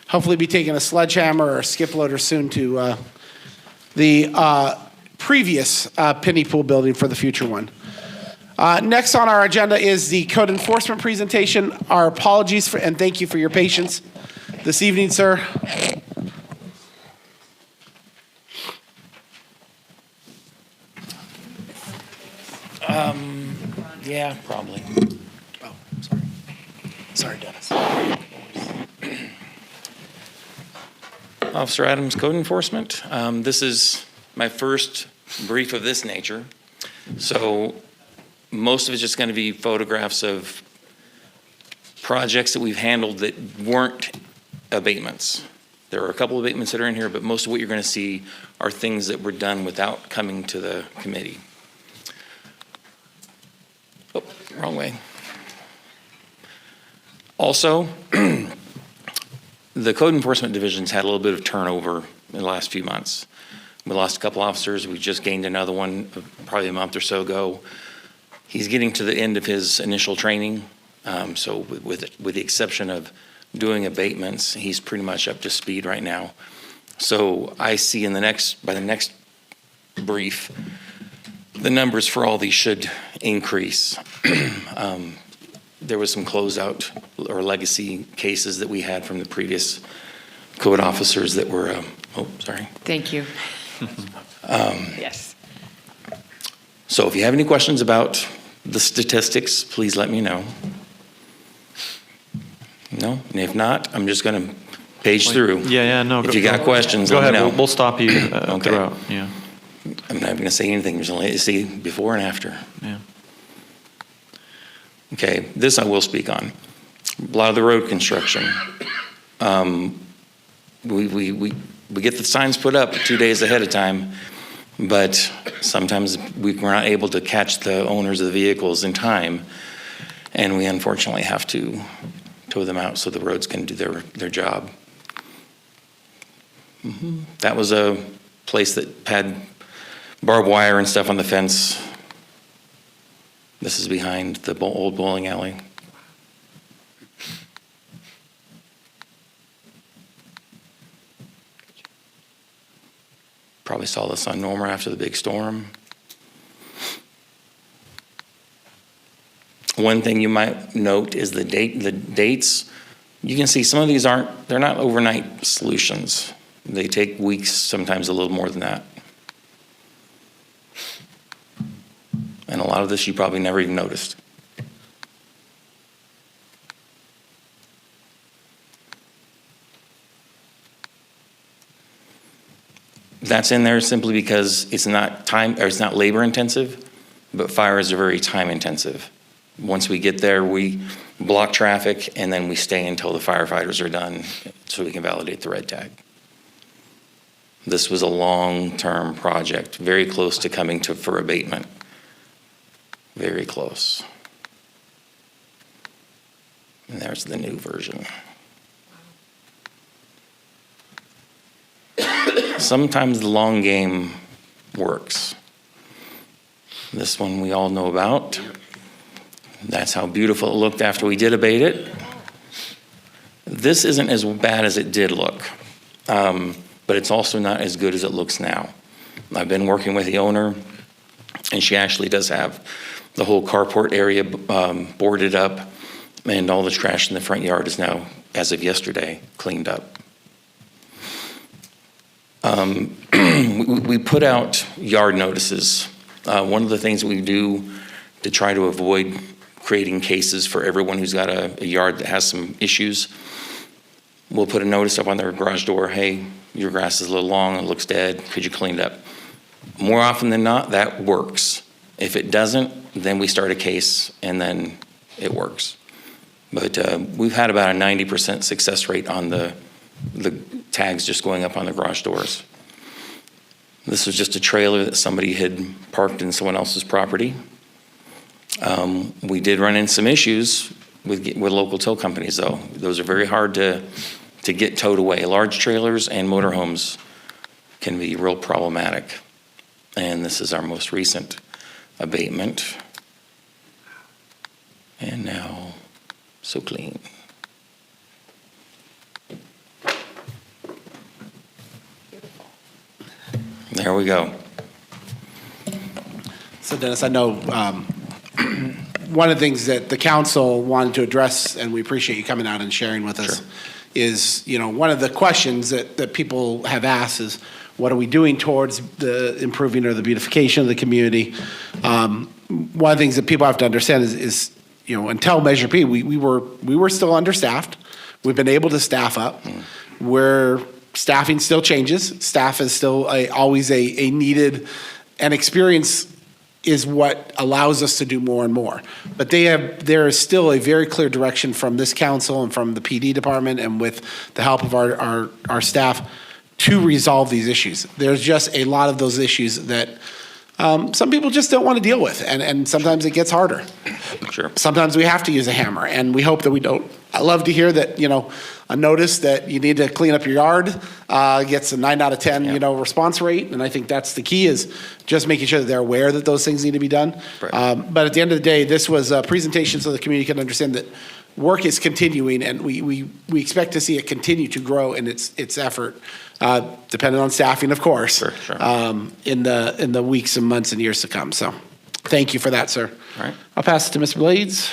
hopefully be taking a sledgehammer or a skip loader soon to the previous Penny Pool building for the future one. Next on our agenda is the code enforcement presentation. Our apologies and thank you for your patience this evening, sir. Yeah, probably. Oh, sorry. Sorry, Dennis. Officer Adams, Code Enforcement. This is my first brief of this nature. So most of it's just going to be photographs of projects that we've handled that weren't abatements. There are a couple of abatements that are in here, but most of what you're going to see are things that were done without coming to the committee. Oh, wrong way. Also, the Code Enforcement Division's had a little bit of turnover in the last few months. We lost a couple officers. We just gained another one probably a month or so ago. He's getting to the end of his initial training. So with the exception of doing abatements, he's pretty much up to speed right now. So I see by the next brief, the numbers for all these should increase. There was some closeout or legacy cases that we had from the previous code officers that were, sorry. Thank you. Yes. So if you have any questions about the statistics, please let me know. No? And if not, I'm just going to page through. Yeah, no. If you got questions, Go let ahead, me know. we'll stop you Okay. throughout, yeah. I'm not going to say anything. There's only to see before and after. Yeah. Okay, this I will speak on. A lot of the road construction. We get the signs put up 2 days ahead of time, but sometimes we're not able to catch the owners of the vehicles in time, and we unfortunately have to tow them out so the roads can do their job. That was a place that had barbed wire and stuff on the fence. This is behind the old bowling alley. Probably saw this on Normer after the big storm. One thing you might note is the dates. You can see some of these they're not overnight solutions. They take weeks, sometimes a little more than that. And a lot of this you probably never even noticed. That's in there simply because it's not labor intensive, but fires are very time intensive. Once we get there, we block traffic and then we stay until the firefighters are done so we can validate the red tag. This was a long-term project, very close to coming for abatement. Very close. And there's the new version. Sometimes the long game works. This one we all know about. That's how beautiful it looked after we did abate it. This isn't as bad as it did look, but it's also not as good as it looks now. I've been working with the owner, and she actually does have the whole carport area boarded up, and all the trash in the front yard is now, as of yesterday, cleaned up. We put out yard notices. One of the things we do to try to avoid creating cases for everyone who's got a yard that has some issues, we'll put a notice up on their garage door, hey, your grass is a little long, it looks dead, could you clean it up? More often than not, that works. If it doesn't, then we start a case and then it works. But we've had about a 90% success rate on the tags just going up on the garage doors. This was just a trailer that somebody had parked in someone else's property. We did run into some issues with local tow companies, though. Those are very hard to get towed away. Large trailers and motorhomes can be real problematic. And this is our most recent abatement. And now, so clean. There we go. So Dennis, I know one of the things that the council wanted to address, and we appreciate you coming out and sharing with us, is, one of the questions that people have asked is, what are we doing towards the improving or the beautification of the community? One of the things that people have to understand is until Measure P, we were still understaffed. We've been able to staff up. Staffing still changes. Staff is still always a needed, and experience is what allows us to do more and more. But there is still a very clear direction from this council and from the PD department, and with the help of our staff, to resolve these issues. There's just a lot of those issues that some people just don't want to deal with, and sometimes it gets harder. Sure. Sometimes we have to use a hammer, and we hope that we don't. I love to hear that, a notice that you need to clean up your yard gets a 9 out of 10, response rate. And I think that's the key, is just making sure that they're aware that those things need to be done. Right. But at the end of the day, this was a presentation so the community can understand that work is continuing, and we expect to see it continue to grow in its effort, depending on staffing, of course, Sure. in the weeks and months and years to come. So thank you for that, sir. All right. I'll pass it to Mr. Blades.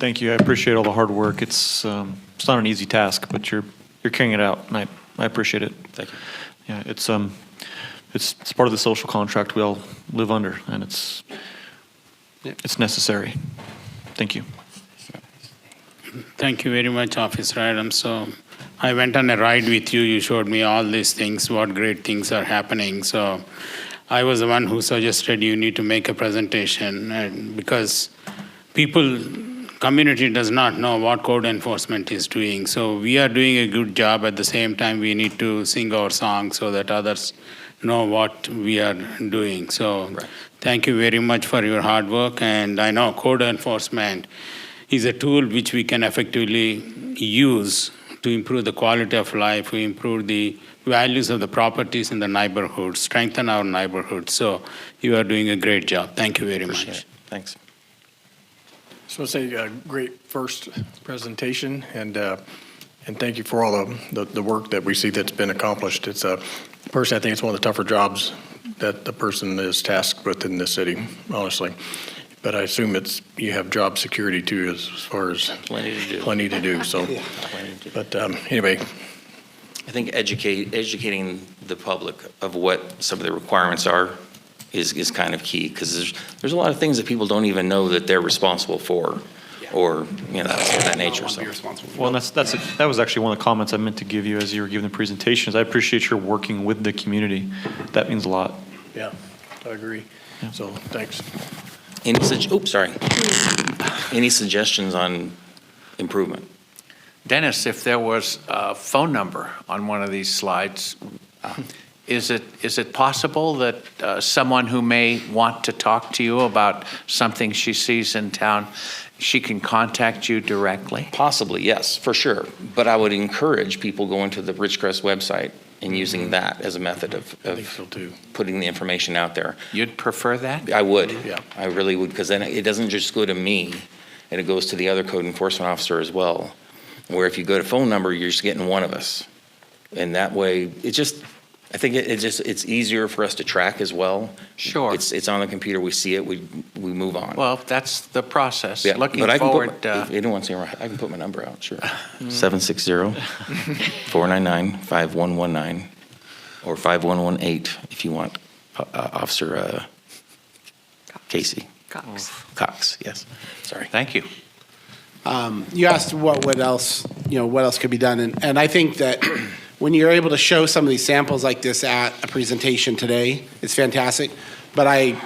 Thank you. I appreciate all the hard work. It's not an easy task, but you're carrying it out, and I appreciate it. Thank you. Yeah, it's part of the social contract we all live under, and it's necessary. Thank you. Thank you very much, Officer Adams. So I went on a ride with you. You showed me all these things, what great things are happening. So I was the one who suggested you need to make a presentation, and because community does not know what code enforcement is doing. So we are doing a good job. At the same time, we need to sing our song so that others know what we are doing. So Thank you very much for your hard work. And I know code enforcement is a tool which we can effectively use to improve the quality of life, to improve the values of the properties in the neighborhood, strengthen our neighborhood. So you are doing a great job. Thank you very much. Thanks. So I'd say a great first presentation, and thank you for all the work that we see that's been accomplished. It's personally, I think it's one of the tougher jobs that the person is tasked with in this city, honestly. But I assume you have job security too, as far as plenty to do. So, but anyway, I think educating the public of what some of the requirements are is kind of key, because there's a lot of things that people don't even know that they're responsible for, or that's of that nature. So. Well, and that was actually one of the comments I meant to give you as you were giving the presentations. I appreciate your working with the community. That means a lot. Yeah, I agree. Yeah. So thanks. Any suggestions on improvement? Dennis, if there was a phone number on one of these slides, is it possible that someone who may want to talk to you about something she sees in town, she can contact you directly? Possibly, yes, for sure. But I would encourage people going to the Ridgecrest website and using that as a method I think so of too. putting the information out there. You'd prefer that? I would. Yeah. I really would, because then it doesn't just go to me, and it goes to the other code enforcement officer as well. Where if you go to phone number, you're just getting one of us. And that way, I think it's easier for us to track as well. Sure. It's on the computer, we see it, we move on. Well, that's the process. Yeah, Looking but I can forward, if anyone wants to, I can put my number out, sure. 760-499-5119, or 5118 if you want, Officer Casey. Cox, yes, sorry. thank you. You asked what else could be done, and I think that when you're able to show some of these samples like this at a presentation today, it's fantastic. But I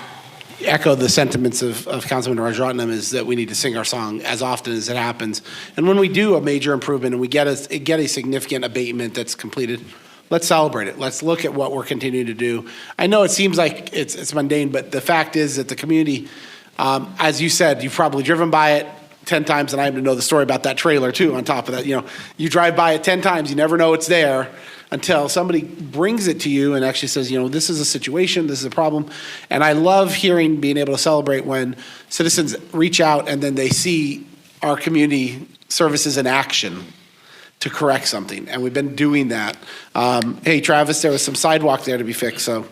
echo the sentiments of Councilman Rajaratnam, is that we need to sing our song as often as it happens. And when we do a major improvement and we get a significant abatement that's completed, let's celebrate it. Let's look at what we're continuing to do. I know it seems like it's mundane, but the fact is that the community, as you said, you've probably driven by it 10 times, and I happen to know the story about that trailer too, on top of that. You drive by it 10 times, you never know it's there until somebody brings it to you and actually says, this is a situation, this is a problem. And I love being able to celebrate when citizens reach out and then they see our community services in action to correct something, and we've been doing that. Hey, Travis, there was some sidewalk there to be fixed, so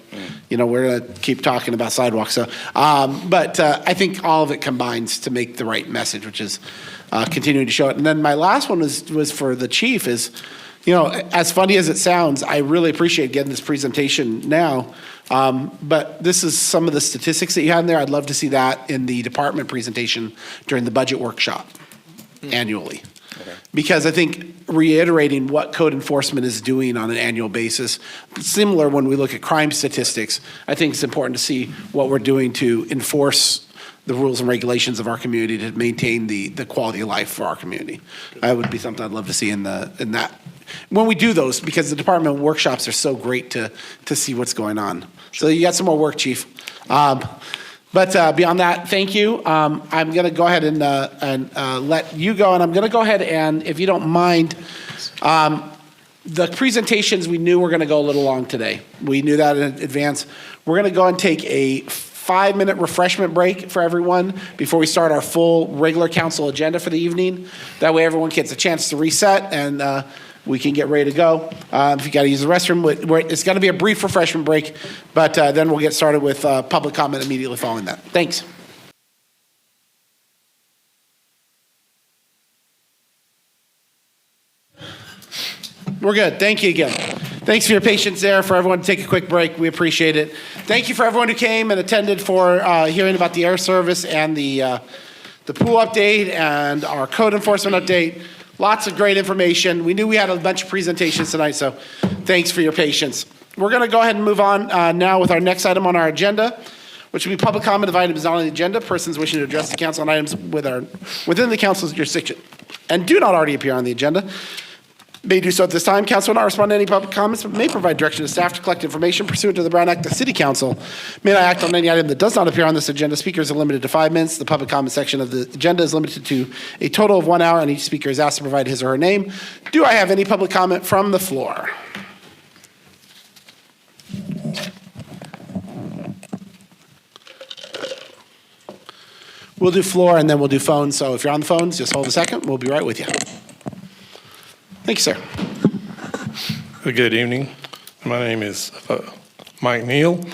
we're gonna keep talking about sidewalks. So, but I think all of it combines to make the right message, which is continuing to show it. And then my last one was for the chief. Is as funny as it sounds, I really appreciate getting this presentation now. But this is some of the statistics that you had in there. I'd love to see that in the department presentation during the budget workshop annually. Because I think reiterating what code enforcement is doing on an annual basis, similar when we look at crime statistics, I think it's important to see what we're doing to enforce the rules and regulations of our community to maintain the quality of life for our community. That would be something I'd love to see in that. When we do those, because the department workshops are so great to see what's going on. So you got some more work, Chief. But beyond that, thank you. I'm going to go ahead and let you go, and I'm going to go ahead and, if you don't mind, the presentations, we knew were going to go a little long today. We knew that in advance. We're going to go and take a 5-minute refreshment break for everyone before we start our full regular council agenda for the evening. That way everyone gets a chance to reset and we can get ready to go. If you got to use the restroom, it's going to be a brief refreshment break, but then we'll get started with public comment immediately following that. Thanks. We're good. Thank you again. Thanks for your patience there, for everyone to take a quick break. We appreciate it. Thank you for everyone who came and attended for hearing about the air service and the pool update and our code enforcement update. Lots of great information. We knew we had a bunch of presentations tonight, so thanks for your patience. We're going to go ahead and move on now with our next item on our agenda, which will be public comment of items not on the agenda, persons wishing to address the council on items within the council's jurisdiction and do not already appear on the agenda may do so at this time. Council will not respond to any public comments, but may provide direction to staff to collect information pursuant to the Brown Act. The City Council may not act on any item that does not appear on this agenda. Speakers are limited to 5 minutes. The public comment section of the agenda is limited to a total of 1 hour, and each speaker is asked to provide his or her name. Do I have any public comment from the floor? We'll do floor and then we'll do phones. So if you're on the phones, just hold a second. We'll be right with you. Thank you, sir. Good evening. My name is Mike Neal,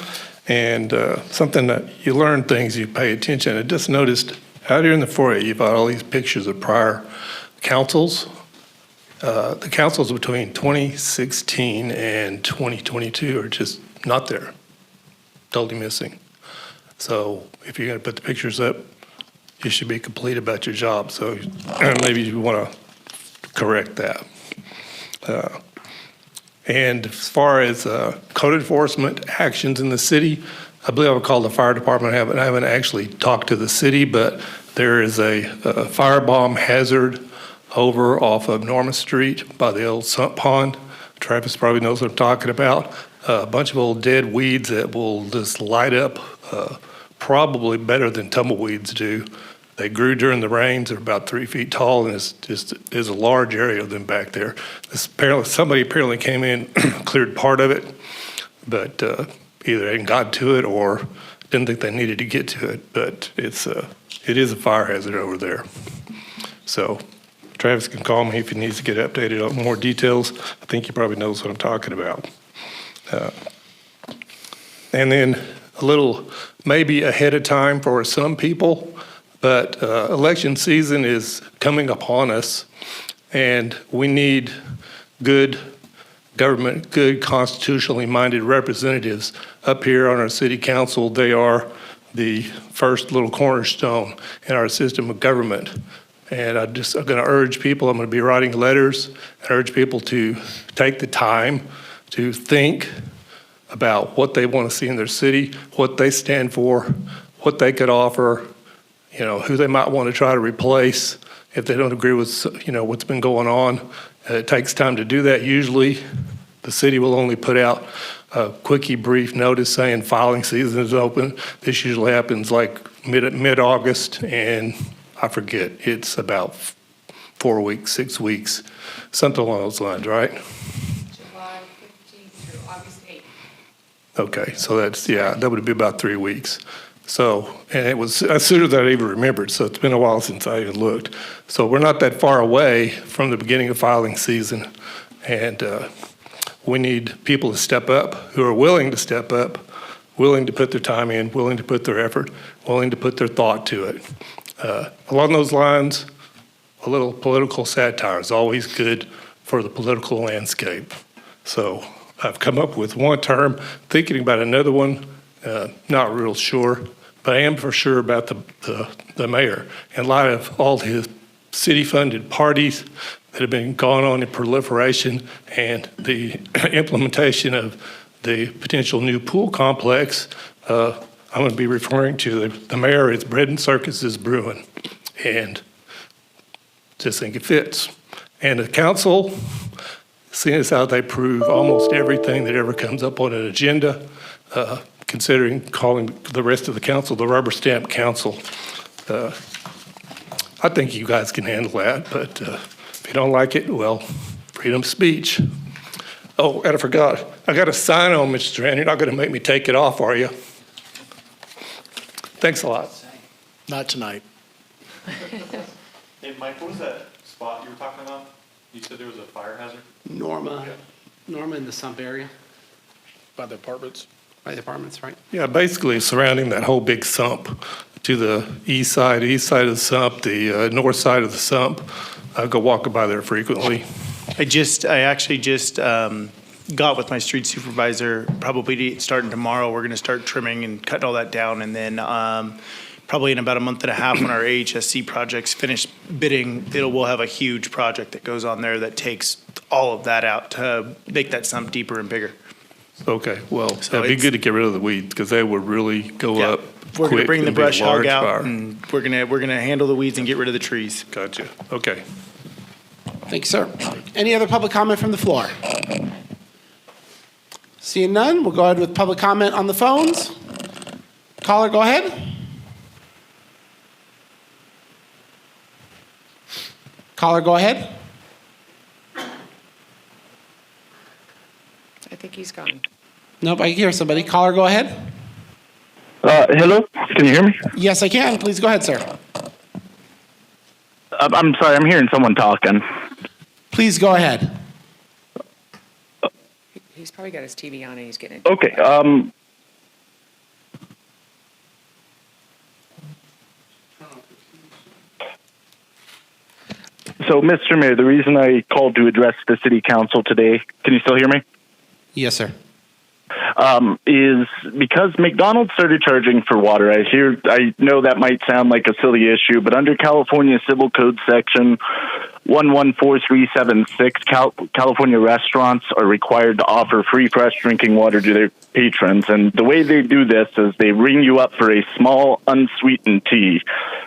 and something that you learn things, you pay attention. I just noticed out here in the foyer, you've got all these pictures of prior councils. The councils between 2016 and 2022 are just not there, totally missing. So if you're going to put the pictures up, you should be complete about your job. So maybe you want to correct that. And as far as code enforcement actions in the city, I believe I would call the fire department. I haven't actually talked to the city, but there is a firebomb hazard over off of Norman Street by the old sump pond. Travis probably knows what I'm talking about. A bunch of old dead weeds that will just light up probably better than tumbleweeds do. They grew during the rains. They're about 3 feet tall, and there's a large area of them back there. Somebody apparently came in, cleared part of it, but either hadn't got to it or didn't think they needed to get to it. But it is a fire hazard over there. So Travis can call me if he needs to get updated on more details. I think he probably knows what I'm talking about. And then a little maybe ahead of time for some people, but election season is coming upon us, and we need good government, good constitutionally minded representatives up here on our city council. They are the first little cornerstone in our system of government. And I'm going to urge people, I'm going to be writing letters, and urge people to take the time to think about what they want to see in their city, what they stand for, what they could offer, who they might want to try to replace if they don't agree with, what's been going on. It takes time to do that. Usually, the city will only put out a quickie, brief notice saying filing season is open. This usually happens like mid-August, and I forget, it's about 4 weeks, 6 weeks, something along those lines, right? July 15th through August 8th. Okay, so that would be about 3 weeks. So, and it was sooner than I even remembered, so it's been a while since I even looked. So we're not that far away from the beginning of filing season, and we need people to step up who are willing to step up, willing to put their time in, willing to put their effort, willing to put their thought to it. Along those lines, a little political satire is always good for the political landscape. So I've come up with one term, thinking about another one, not real sure, but I am for sure about the mayor. In light of all his city-funded parties that have been going on in proliferation and the implementation of the potential new pool complex, I'm going to be referring to the mayor as bread and circuses brewing, and just think it fits. And the council, seeing as how they prove almost everything that ever comes up on an agenda, considering calling the rest of the council the rubber stamp council, I think you guys can handle that, but if you don't like it, well, freedom of speech. Oh, and I forgot, I got a sign on, Mr. Strand. You're not going to make me take it off, are you? Thanks a lot. Not tonight. Hey, Mike, what was that spot you were talking about? You said there was a fire hazard? Norma in the sump area, By the apartments. by the apartments, right? Yeah, basically surrounding that whole big sump to the east side of the sump, the north side of the sump. I go walking by there frequently. I actually just got with my street supervisor, probably starting tomorrow. We're going to start trimming and cutting all that down, and then probably in about a month and a half when our AHSC project's finished bidding, we'll have a huge project that goes on there that takes all of that out to make that sump deeper and bigger. Okay, well, So it'd be it's- good to get rid of the weeds because they would really go Yeah. up We're going to quick bring the and be a brush hog large out, fire. and we're going to handle the weeds and get rid of the trees. Gotcha. Okay. Thank you, sir. Any other public comment from the floor? Seeing none, we'll go ahead with public comment on the phones. Caller, go ahead. Caller, go ahead. I think he's gone. Nope, I hear somebody. Caller, go ahead. Hello, can you hear me? Yes, I can. Please go ahead, sir. I'm sorry, I'm hearing someone talking. Please go ahead. He's probably got his TV on and he's getting it. Okay, so, Mr. Mayor, the reason I called to address the city council today, can you still hear me? Yes, sir. Is because McDonald's started charging for water. I know that might sound like a silly issue, but under California Civil Code section 114376, California restaurants are required to offer free fresh drinking water to their patrons. And the way they do this is they ring you up for a small unsweetened tea.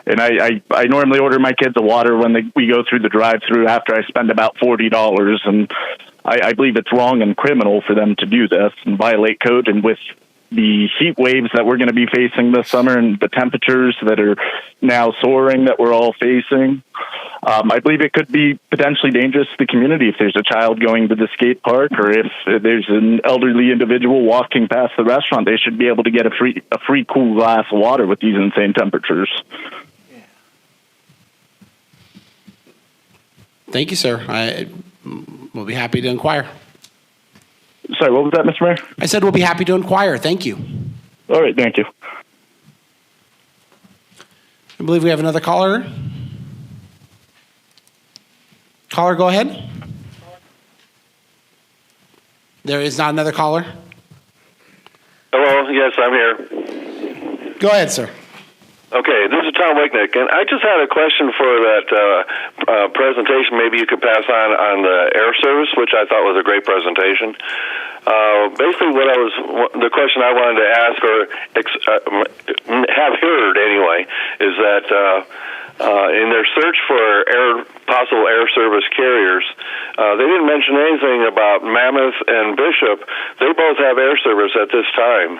And I normally order my kids a water when we go through the drive-through after I spend about $40. And I believe it's wrong and criminal for them to do this and violate code. And with the heat waves that we're going to be facing this summer and the temperatures that are now soaring that we're all facing. I believe it could be potentially dangerous to the community if there's a child going to the skate park, or if there's an elderly individual walking past the restaurant. They should be able to get a free cool glass of water with these insane temperatures. Thank you, sir. I will be happy to inquire. Sorry, what was that, Mr. Mayor? I said we'll be happy to inquire. Thank you. All right, thank you. I believe we have another caller. Caller, go ahead. There is not another caller? Hello, yes, I'm here. Go ahead, sir. Okay, this is Tom Wicknick, and I just had a question for that presentation maybe you could pass on the air service, which I thought was a great presentation. Basically, the question I wanted to ask, or have heard anyway, is that in their search for possible air service carriers, they didn't mention anything about Mammoth and Bishop. They both have air service at this time.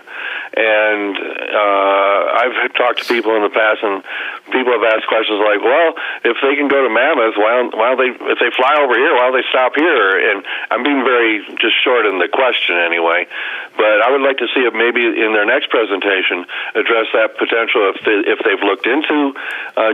And I've talked to people in the past, and people have asked questions like, well, if they can go to Mammoth, if they fly over here, why don't they stop here? And I'm being very just short in the question anyway. But I would like to see if maybe in their next presentation address that potential if they've looked into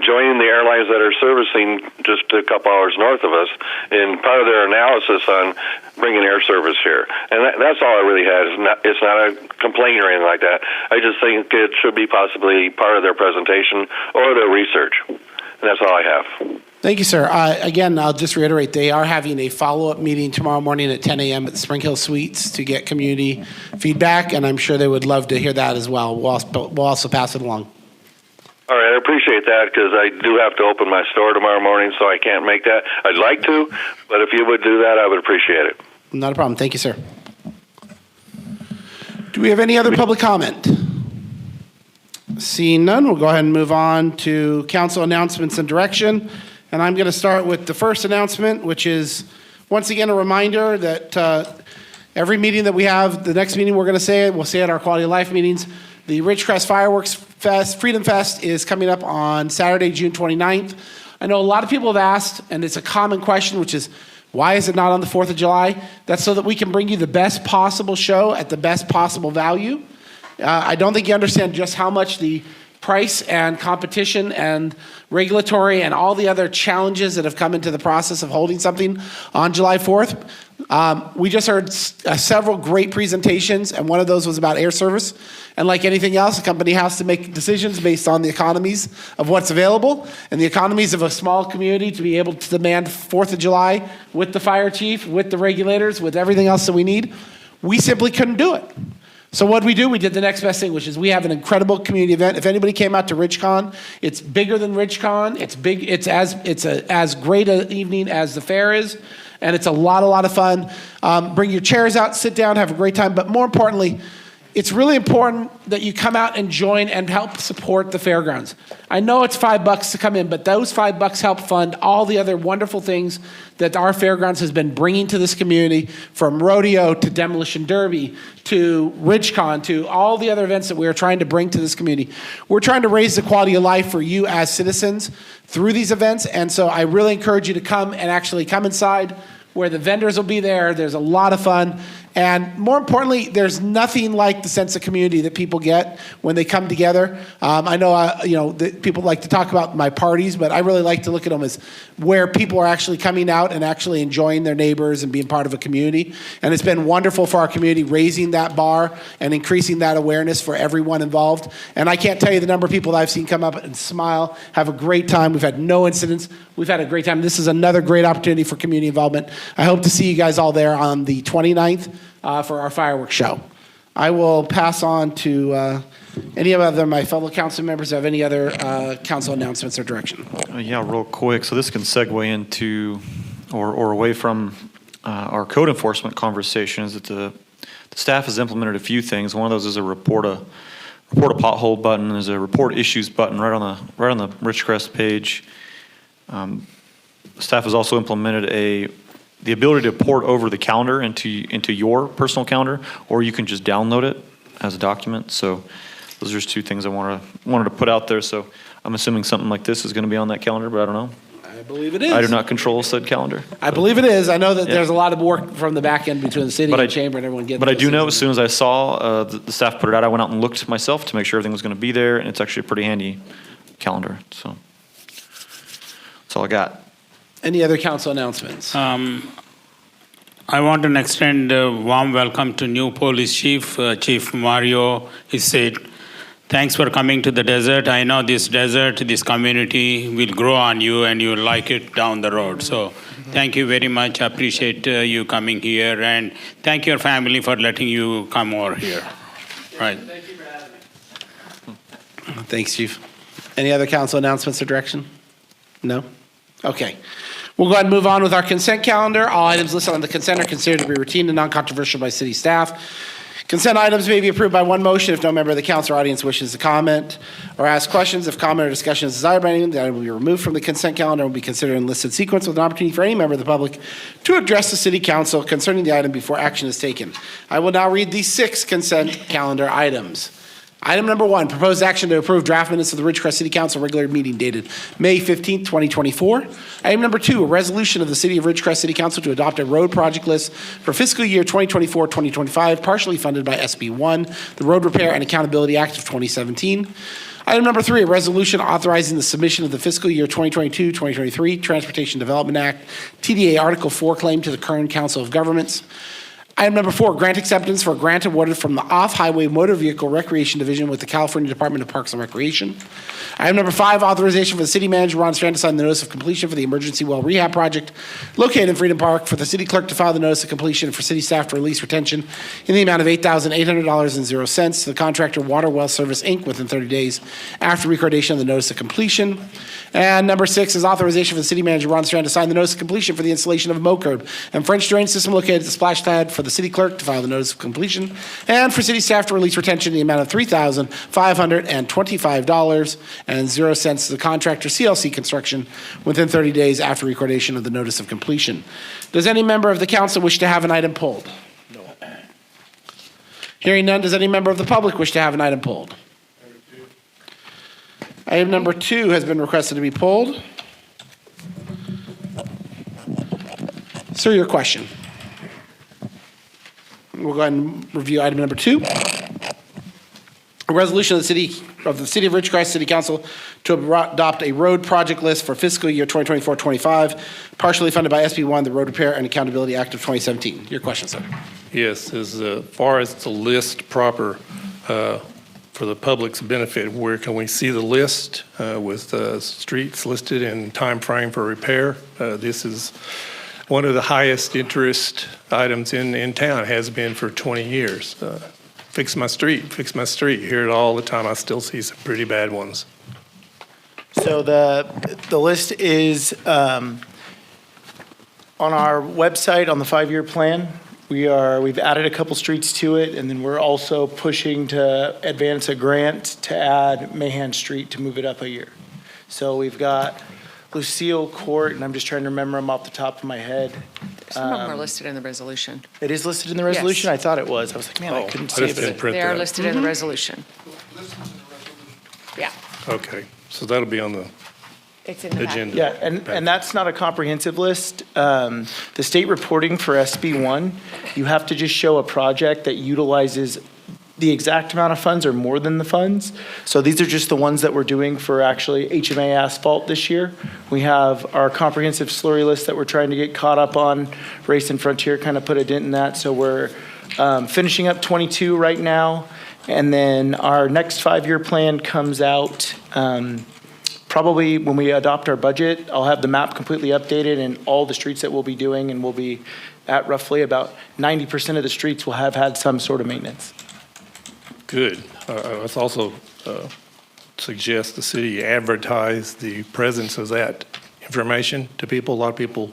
joining the airlines that are servicing just a couple hours north of us in part of their analysis on bringing air service here. And that's all I really had. It's not a complaint or anything like that. I just think it should be possibly part of their presentation or their research. And that's all I have. Thank you, sir. Again, I'll just reiterate, they are having a follow-up meeting tomorrow morning at 10 a.m. at the Spring Hill Suites to get community feedback, and I'm sure they would love to hear that as well. We'll also pass it along. All right, I appreciate that because I do have to open my store tomorrow morning, so I can't make that. I'd like to, but if you would do that, I would appreciate it. Not a problem. Thank you, sir. Do we have any other public comment? Seeing none, we'll go ahead and move on to council announcements and direction. And I'm going to start with the first announcement, which is once again a reminder that every meeting that we have, the next meeting we're going to say it, we'll say at our Quality of Life meetings. The Ridgecrest Fireworks Fest, Freedom Fest is coming up on Saturday, June 29th. I know a lot of people have asked, and it's a common question, which is, why is it not on the 4th of July? That's so that we can bring you the best possible show at the best possible value. I don't think you understand just how much the price and competition and regulatory and all the other challenges that have come into the process of holding something on July 4th. We just heard several great presentations, and one of those was about air service. And like anything else, a company has to make decisions based on the economies of what's available and the economies of a small community to be able to demand 4th of July with the fire chief, with the regulators, with everything else that we need. We simply couldn't do it. So what we do, we did the next best thing, which is we have an incredible community event. If anybody came out to RidgeCon, it's bigger than RidgeCon. It's big. It's as great an evening as the fair is, and it's a lot of fun. Bring your chairs out, sit down, have a great time. But more importantly, it's really important that you come out and join and help support the fairgrounds. I know it's $5 to come in, but those $5 help fund all the other wonderful things that our fairgrounds has been bringing to this community, from rodeo to demolition derby to RidgeCon to all the other events that we are trying to bring to this community. We're trying to raise the quality of life for you as citizens through these events, and so I really encourage you to come and actually come inside where the vendors will be there. There's a lot of fun. And more importantly, there's nothing like the sense of community that people get when they come together. I know, people like to talk about my parties, but I really like to look at them as where people are actually coming out and actually enjoying their neighbors and being part of a community. And it's been wonderful for our community, raising that bar and increasing that awareness for everyone involved. And I can't tell you the number of people that I've seen come up and smile, have a great time. We've had no incidents. We've had a great time. This is another great opportunity for community involvement. I hope to see you guys all there on the 29th. For our fireworks show. I will pass on to any of my fellow council members who have any other council announcements or direction. Yeah, real quick. So this can segue into or away from our code enforcement conversation. Is that the staff has implemented a few things. One of those is a report a pothole button. There's a report issues button right on the Ridgecrest page. Staff has also implemented the ability to port over the calendar into your personal calendar, or you can just download it as a document. So those are just two things I wanted to put out there. So I'm assuming something like this is going to be on that calendar, but I don't know. I believe it is. I do not control said calendar. I believe it is. I know that Yeah. there's a lot of work from the back end between the city But and I- chamber and everyone getting. But I those do know things as soon as I saw the staff put it out, I went out and looked myself to make sure everything was going to be there, and it's actually a pretty handy calendar. So that's all I got. Any other council announcements? I want to extend a warm welcome to new police chief, Chief Mario Isid. Thanks for coming to the desert. I know this desert, this community will grow on you and you'll like it down the road. So thank you very much. I appreciate you coming here, and thank your family for letting you come over here. Right. Thanks, Chief. Any other council announcements or direction? No? Okay. We'll go ahead and move on with our consent calendar. All items listed on the consent are considered to be routine and non-controversial by city staff. Consent items may be approved by one motion if no member of the council or audience wishes to comment or ask questions. If comment or discussion is desired by anyone, the item will be removed from the consent calendar and will be considered in listed sequence with an opportunity for any member of the public to address the city council concerning the item before action is taken. I will now read the 6 consent calendar items. Item number 1, proposed action to approve draft minutes of the Ridgecrest City Council regular meeting dated May 15th, 2024. Item number 2, a resolution of the City of Ridgecrest City Council to adopt a road project list for fiscal year 2024-2025, partially funded by SB1, the Road Repair and Accountability Act of 2017. Item number 3, a resolution authorizing the submission of the fiscal year 2022-2023 Transportation Development Act, TDA Article 4 claim to the Kern Council of Governments. Item number 4, grant acceptance for a grant awarded from the Off-Highway Motor Vehicle Recreation Division with the California Department of Parks and Recreation. Item number 5, authorization for the city manager, Ron Strand, to sign the notice of completion for the emergency well rehab project located in Freedom Park, for the city clerk to file the notice of completion, and for city staff to release retention in the amount of $8,800.00 to the contractor Water Well Service, Inc. within 30 days after recordation of the notice of completion. And number 6 is authorization for the city manager, Ron Strand, to sign the notice of completion for the installation of a mow curb and French drain system located at the splash pad, for the city clerk to file the notice of completion, and for city staff to release retention in the amount of $3,525.00 to the contractor CLC Construction within 30 days after recordation of the notice of completion. Does any member of the council wish to have an item pulled? No. Hearing none, does any member of the public wish to have an item pulled? Item number 2 has been requested to be pulled. Sir, your question. We'll go ahead and review item number 2. A resolution of the City of Ridgecrest City Council to adopt a road project list for fiscal year 2024-25, partially funded by SB1, the Road Repair and Accountability Act of 2017. Your question, sir. Yes, as far as the list proper for the public's benefit, where can we see the list with streets listed and time frame for repair? This is one of the highest interest items in town, has been for 20 years. Fix my street, fix my street. Hear it all the time. I still see some pretty bad ones. So the list is on our website on the 5-year plan. We've added a couple streets to it, and then we're also pushing to advance a grant to add Mahan Street to move it up a year. So we've got Lucille Court, and I'm just trying to remember them off the top of my head. Some of them are listed in the resolution. It is listed in the resolution? I thought it was. I was like, man, I couldn't see it. They are listed in the resolution. Yeah, Okay, so that'll be on the it's in the agenda. Yeah, and that's not a comprehensive list. The state reporting for SB1, you have to just show a project that utilizes the exact amount of funds or more than the funds. So these are just the ones that we're doing for actually HMA asphalt this year. We have our comprehensive slurry list that we're trying to get caught up on. Race and Frontier kind of put a dent in that. So we're finishing up 22 right now. And then our next 5-year plan comes out probably when we adopt our budget. I'll have the map completely updated and all the streets that we'll be doing, and we'll be at roughly about 90% of the streets will have had some sort of maintenance. Good. I would also suggest the city advertise the presence of that information to people. A lot of people,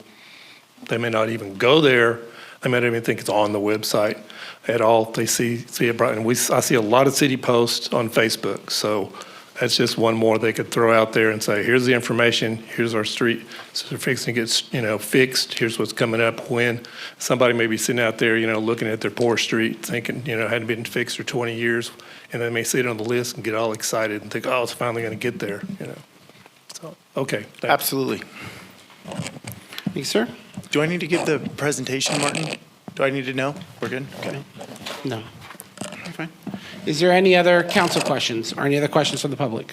they may not even go there. They may not even think it's on the website at all. They see it, and I see a lot of city posts on Facebook. So that's just one more they could throw out there and say, here's the information, here's our street, so they're fixing to get, fixed, here's what's coming up, when. Somebody may be sitting out there, looking at their poor street, thinking, hadn't been fixed for 20 years, and they may see it on the list and get all excited and think, oh, it's finally going to get there, So, okay. Thanks. Absolutely. Thank you, sir. Do I need to give the presentation, Martin? Do I need to know? We're good? Okay. No. You're fine. Is there any other council questions or any other questions from the public?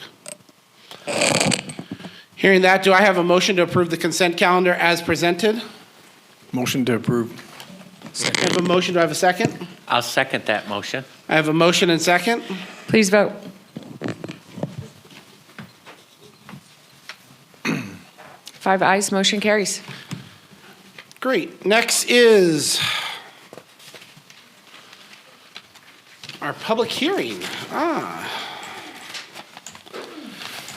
Hearing that, do I have a motion to approve the consent calendar as presented? Motion to approve. I have a motion. Do I have a second? I'll second that motion. I have a motion and second. Please vote. Five ayes, motion carries. Great. Next is our public hearing.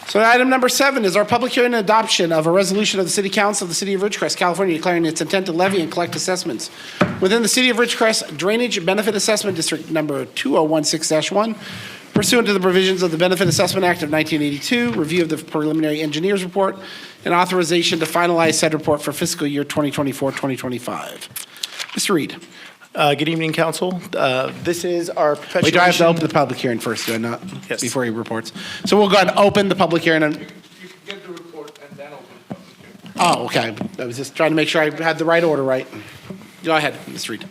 So item number 7 is our public hearing and adoption of a resolution of the City Council of the City of Ridgecrest, California, declaring its intent to levy and collect assessments within the City of Ridgecrest Drainage Benefit Assessment District number 2016-1 pursuant to the provisions of the Benefit Assessment Act of 1982, review of the preliminary engineer's report, and authorization to finalize said report for fiscal year 2024-2025. Mr. Reed. Good evening, council. This is our perpetuation. Wait, do I have to open the public hearing first, do I not? Yes. Before he reports. So we'll go ahead and open the public hearing. And You can get the report and then open the public hearing. oh, okay. I was just trying to make sure I had the right order right. Go ahead, Mr. Reed.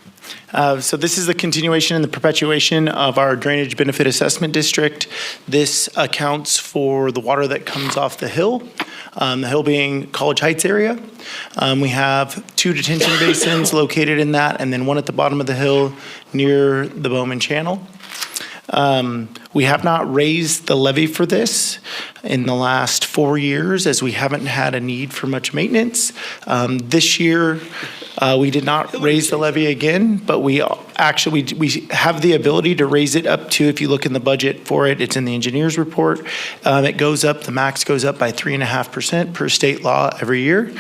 So this is the continuation and the perpetuation of our Drainage Benefit Assessment District. This accounts for the water that comes off the hill being College Heights area. We have 2 detention basins located in that, and then one at the bottom of the hill near the Bowman Channel. We have not raised the levy for this in the last 4 years, as we haven't had a need for much maintenance. This year, we did not raise the levy again, but we actually we have the ability to raise it up to, if you look in the budget for it, it's in the engineer's report. It goes up, the max goes up by 3.5% per state law every year.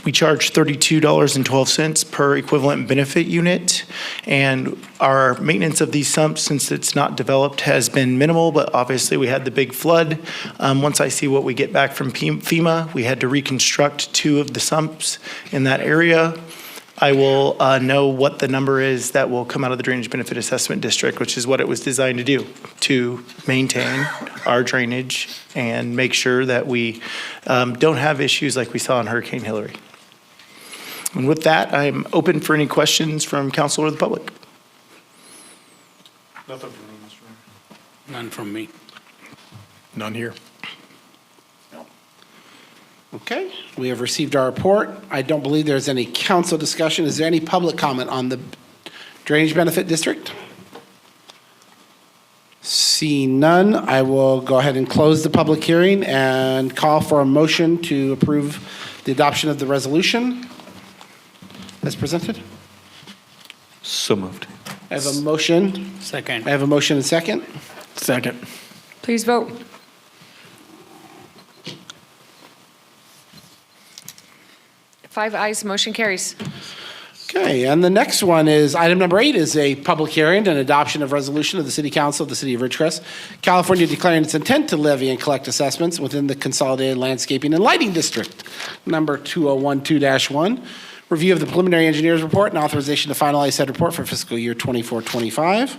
We charge $32.12 per equivalent benefit unit, and our maintenance of these sumps, since it's not developed, has been minimal, but obviously we had the big flood. Once I see what we get back from FEMA, we had to reconstruct 2 of the sumps in that area. I will know what the number is that will come out of the Drainage Benefit Assessment District, which is what it was designed to do, to maintain our drainage and make sure that we don't have issues like we saw in Hurricane Hillary. And with that, I'm open for any questions from council or the public. Nothing from me, Mr. Mayor. None from me. None here. Okay, we have received our report. I don't believe there's any council discussion. Is there any public comment on the Drainage Benefit District? See none, I will go ahead and close the public hearing and call for a motion to approve the adoption of the resolution as presented. So moved. I have a motion. Second. I have a motion and second. Second. Please vote. Five ayes, motion carries. Okay, and the next one is, item number 8 is a public hearing and adoption of resolution of the City Council of the City of Ridgecrest, California, declaring its intent to levy and collect assessments within the Consolidated Landscaping and Lighting District, number 2012-1. Review of the preliminary engineer's report and authorization to finalize said report for fiscal year 24-25.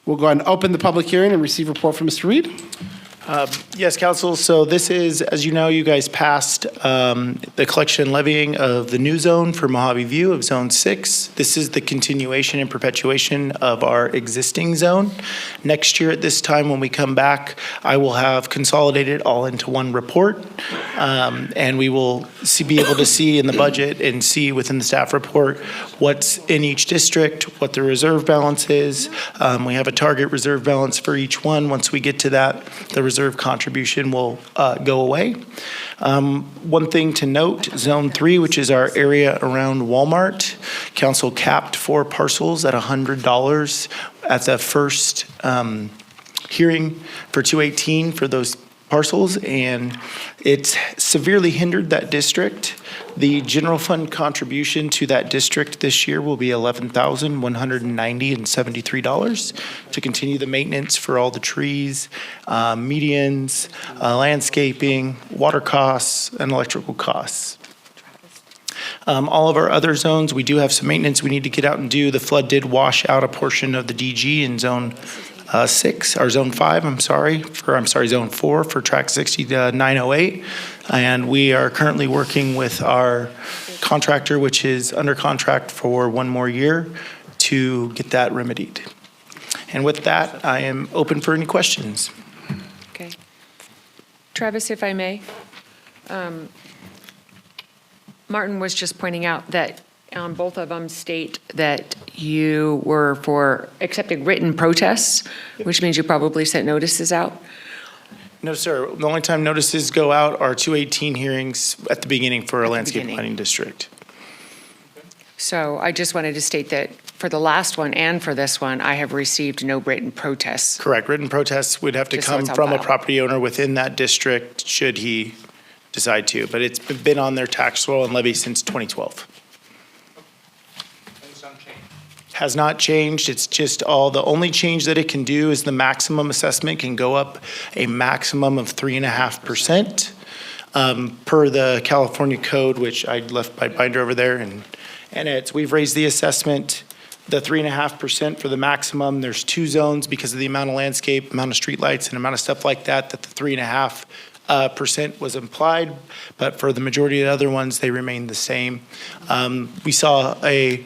We'll go ahead and open the public hearing and receive report from Mr. Reed. Yes, council. So this is, as you know, you guys passed the collection and levying of the new zone for Mojave View of Zone 6. This is the continuation and perpetuation of our existing zone. Next year at this time, when we come back, I will have consolidated all into one report. And we will be able to see in the budget and see within the staff report what's in each district, what the reserve balance is. We have a target reserve balance for each one. Once we get to that, the reserve contribution will go away. One thing to note, Zone 3, which is our area around Walmart, council capped 4 parcels at $100 at the first hearing for 218 for those parcels, and it's severely hindered that district. The general fund contribution to that district this year will be $11,190.73 to continue the maintenance for all the trees, medians, landscaping, water costs, and electrical costs. All of our other zones, we do have some maintenance we need to get out and do. The flood did wash out a portion of the DG in zone 6, or zone 5, zone 4 for track 6908. And we are currently working with our contractor, which is under contract for 1 more year, to get that remedied. And with that, I am open for any questions. Okay. Travis, if I may, Martin was just pointing out that both of them state that you were for accepting written protests, which means you probably sent notices out. No, sir. The only time notices go out are 218 hearings at the beginning for a landscape planning district. So I just wanted to state that for the last one and for this one, I have received no written protests. Correct. Written protests would have to Just so come it's on from a file. property owner within that district, should he decide to. But it's been on their tax roll and levy since 2012. Has not changed. It's just the only change that it can do is the maximum assessment can go up a maximum of 3.5%. Per the California code, which I left my binder over there, and we've raised the assessment, the 3.5% for the maximum. There's 2 zones because of the amount of landscape, amount of streetlights, and amount of stuff like that, that the 3.5% was implied, but for the majority of the other ones, they remain the same. We saw a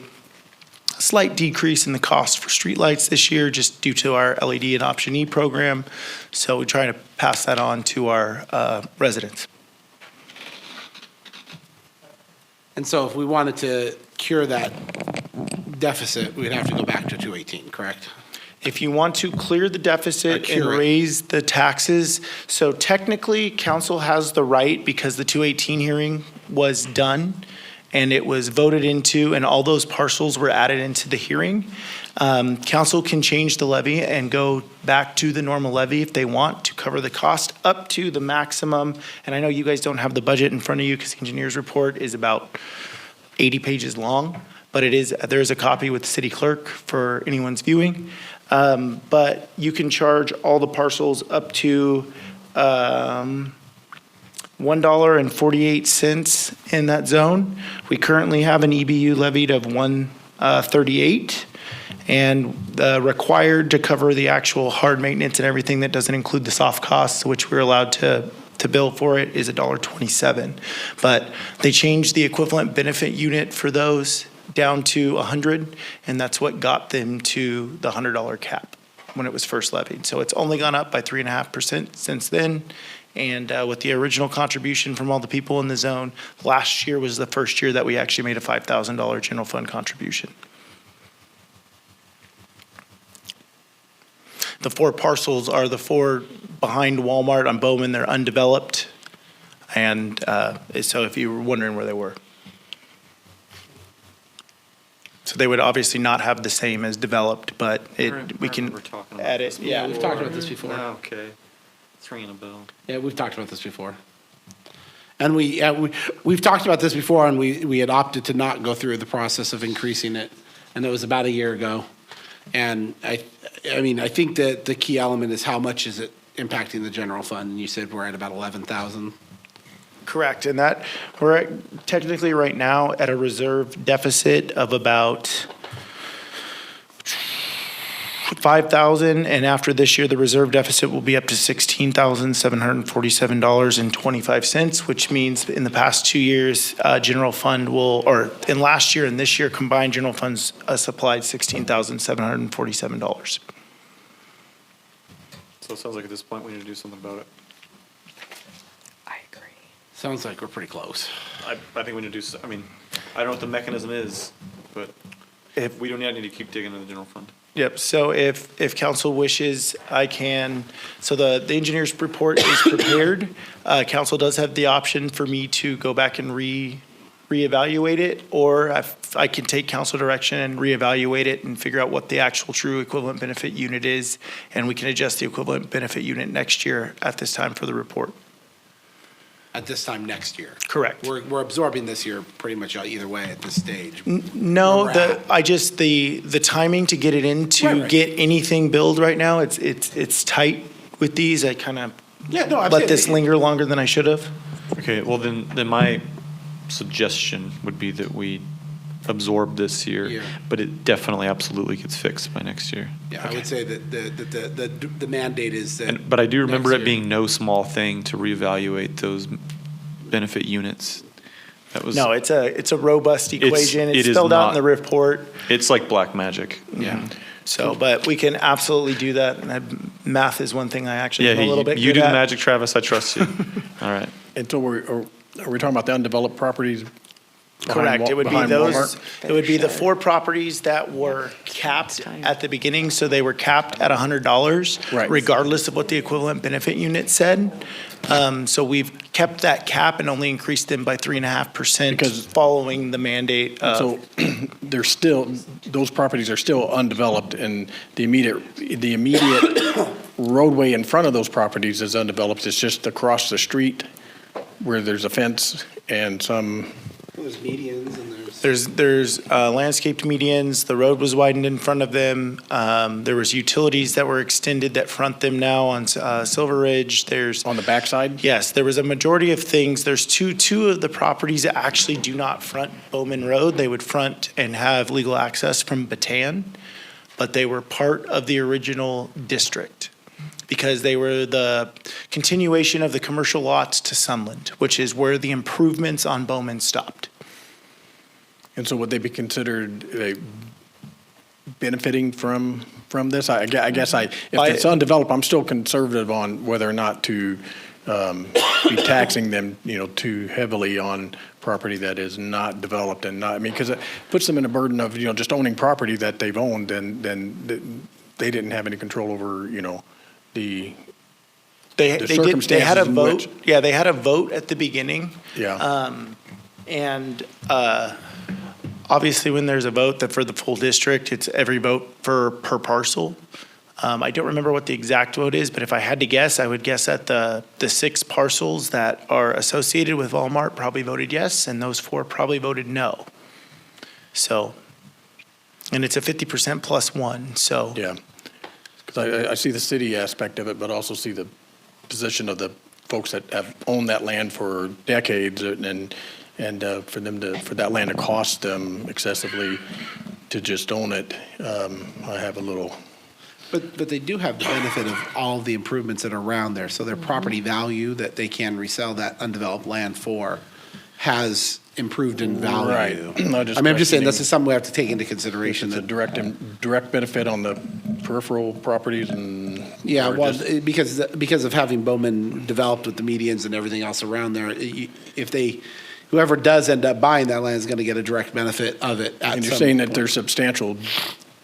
slight decrease in the cost for streetlights this year, just due to our LED and Option E program, so we try to pass that on to our residents. And so if we wanted to cure that deficit, we'd have to go back to 218, correct? If you want to clear the deficit and cure it. raise the taxes, so technically, council has the right, because the 218 hearing was done, and it was voted into, and all those parcels were added into the hearing. Council can change the levy and go back to the normal levy if they want to cover the cost up to the maximum. And I know you guys don't have the budget in front of you because the engineer's report is about 80 pages long, but there is a copy with the city clerk for anyone's viewing. But you can charge all the parcels up to $1.48 in that zone. We currently have an EBU levied of $1.38, and required to cover the actual hard maintenance and everything that doesn't include the soft costs, which we're allowed to bill for it, is $1.27. But they changed the equivalent benefit unit for those down to 100, and that's what got them to the $100 cap when it was first levied. So it's only gone up by 3.5% since then. And with the original contribution from all the people in the zone, last year was the first year that we actually made a $5,000 general fund contribution. The 4 parcels are the 4 behind Walmart on Bowman. They're undeveloped. And so if you were wondering where they were. So they would obviously not have the same as developed, but we can add it. Yeah, we've talked about this before. Okay. It's ringing a bell. Yeah, we've talked about this before. And we've talked about this before, and we had opted to not go through the process of increasing it, and that was about a year ago. And I think that the key element is how much is it impacting the general fund, and you said we're at about 11,000. Correct, and that, we're technically right now at a reserve deficit of about 5,000, and after this year, the reserve deficit will be up to $16,747.25, which means in the past 2 years, general fund in last year and this year combined, general funds supplied $16,747. So it sounds like at this point we need to do something about it. Sounds like we're pretty close. I think we need to do, I don't know what the mechanism is, but if we don't need to keep digging in the general fund. Yep, so if council wishes, I can, so the engineer's report is prepared. Council does have the option for me to go back and reevaluate it, or I can take council direction and reevaluate it and figure out what the actual true equivalent benefit unit is, and we can adjust the equivalent benefit unit next year at this time for the report. At this time next year. Correct. We're absorbing this year pretty much either way at this stage. No, Where we're at. the timing to get it in to Right. get anything billed right now, it's tight with these. I kind of Yeah, no, let this linger longer than I should have. Okay, well, then my suggestion would be that we absorb this year, Year. but it definitely absolutely gets fixed by next year. Yeah, I would say that the mandate is that. But I do remember next it year- being no small thing to reevaluate those benefit units. That was. No, it's a robust equation. it It's is spelled out in not- the report. It's like black magic. Yeah. So, but we can absolutely do that. And math is one thing I actually Yeah, am a little bit you good do the at. magic, Travis. I trust you. All right. And so are we talking about the undeveloped properties? Correct. It would be behind those, Walmart? it would be the 4 properties that were capped at the beginning. So they were capped at $100, Right. regardless of what the equivalent benefit unit said. So we've kept that cap and only increased them by 3.5% Because- following the mandate of. So they're still, those properties are still undeveloped, and the immediate roadway in front of those properties is undeveloped. It's just across the street where there's a fence and some, There's medians and there's. There's landscaped medians, the road was widened in front of them. There was utilities that were extended that front them now on Silver Ridge. There's. on the backside. Yes, there was a majority of things. There's two of the properties that actually do not front Bowman Road. They would front and have legal access from Bataan, but they were part of the original district because they were the continuation of the commercial lots to Sunland, which is where the improvements on Bowman stopped. And so would they be considered benefiting from this? I guess if it's undeveloped, I'm still conservative on whether or not to be taxing them, too heavily on property that is not developed and not, because it puts them in a burden of, just owning property that they've owned, and then they didn't have any control over, the They had a circumstances in vote. which- Yeah, they had a vote at the beginning. Yeah. And obviously, when there's a vote that for the full district, it's every vote per parcel. I don't remember what the exact vote is, but if I had to guess, I would guess that the 6 parcels that are associated with Walmart probably voted yes, and those 4 probably voted no. So, and it's a 50% plus 1, so. Yeah. Because I see the city aspect of it, but also see the position of the folks that have owned that land for decades, and for that land to cost them excessively to just own it, I have a little. But they do have the benefit of all the improvements that are around there. So their property value that they can resell that undeveloped land for has improved in value. Right. I'm just saying this is something we have to take into consideration. It's a that direct benefit on the peripheral properties and. Yeah, or well, just- because of having Bowman developed with the medians and everything else around there, whoever does end up buying that land is going to get a direct benefit of it. And you're saying that there's substantial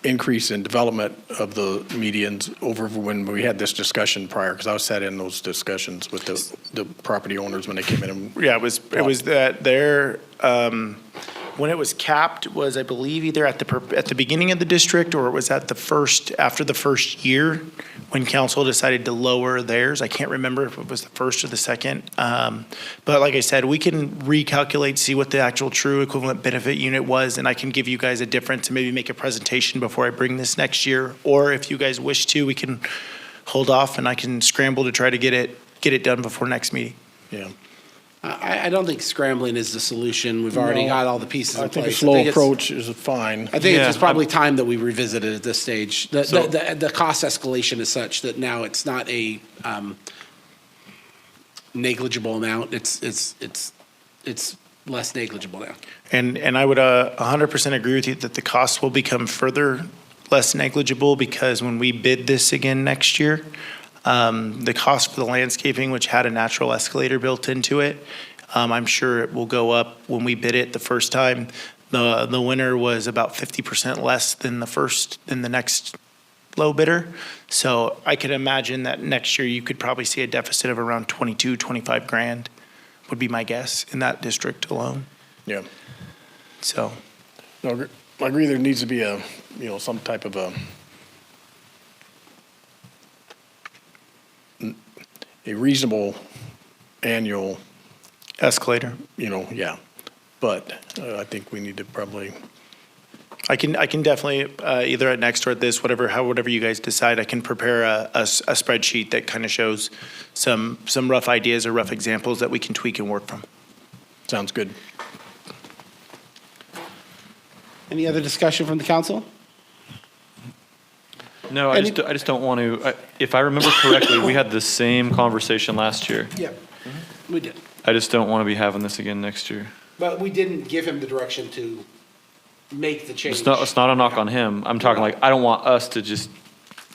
increase in development of the medians over when we had this discussion prior, because I sat in those discussions with the property owners when they came in and. Yeah, it was that their, when it was capped was, I believe, either at the beginning of the district or it was after the first year when council decided to lower theirs. I can't remember if it was the first or the second. But like I said, we can recalculate, see what the actual true equivalent benefit unit was, and I can give you guys a difference and maybe make a presentation before I bring this next year. Or if you guys wish to, we can hold off and I can scramble to try to get it done before next meeting. Yeah. I don't think scrambling is the solution. We've already No. got all the pieces in I think place. a slow it's- approach is fine. I think it's just probably time that we revisit it at this stage. The cost escalation is such that now it's not a negligible amount. It's less negligible now. And I would 100% agree with you that the cost will become further less negligible because when we bid this again next year, the cost for the landscaping, which had a natural escalator built into it, I'm sure it will go up when we bid it the first time. The winner was about 50% less than the next low bidder. So I could imagine that next year you could probably see a deficit of around 25 grand would be my guess in that district alone. Yeah. So, No, I agree there needs to be some type of a reasonable annual, Escalator. yeah. But I think we need to probably, I can definitely, either at next or at this, whatever you guys decide, I can prepare a spreadsheet that kind of shows some rough ideas or rough examples that we can tweak and work from. sounds good. Any other discussion from the council? No, I just don't want to, if I remember correctly, we had the same conversation last year. Yeah, we did. I just don't want to be having this again next year. But we didn't give him the direction to make the change. It's not a knock on him. I'm talking like, I don't want us to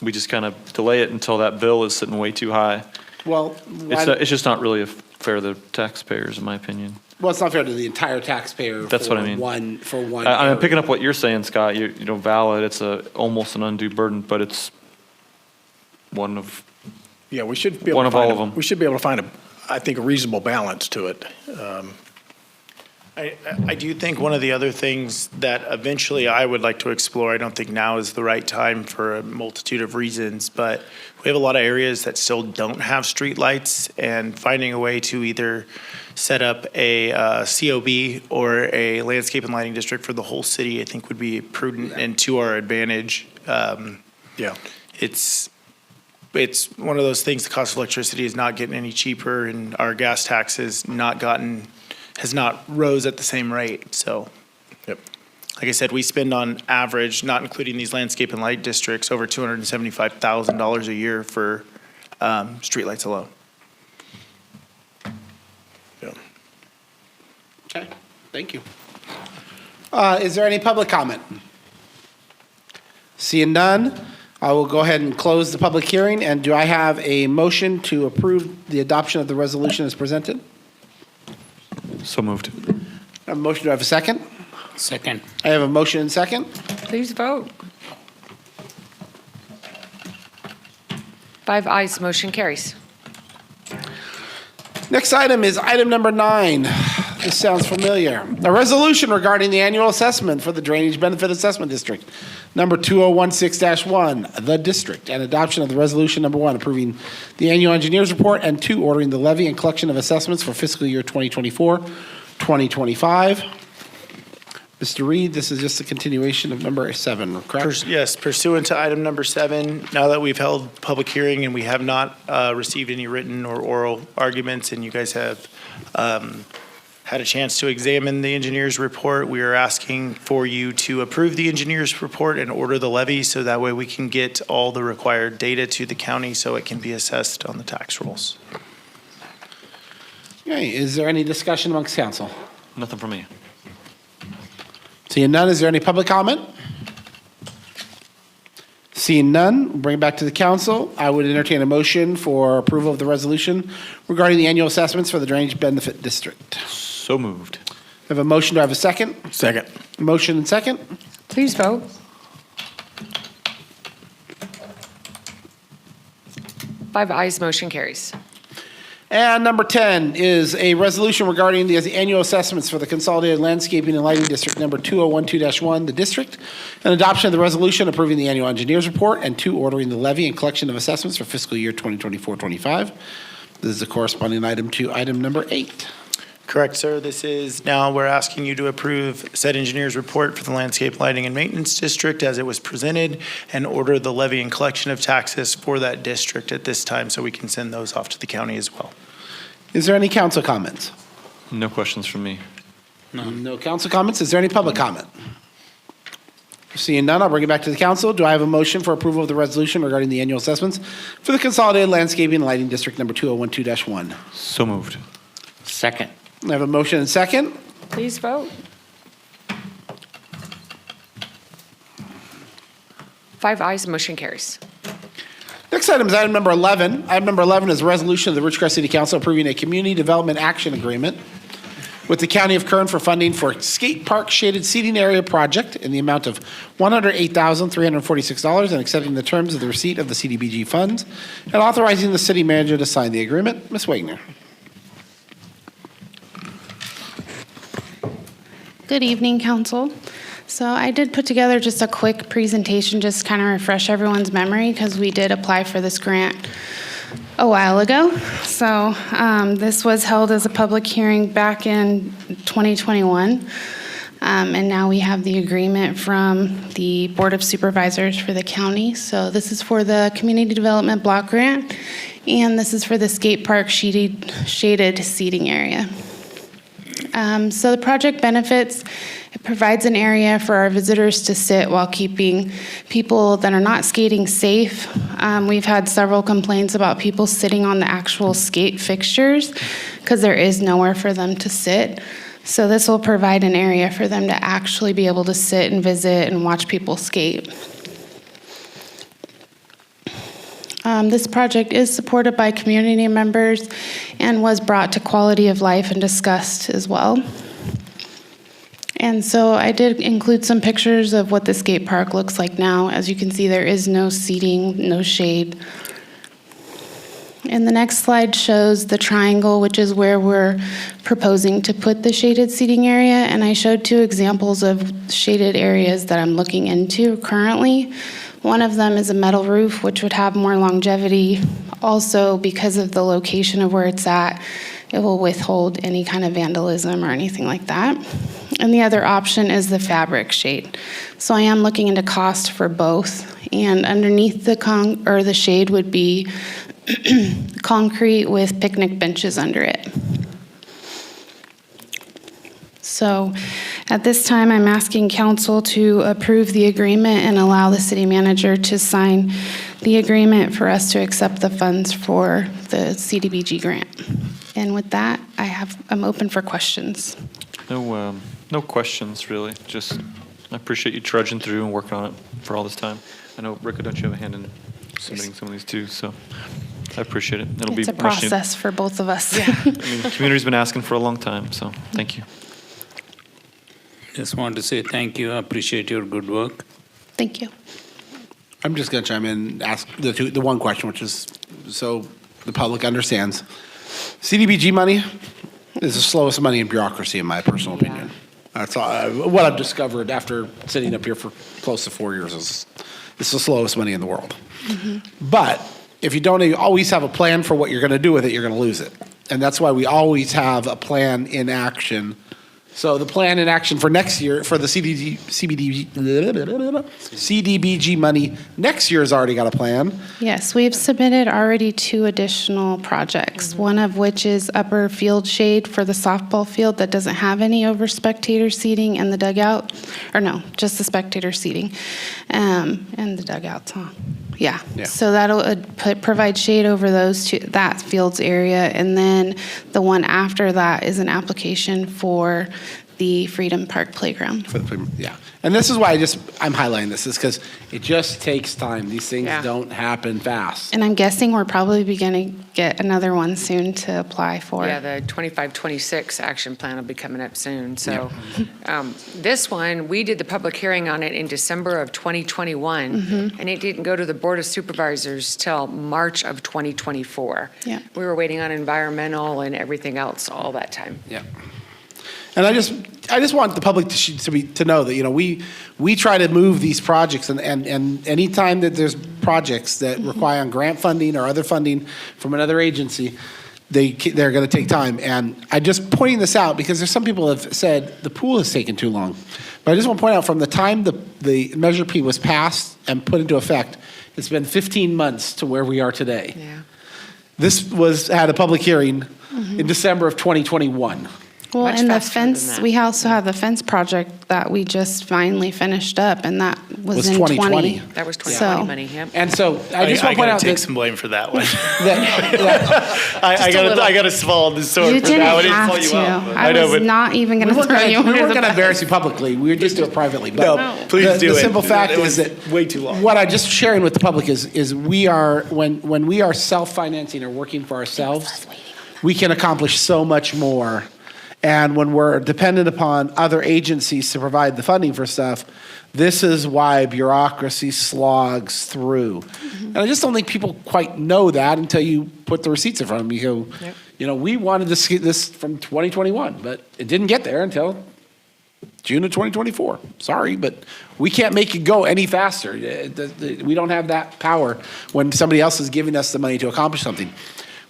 we just kind of delay it until that bill is sitting way too high. Well, It's just not really fair to the taxpayers, in my opinion. well, it's not fair to the entire taxpayer. That's what I mean. For one. I'm area. picking up what you're saying, Scott. Valid. It's almost an undue burden, but it's one of, Yeah, we should be able One to of all find of them. We should be able to find I think, a reasonable balance to it. I do think one of the other things that eventually I would like to explore, I don't think now is the right time for a multitude of reasons, but we have a lot of areas that still don't have streetlights, and finding a way to either set up a COB or a landscape and lighting district for the whole city, I think would be prudent and to our advantage. Yeah. It's one of those things, the cost of electricity is not getting any cheaper, and our gas taxes has not rose at the same rate, so. Yep. Like I said, we spend on average, not including these landscape and light districts, over $275,000 a year for streetlights alone. Yeah. Okay, thank you. Is there any public comment? Seeing none, I will go ahead and close the public hearing, and do I have a motion to approve the adoption of the resolution as presented? so moved. I have a motion, do I have a second? Second. I have a motion and second. Please vote. 5 ayes, motion carries. Next item is item number 9. This sounds familiar. A resolution regarding the annual assessment for the Drainage Benefit Assessment District, number 2016-1, the district, and adoption of the resolution number 1, approving the annual engineer's report, and 2, ordering the levy and collection of assessments for fiscal year 2024-2025. Mr. Reed, this is just a continuation of number 7, correct? Yes, pursuant to item number 7, now that we've held public hearing and we have not received any written or oral arguments, and you guys have had a chance to examine the engineer's report, we are asking for you to approve the engineer's report and order the levy, so that way we can get all the required data to the county so it can be assessed on the tax rolls. Okay, is there any discussion amongst council? Nothing from me. Seeing none, is there any public comment? Seeing none, we'll bring it back to the council. I would entertain a motion for approval of the resolution regarding the annual assessments for the Drainage Benefit District. So moved. I have a motion, do I have a second? Second. Motion and second. Please vote. 5 ayes, motion carries. And number 10 is a resolution regarding the annual assessments for the Consolidated Landscaping and Lighting District, number 2012-1, the district, and adoption of the resolution approving the annual engineer's report, and 2, ordering the levy and collection of assessments for fiscal year 2024-25. This is a corresponding item to item number 8. Correct, sir. This is, now we're asking you to approve said engineer's report for the Landscape Lighting and Maintenance District as it was presented, and order the levy and collection of taxes for that district at this time, so we can send those off to the county as well. Is there any council comments? No questions from me. No council comments. Is there any public comment? Seeing none, I'll bring it back to the council. Do I have a motion for approval of the resolution regarding the annual assessments for the Consolidated Landscaping and Lighting District, number 2012-1? So moved. Second. I have a motion and second. Please vote. 5 ayes, motion carries. Next item is item number 11. Item number 11 is a resolution of the Ridgecrest City Council approving a community development action agreement with the County of Kern for funding for skate park shaded seating area project in the amount of $108,346, and accepting the terms of the receipt of the CDBG funds, and authorizing the city manager to sign the agreement. Ms. Wagner. Good evening, Council. So I did put together just a quick presentation, just kind of refresh everyone's memory, because we did apply for this grant a while ago. So this was held as a public hearing back in 2021. And now we have the agreement from the Board of Supervisors for the county. So this is for the Community Development Block Grant, and this is for the skate park shaded seating area. So the project benefits, it provides an area for our visitors to sit while keeping people that are not skating safe. We've had several complaints about people sitting on the actual skate fixtures because there is nowhere for them to sit. So this will provide an area for them to actually be able to sit and visit and watch people skate. This project is supported by community members and was brought to quality of life and discussed as well. And so I did include some pictures of what the skate park looks like now. As you can see, there is no seating, no shade. And the next slide shows the triangle, which is where we're proposing to put the shaded seating area. And I showed two examples of shaded areas that I'm looking into currently. One of them is a metal roof, which would have more longevity. Also, because of the location of where it's at, it will withhold any kind of vandalism or anything like that. And the other option is the fabric shade. So I am looking into cost for both. And underneath the shade would be concrete with picnic benches under it. So at this time, I'm asking council to approve the agreement and allow the city manager to sign the agreement for us to accept the funds for the CDBG grant. And with that, I'm open for questions. No questions, really. Just, I appreciate you trudging through and working on it for all this time. I know, Ricka, don't you have a hand in submitting some of these too? So I appreciate it. It's a process for both of us. I mean, the community's been asking for a long time, so thank you. Just want to say thank you. I appreciate your good work. Thank you. I'm just going to chime in and ask the one question, which is so the public understands. CDBG money is the slowest money in bureaucracy, in my personal opinion. That's what I've discovered after sitting up here for close to 4 years is it's the slowest money in the world. Mm-hmm. But if you don't always have a plan for what you're going to do with it, you're going to lose it. And that's why we always have a plan in action. So the plan in action for next year, for the CDBG money, next year has already got a plan. Yes, we've submitted already 2 additional projects, one of which is upper field shade for the softball field that doesn't have any over spectator seating and the dugout, or no, just the spectator seating, and the dugouts, huh? Yeah. So that'll provide shade over that field's area, and then the one after that is an application for the Freedom Park Playground. Yeah. And this is why I'm highlighting this, is because it just takes time. These things don't happen fast. And I'm guessing we're probably going to get another one soon to apply for. Yeah, the 25-26 action plan will be coming up soon. So this one, we did the public hearing on it in December of 2021, and it didn't go to the Board of Supervisors till March of 2024. Yeah. We were waiting on environmental and everything else all that time. Yeah. And I just want the public to know that, we try to move these projects, and any time that there's projects that require grant funding or other funding from another agency, they're going to take time. And I just pointing this out because there's some people have said the pool has taken too long. But I just want to point out from the time the Measure P was passed and put into effect, it's been 15 months to where we are today. Yeah. This had a public hearing in December of 2021. Well, Much and the faster than fence, that. we also have the fence project that we just finally finished up, and that was in 2020. 20. That was 2020 money, yep. And so I just want to point gotta out take that, some blame for that one. that I gotta swallow the sword You for didn't that one. have pull you to. up. I know, was but not even going to throw you we under weren't the going to bus. embarrass you publicly. We would just do it privately. But No, please do the it. simple fact It is was that way too long. what I'm just sharing with the public is we are when we are self-financing or working for ourselves, we can accomplish so much more. And when we're dependent upon other agencies to provide the funding for stuff, this is why bureaucracy slogs through. And I just don't think people quite know that until you put the receipts in front of them. You go, we wanted this from 2021, but it didn't get there until June of 2024. Sorry, but we can't make it go any faster. We don't have that power when somebody else is giving us the money to accomplish something.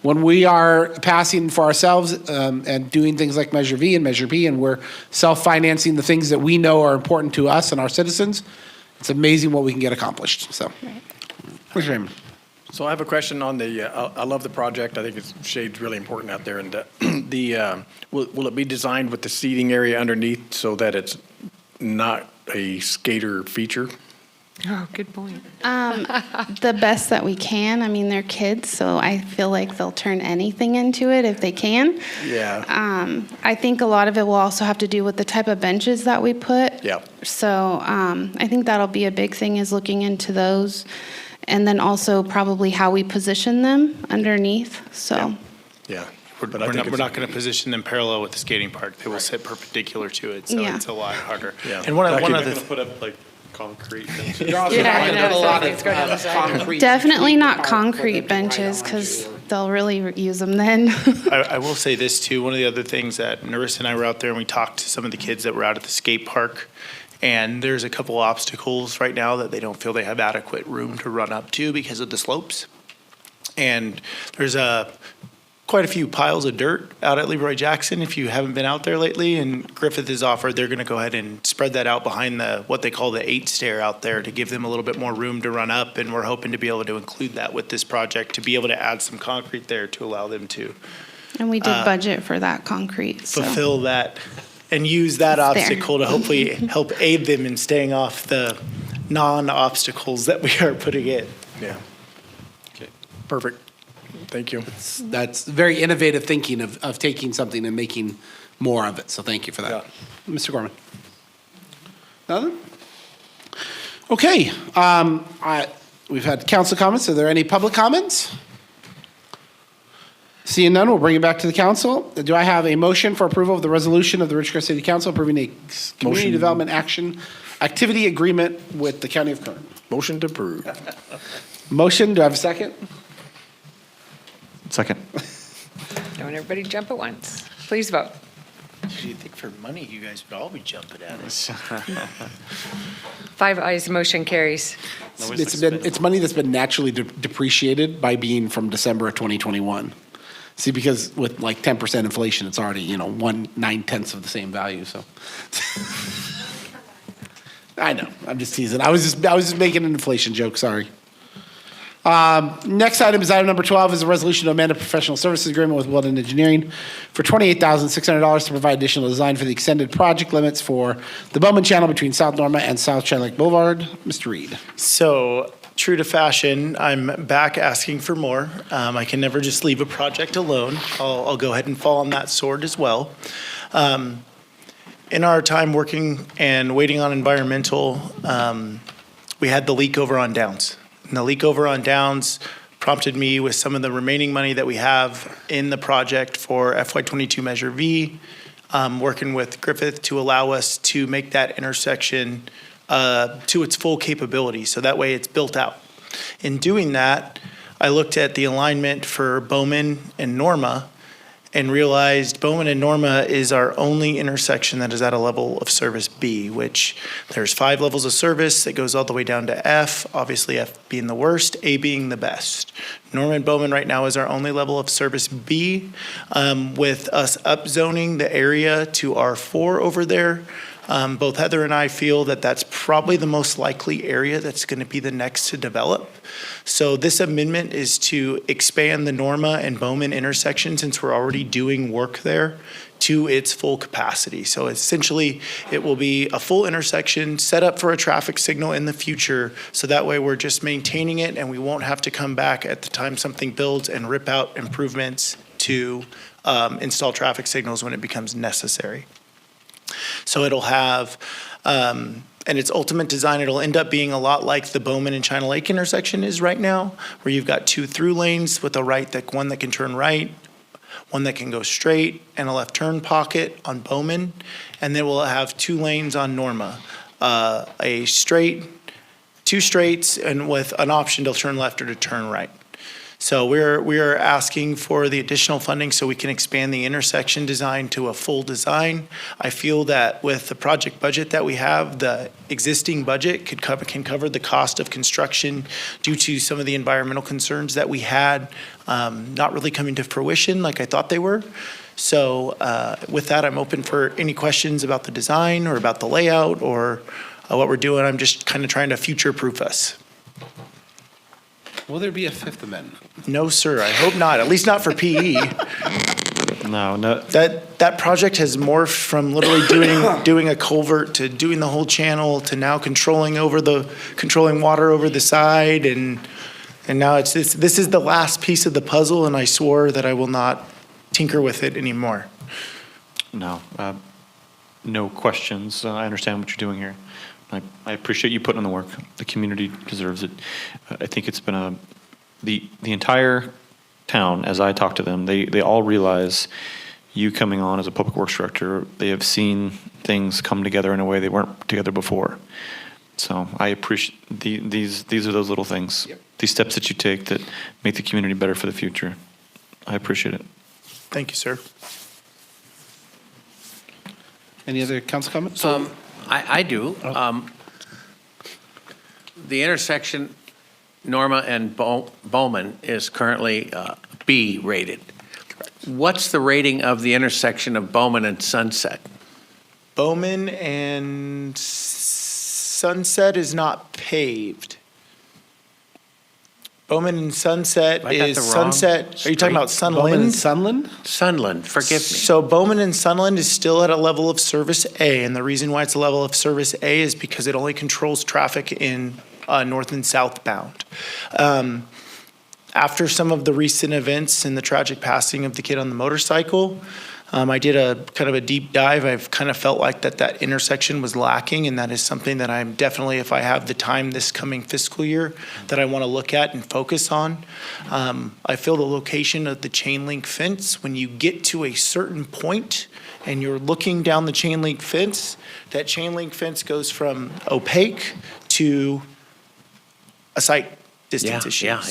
When we are passing for ourselves and doing things like Measure V and Measure P, and we're self-financing the things that we know are important to us and our citizens, it's amazing what we can get accomplished. So, Mr. Raymond. So I have a question on the, I love the project. I think it's shade's really important out there. And will it be designed with the seating area underneath so that it's not a skater feature? Oh, good point. The best that we can. I mean, they're kids, so I feel like they'll turn anything into it if they can. Yeah. I think a lot of it will also have to do with the type of benches that we put. Yeah. So I think that'll be a big thing, is looking into those. And then also probably how we position them underneath, so. Yeah. We're not going to position them parallel with the skating park. They will sit perpendicular to it, so Yeah. it's a lot harder. Yeah. And one Not other going to put up like concrete benches. You're also Yeah, going I to know, put a lot it's gonna of be concrete. Definitely not park for them concrete to ride benches, on because to. they'll really use them then. I will say this too, one of the other things that Nerissa and I were out there and we talked to some of the kids that were out at the skate park, and there's a couple obstacles right now that they don't feel they have adequate room to run up to because of the slopes. And there's quite a few piles of dirt out at Leroy Jackson if you haven't been out there lately, and Griffith has offered they're going to go ahead and spread that out behind what they call the 8 stair out there to give them a little bit more room to run up, and we're hoping to be able to include that with this project to be able to add some concrete there to allow them to And we did budget for that concrete, so. fulfill that and use that It's there. obstacle to hopefully help aid them in staying off the non-obstacles that we are putting in. Yeah. Okay. Perfect. Thank you. That's very innovative thinking of taking something and making more of it. So thank you for that. Mr. Gorman. Nothing? Okay. We've had council comments. Are there any public comments? Seeing none, we'll bring it back to the council. Do I have a motion for approval of the resolution of the Ridgecrest City Council approving a community Motion. development action activity agreement with the County of Kern? Motion to approve. Motion, do I have a second? Second. Don't everybody jump at once. Please vote. You think for money, you guys would all be jumping at us. 5 ayes, motion carries. It's money that's been naturally depreciated by being from December of 2021. See, because with like 10% inflation, it's already, 1/9 of the same value, so. I know, I'm just teasing. I was just making an inflation joke, sorry. Next item is item number 12 is a resolution to amend a professional services agreement with Weldon Engineering for $28,600 to provide additional design for the extended project limits for the Bowman Channel between South Norma and South China Lake Boulevard. Mr. Reed. So, true to fashion, I'm back asking for more. I can never just leave a project alone. I'll go ahead and fall on that sword as well. In our time working and waiting on environmental, we had the leak over on Downs. And the leak over on Downs prompted me with some of the remaining money that we have in the project for FY22 Measure V, working with Griffith to allow us to make that intersection to its full capability, so that way it's built out. In doing that, I looked at the alignment for Bowman and Norma and realized Bowman and Norma is our only intersection that is at a level of service B, which there's 5 levels of service that goes all the way down to F, obviously F being the worst, A being the best. Norma and Bowman right now is our only level of service B, with us upzoning the area to R4 over there. Both Heather and I feel that that's probably the most likely area that's going to be the next to develop. So this amendment is to expand the Norma and Bowman intersection, since we're already doing work there, to its full capacity. So essentially, it will be a full intersection set up for a traffic signal in the future. So that way we're just maintaining it and we won't have to come back at the time something builds and rip out improvements to install traffic signals when it becomes necessary. So it'll have, and its ultimate design, it'll end up being a lot like the Bowman and China Lake intersection is right now, where you've got 2 through lanes with one that can turn right, one that can go straight, and a left turn pocket on Bowman. And then we'll have 2 lanes on Norma, a straight, 2 straights, and with an option to turn left or to turn right. So we are asking for the additional funding so we can expand the intersection design to a full design. I feel that with the project budget that we have, the existing budget can cover the cost of construction due to some of the environmental concerns that we had not really coming to fruition like I thought they were. So with that, I'm open for any questions about the design or about the layout or what we're doing. I'm just kind of trying to future-proof us. Will there be a Fifth Amendment? No, sir, I hope not, at least not for PE. No. That project has morphed from literally doing a culvert to doing the whole channel to now controlling water over the side, and now this is the last piece of the puzzle, and I swore that I will not tinker with it anymore. No. No questions. I understand what you're doing here. I appreciate you putting in the work. The community deserves it. I think it's been the entire town, as I talk to them, they all realize you coming on as a public works director, they have seen things come together in a way they weren't together before. So I appreciate these are those little things, these steps that you take that make the community better for the future. I appreciate it. Thank you, sir. Any other council comments? I do. The intersection, Norma and Bowman, is currently B rated. What's the rating of the intersection of Bowman and Sunset? Bowman and Sunset is not paved. Bowman and Sunset I got is the wrong Sunset. Are you talking about Sunland? Bowman and Sunland? Sunland, forgive me. So Bowman and Sunland is still at a level of service A, and the reason why it's a level of service A is because it only controls traffic in north and southbound. After some of the recent events and the tragic passing of the kid on the motorcycle, I did a kind of a deep dive. I've kind of felt like that intersection was lacking, and that is something that I'm definitely, if I have the time this coming fiscal year, that I want to look at and focus on. I feel the location of the chain link fence, when you get to a certain point and you're looking down the chain link fence, that chain link fence goes from opaque to a sight distance issue. Yeah,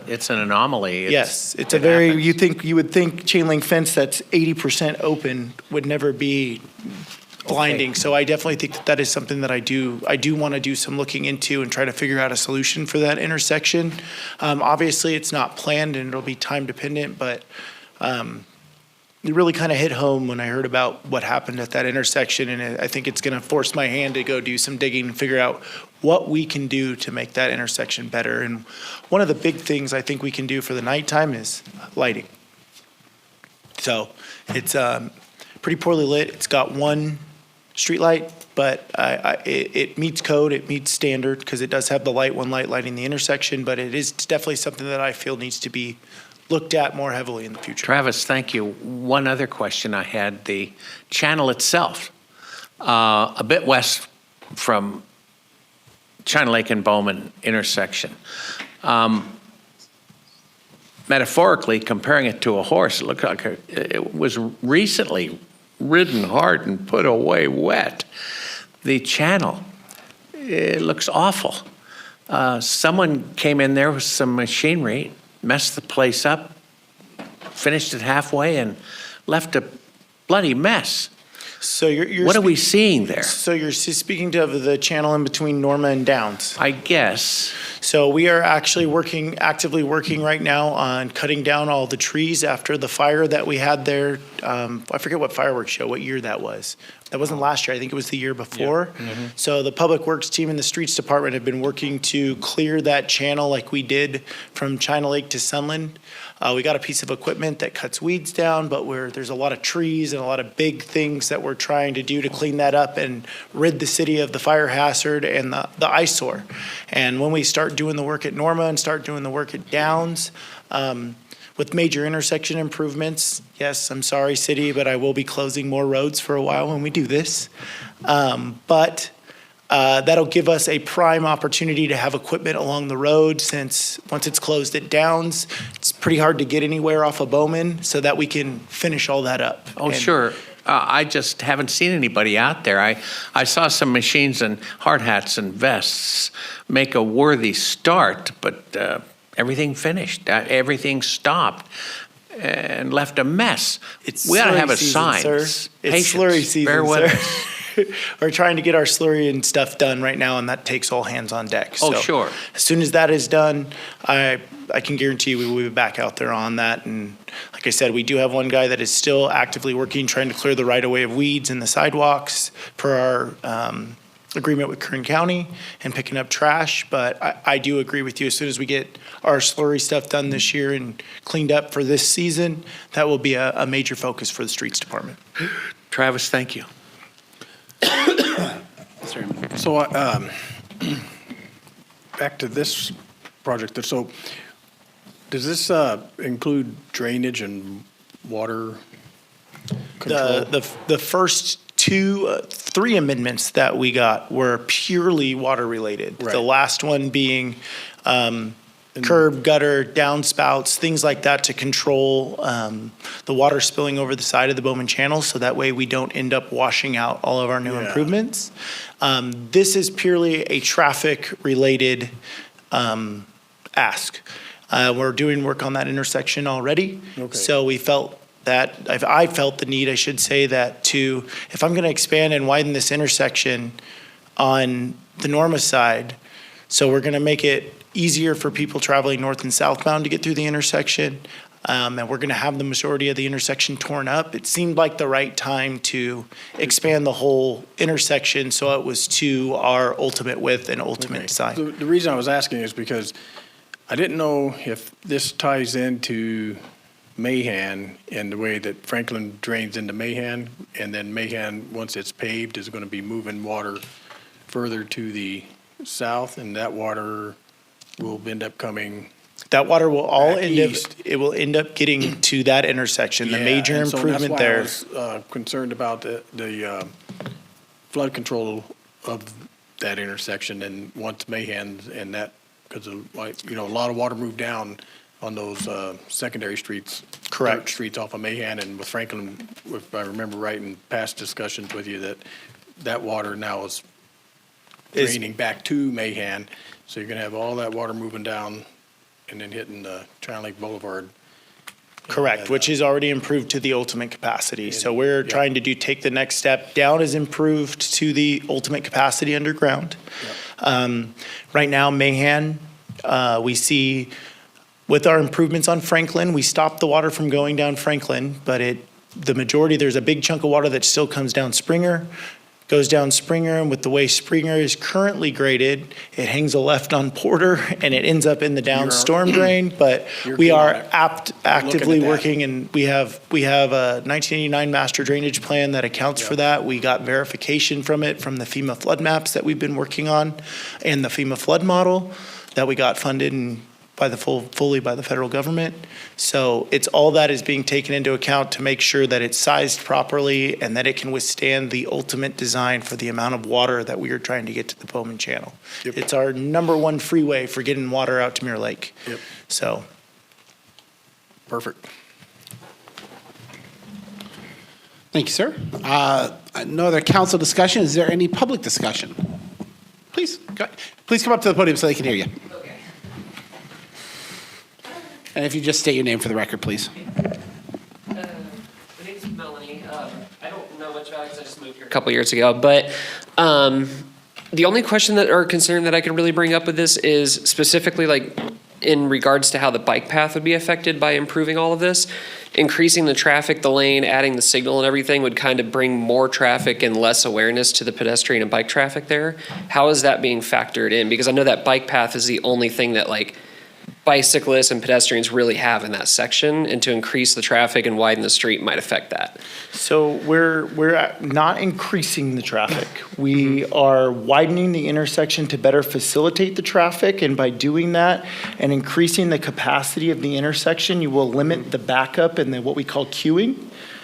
it's an anomaly. Yes, it's a very, you would think chain link fence that's 80% open would never be blinding. So I definitely think that is something that I do want to do some looking into and try to figure out a solution for that intersection. Obviously, it's not planned and it'll be time dependent, but it really kind of hit home when I heard about what happened at that intersection, and I think it's going to force my hand to go do some digging and figure out what we can do to make that intersection better. And one of the big things I think we can do for the nighttime is lighting. So it's pretty poorly lit. It's got one street light, but it meets code, it meets standard, because it does have the one light lighting the intersection, but it is definitely something that I feel needs to be looked at more heavily in the future. Travis, thank you. One other question I had, the channel itself, a bit west from China Lake and Bowman intersection. Metaphorically, comparing it to a horse, it looked like it was recently ridden hard and put away wet. The channel, it looks awful. Someone came in there with some machinery, messed the place up, finished it halfway, and left a bloody mess. So what are we seeing there? So you're speaking of the channel in between Norma and Downs? I guess. So we are actually actively working right now on cutting down all the trees after the fire that we had there. I forget what fireworks show, what year that was. That wasn't last year, I think it was the year before. Yeah. Mm-hmm. So the Public Works team and the Streets Department have been working to clear that channel like we did from China Lake to Sunland. We got a piece of equipment that cuts weeds down, but there's a lot of trees and a lot of big things that we're trying to do to clean that up and rid the city of the fire hazard and the eyesore. And when we start doing the work at Norma and start doing the work at Downs, with major intersection improvements, yes, I'm sorry, city, but I will be closing more roads for a while when we do this. But that'll give us a prime opportunity to have equipment along the road, since once it's closed at Downs, it's pretty hard to get anywhere off of Bowman, so that we can finish all that up. Oh, sure. I just haven't seen anybody out there. I saw some machines and hard hats and vests make a worthy start, but everything finished, everything stopped and left a mess. It's We ought to slurry have a season, sign. sir. It's slurry season, Bear with sir. us. We're trying to get our slurry and stuff done right now, and that takes all hands on deck. Oh, So sure. As soon as that is done, I can guarantee you we will be back out there on that. And like I said, we do have one guy that is still actively working, trying to clear the right-of-way of weeds and the sidewalks per our agreement with Kern County and picking up trash. But I do agree with you. As soon as we get our slurry stuff done this year and cleaned up for this season, that will be a major focus for the streets department. Travis, thank you. So, back to this project, so does this include drainage and water control? The first three amendments that we got were purely water related. The Right. last one being curb, gutter, downspouts, things like that to control the water spilling over the side of the Bowman Channel, so that way we don't end up washing out all of our new Yeah. improvements. This is purely a traffic-related ask. We're doing work on that intersection already. Okay. So we felt that, I felt the need, I should say, that if I'm going to expand and widen this intersection on the Norma side, so we're going to make it easier for people traveling north and southbound to get through the intersection, and we're going to have the majority of the intersection torn up. It seemed like the right time to expand the whole intersection so it was to our ultimate width and ultimate Okay. design. The reason I was asking is because I didn't know if this ties into Mahan in the way that Franklin drains into Mahan, and then Mahan, once it's paved, is going to be moving water further to the south, and that water will end up coming. That water will all Back end up, east. it will end up getting to that intersection, the Yeah, major and so improvement there. That's why I was concerned about the flood control of that intersection, and once Mahan and that, because a lot of water moved down on those secondary streets. Correct. Dirt streets off of Mahan, and with Franklin, if I remember right in past discussions with you, that water now is draining back to Mahan. So you're going to have all that water moving down and then hitting China Lake Boulevard. Correct, which is already improved to the ultimate capacity. So we're trying to take the next step. Down is improved to the ultimate capacity underground. Right now, Mahan, we see with our improvements on Franklin, we stopped the water from going down Franklin, but the majority, there's a big chunk of water that still comes down Springer, goes down Springer, and with the way Springer is currently graded, it hangs a left on Porter, and it ends up in the down storm drain. But we are actively working, and we have a 1989 master drainage plan that accounts for that. We got verification from it, from the FEMA flood maps that we've been working on, and the FEMA flood model that we got funded and fully by the federal government. So it's all that is being taken into account to make sure that it's sized properly and that it can withstand the ultimate design for the amount of water that we are trying to get to the Bowman Channel. Yep. It's our number one freeway for getting water out to Mirror Lake. Yep. So. Perfect. Thank you, sir. No other council discussion. Is there any public discussion? Please come up to the podium so they can hear you. And if you just state your name for the record, please. My name's Melanie. I don't know much about it because I just moved here a couple years ago, but the only question or concern that I can really bring up with this is specifically in regards to how the bike path would be affected by improving all of this. Increasing the traffic, the lane, adding the signal and everything would kind of bring more traffic and less awareness to the pedestrian and bike traffic there. How is that being factored in? Because I know that bike path is the only thing that bicyclists and pedestrians really have in that section, and to increase the traffic and widen the street might affect that. So we're not increasing the traffic. We are widening the intersection to better facilitate the traffic, and by doing that and increasing the capacity of the intersection, you will limit the backup and what we call queuing.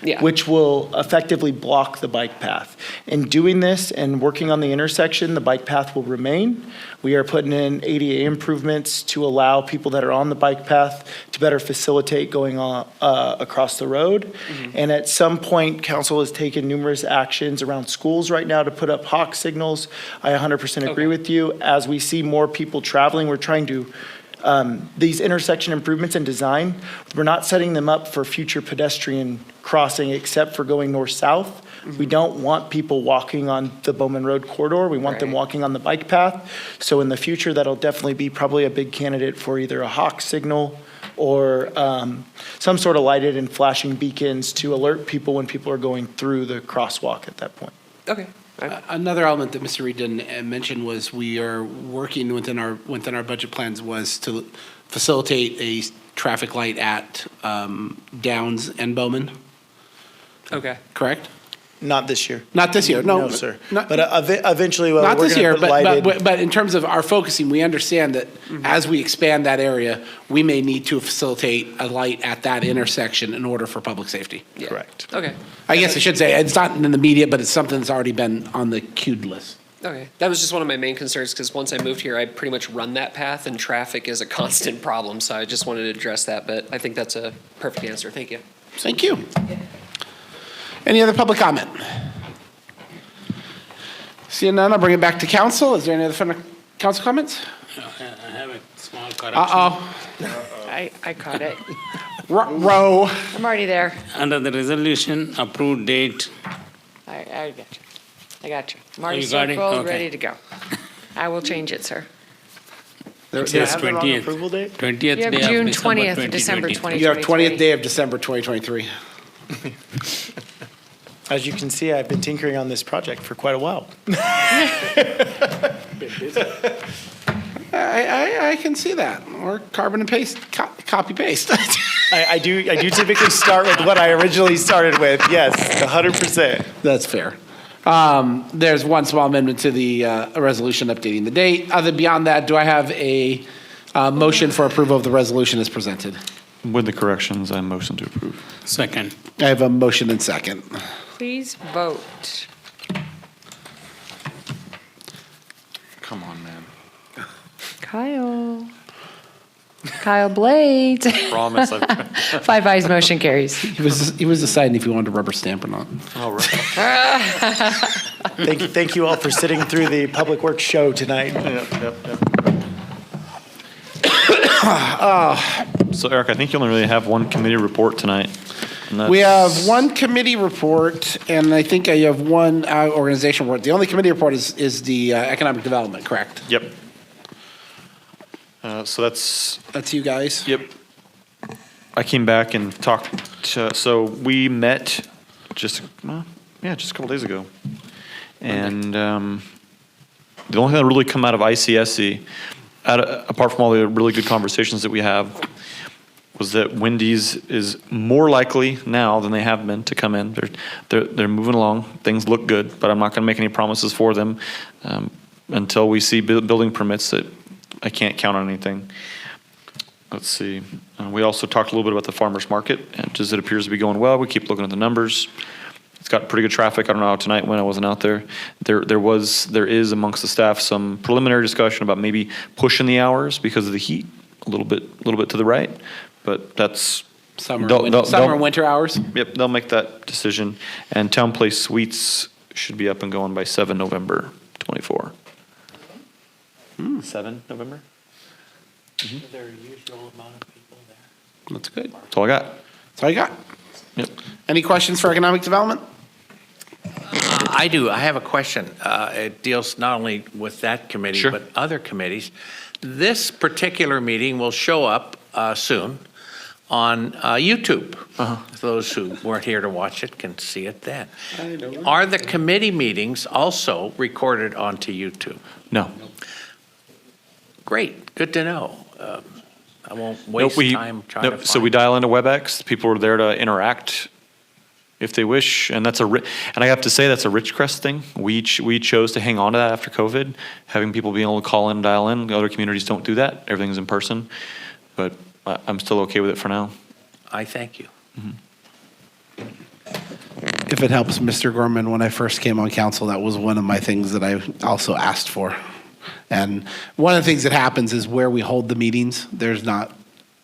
Yeah. Which will effectively block the bike path. In doing this and working on the intersection, the bike path will remain. We are putting in ADA improvements to allow people that are on the bike path to better facilitate going on across the road. And at some point, council has taken numerous actions around schools right now to put up hawk signals. I 100% agree with you. As we see more people traveling, we're trying to These intersection improvements and design, we're not setting them up for future pedestrian crossing except for going north-south. We don't want people walking on the Bowman Road corridor. We want them Right. walking on the bike path. So in the future, that'll definitely be probably a big candidate for either a hawk signal or some sort of lighted and flashing beacons to alert people when people are going through the crosswalk at that point. Okay. Another element that Mr. Reed didn't mention was we are working within our budget plans was to facilitate a traffic light at Downs and Bowman, Okay. correct? Not this year. Not this year, no. No, sir. Not- But eventually, we're Not going this to year, put lighted. but in terms of our focusing, we understand that as we expand that area, we may need to facilitate a light at that intersection in order for public safety. Correct. Okay. I guess I should say, it's not in the immediate, but it's something that's already been on the queued list. Okay. That was just one of my main concerns because once I moved here, I pretty much run that path and traffic is a constant problem. So I just wanted to address that, but I think that's a perfect answer. Thank you. Thank you. Any other public comment? Seeing none, I'll bring it back to council. Is there any other council comments? I have a small correction. Uh-oh. I caught it. Row. I'm already there. Under the resolution, approved date, I got you. I got you. I'm already you got it? circled, Okay. ready to go. I will change it, sir. it Do you says have the wrong 20th. approval date? 20th You day have of June December 20th, December 2023. You have 20th 2023. day of December 2023. As you can see, I've been tinkering on this project for quite a while. I can see that. Or carbon and paste, copy paste. I do typically start with what I originally started with. Yes, 100%. That's fair. There's one small amendment to the resolution updating the date. Other beyond that, do I have a motion for approval of the resolution as presented? With the corrections, I motion to approve. Second. I have a motion and second. Please vote. Come on, man. Kyle. Kyle Blades. Promise. 5 ayes, motion carries. He was deciding if he wanted a rubber stamp or not. All right. Thank you all for sitting through the Public Works show tonight. So Eric, I think you only really have one committee report tonight. and We that's- have one committee report, and I think I have one organization report. The only committee report is the economic development, correct? Yep. So That's you guys? Yep. I came back and talked so we met just a couple days ago. And the only thing that really come out of ICSC, apart from all the really good conversations that we have, was that Wendy's is more likely now than they have been to come in. They're moving along. Things look good, but I'm not going to make any promises for them until we see building permits that I can't count on anything. Let's see. We also talked a little bit about the farmer's market, and just it appears to be going well. We keep looking at the numbers. It's got pretty good traffic. I don't know how tonight went. I wasn't out there. There is amongst the staff some preliminary discussion about maybe pushing the hours because of the heat a little bit to the right, but that's Summer they'll- and they'll- summer and winter hours? Yep, they'll make that decision. And Town Place Suites should be up and going by 7 November 24. 7 November? Their usual amount of people there. That's good. That's all I got. That's all you got? Yep. Any questions for economic development? I do. I have a question. It deals not only with that committee, Sure. but other committees. This particular meeting will show up soon on YouTube. Those who weren't here to watch it can see it then. Are the committee meetings also recorded onto YouTube? No. Great. Good to know. I won't waste time trying to find. So we dial into WebEx. People are there to interact if they wish, and and I have to say that's a Ridgecrest thing. We chose to hang on to that after COVID, having people being able to call in and dial in. Other communities don't do that. Everything's in person, but I'm still okay with it for now. I thank you. If it helps, Mr. Gorman, when I first came on council, that was one of my things that I also asked for. And one of the things that happens is where we hold the meetings, there's not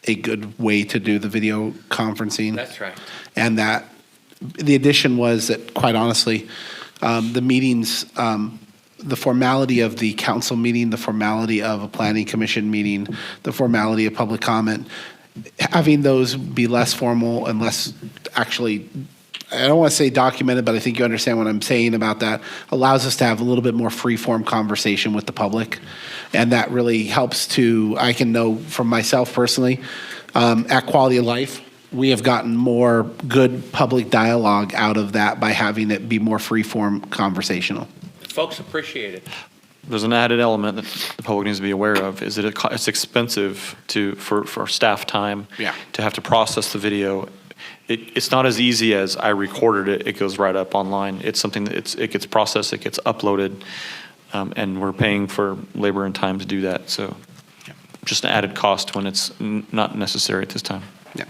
a good way to do the video conferencing. That's right. And that the addition was that, quite honestly, the meetings the formality of the council meeting, the formality of a planning commission meeting, the formality of public comment, having those be less formal and less actually, I don't want to say documented, but I think you understand what I'm saying about that, allows us to have a little bit more free-form conversation with the public. And that really helps to, I can know from myself personally, at Quality of Life, we have gotten more good public dialogue out of that by having it be more free-form conversational. Folks appreciate it. There's an added element that the public needs to be aware of, is that it's expensive for staff time Yeah. to have to process the video. It's not as easy as I recorded it, it goes right up online. It's something that it gets processed, it gets uploaded, and we're paying for labor and time to do that. So just an added cost when it's not necessary at this time. Yeah.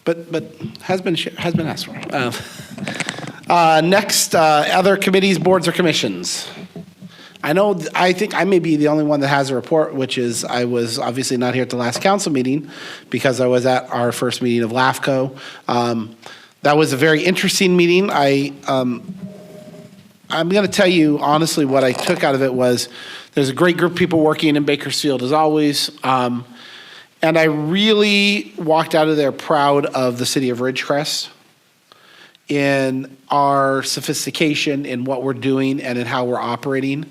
But has been asked for. Next, other committees, boards, or commissions. I think I may be the only one that has a report, which is I was obviously not here at the last council meeting because I was at our first meeting of LAFCO. That was a very interesting meeting. I'm going to tell you honestly what I took out of it was there's a great group of people working in Bakersfield as always. And I really walked out of there proud of the city of Ridgecrest in our sophistication in what we're doing and in how we're operating.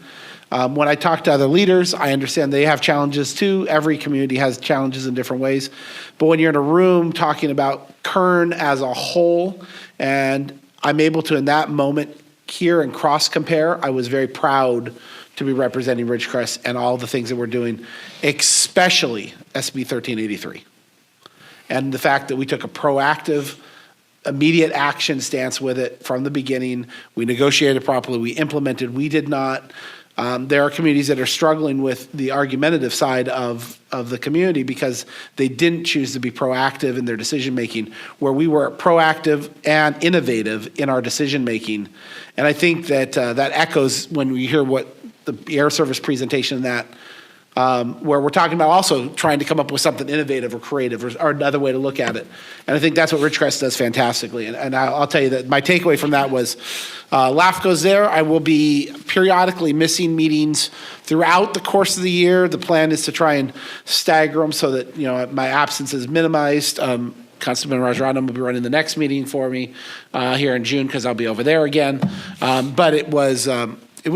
When I talk to other leaders, I understand they have challenges too. Every community has challenges in different ways. But when you're in a room talking about Kern as a whole, and I'm able to in that moment hear and cross compare, I was very proud to be representing Ridgecrest and all the things that we're doing, especially SB 1383. And the fact that we took a proactive, immediate action stance with it from the beginning. We negotiated properly. We implemented. We did not. There are communities that are struggling with the argumentative side of the community because they didn't choose to be proactive in their decision making, where we were proactive and innovative in our decision making. And I think that that echoes when we hear what the air service presentation that where we're talking about also trying to come up with something innovative or creative or another way to look at it. And I think that's what Ridgecrest does fantastically. And I'll tell you that my takeaway from that was LAFCO's there. I will be periodically missing meetings throughout the course of the year. The plan is to try and stagger them so that my absence is minimized. Councilman Rajaratnam will be running the next meeting for me here in June because I'll be over there again. But it was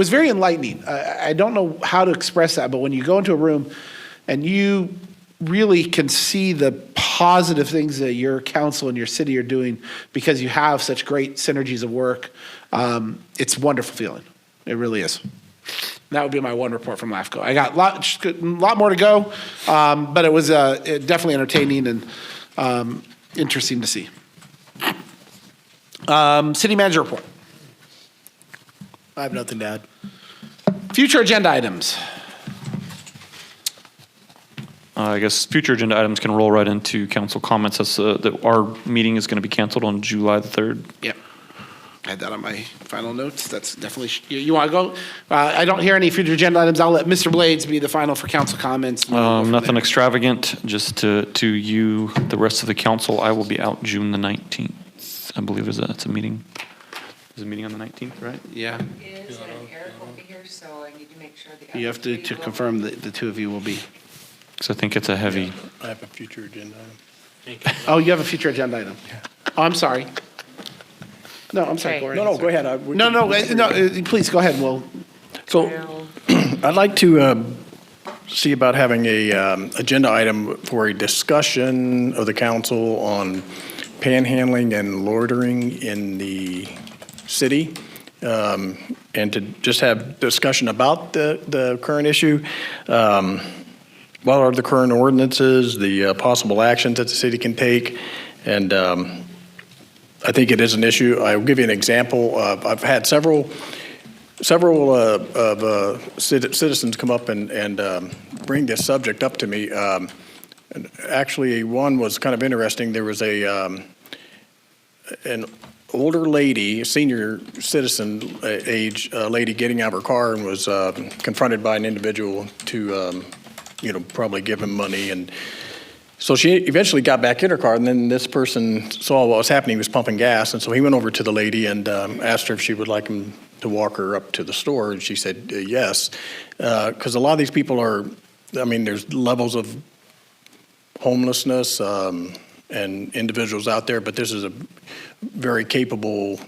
very enlightening. I don't know how to express that, but when you go into a room and you really can see the positive things that your council and your city are doing because you have such great synergies of work, it's a wonderful feeling. It really is. That would be my one report from LAFCO. I got a lot more to go, but it was definitely entertaining and interesting to see. City manager report. I have nothing to add. Future agenda items. I guess future agenda items can roll right into council comments. That's that our meeting is going to be canceled on July the 3rd. Yep. I had that on my final notes. That's definitely, you want to go? I don't hear any future agenda items. I'll let Mr. Blades be the final for council comments. Nothing extravagant, just to you, the rest of the council. I will be out June the 19th. I believe that's a meeting. There's a meeting on the 19th, right? Yeah. Is and Eric will be here, so I need to make sure the. You have to confirm that the two of you will be. Because I think it's a heavy. I have a future agenda item. Oh, you have a future agenda item? Oh, I'm sorry. No, I'm sorry. Okay. No, go ahead. No, please go ahead. So I'd like to see about having a agenda item for a discussion of the council on panhandling and loitering in the city, and to just have discussion about the current issue. What are the current ordinances, the possible actions that the city can take, and I think it is an issue. I'll give you an example. I've had several citizens come up and bring this subject up to me. And actually, one was kind of interesting. There was an older lady, a senior citizen age lady, getting out of her car and was confronted by an individual to, probably give him money. And So she eventually got back in her car, and then this person saw what was happening. He was pumping gas, and so he went over to the lady and asked her if she would like him to walk her up to the store, and she said yes. Because a lot of these people are, I mean, there's levels of homelessness and individuals out there, but this is a very capable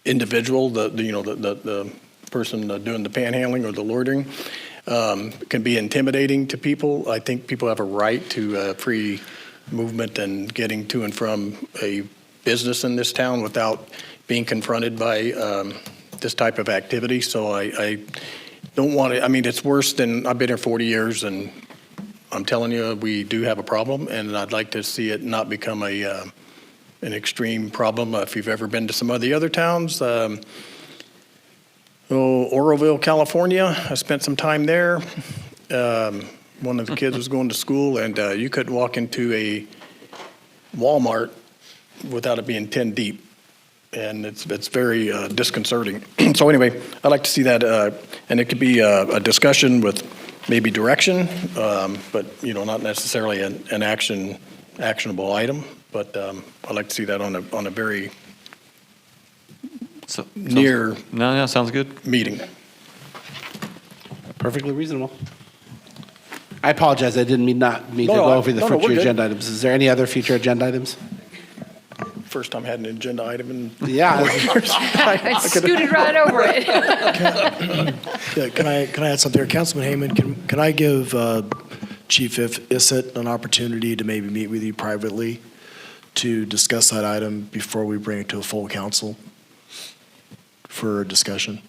individual, the person doing the panhandling or the loitering. Can be intimidating to people. I think people have a right to free movement and getting to and from a business in this town without being confronted by this type of activity. So I don't want to, I mean, it's worse than, I've been here 40 years, and I'm telling you, we do have a problem, and I'd like to see it not become an extreme problem. If you've ever been to some of the other towns, Oroville, California. I spent some time there. One of the kids was going to school, and you couldn't walk into a Walmart without it being 10 deep, and it's very disconcerting. So anyway, I'd like to see that, and it could be a discussion with maybe direction, but not necessarily an actionable item. But I'd like to see that on a very near sounds good. meeting. Perfectly reasonable. I apologize, I didn't mean to go over the we're future good. agenda items. Is there any other future agenda items? First time I had an agenda item in Yeah. 4 years. I scooted right over it. Yeah, can I add something there? Councilman Heyman, can I give Chief Issett an opportunity to maybe meet with you privately to discuss that item before we bring it to a full council for discussion?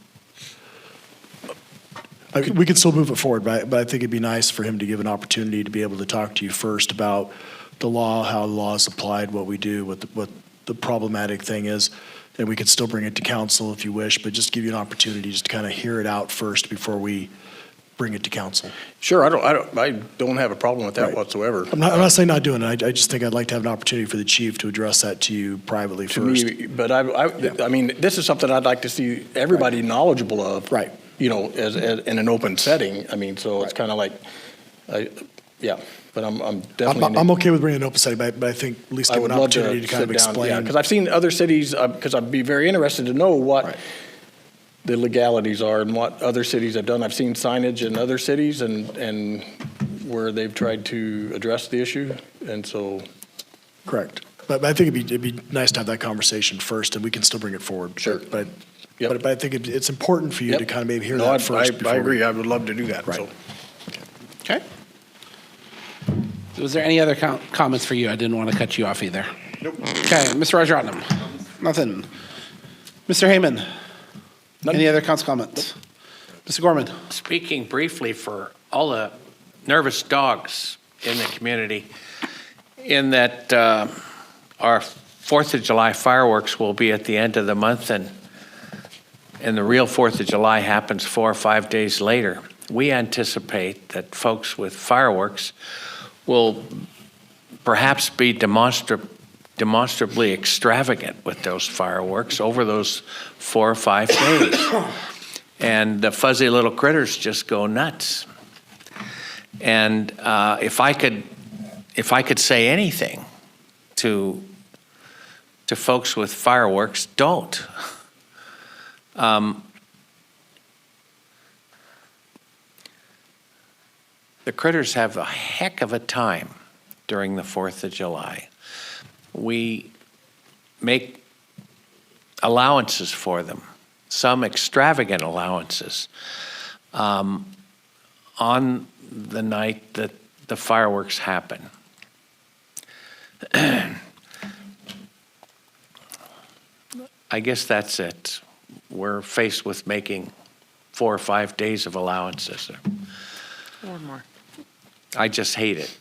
We can still move it forward, but I think it'd be nice for him to give an opportunity to be able to talk to you first about the law, how the law is applied, what we do, what the problematic thing is, and we could still bring it to council if you wish, but just give you an opportunity just to kind of hear it out first before we bring it to council. Sure, I don't have a problem with that Right. whatsoever. I'm not saying not doing it. I just think I'd like to have an opportunity for the chief to address that to you privately To first. me, but I mean, this is something I'd like to see everybody knowledgeable of. Right. As in an open setting. I mean, so it's kind of like, yeah. But I'm definitely. I'm okay with bringing an open setting, but I think at least I give would an love to opportunity to kind of sit down, explain. yeah, because I've seen other cities. Because I'd be very interested to know what the legalities are and what other cities have done. I've seen signage in other cities and where they've tried to address the issue, and so. Correct. But I think it'd be nice to have that conversation first, and we can still bring it forward. Sure. But I think it's important for you to kind of maybe hear No, that first. I before we- agree. I would love to do that. Right. So. Okay. Was there any other comments for you? I didn't want to cut you off either. Nope. Okay, Mr. Rajaratnam? Nothing. Mr. Heyman? Any other council comments? Mr. Gorman? Speaking briefly for all the nervous dogs in the community, in that our 4th of July fireworks will be at the end of the month, and the real 4th of July happens 4 or 5 days later. We anticipate that folks with fireworks will perhaps be demonstrably extravagant with those fireworks over those 4 or 5 days. And the fuzzy little critters just go nuts. And if I could say anything to folks with fireworks, don't. The critters have a heck of a time during the 4th of July. We make allowances for them, some extravagant allowances, on the night that the fireworks happen. I guess that's it. We're faced with making 4 or 5 days of allowances. Or more. I just hate it.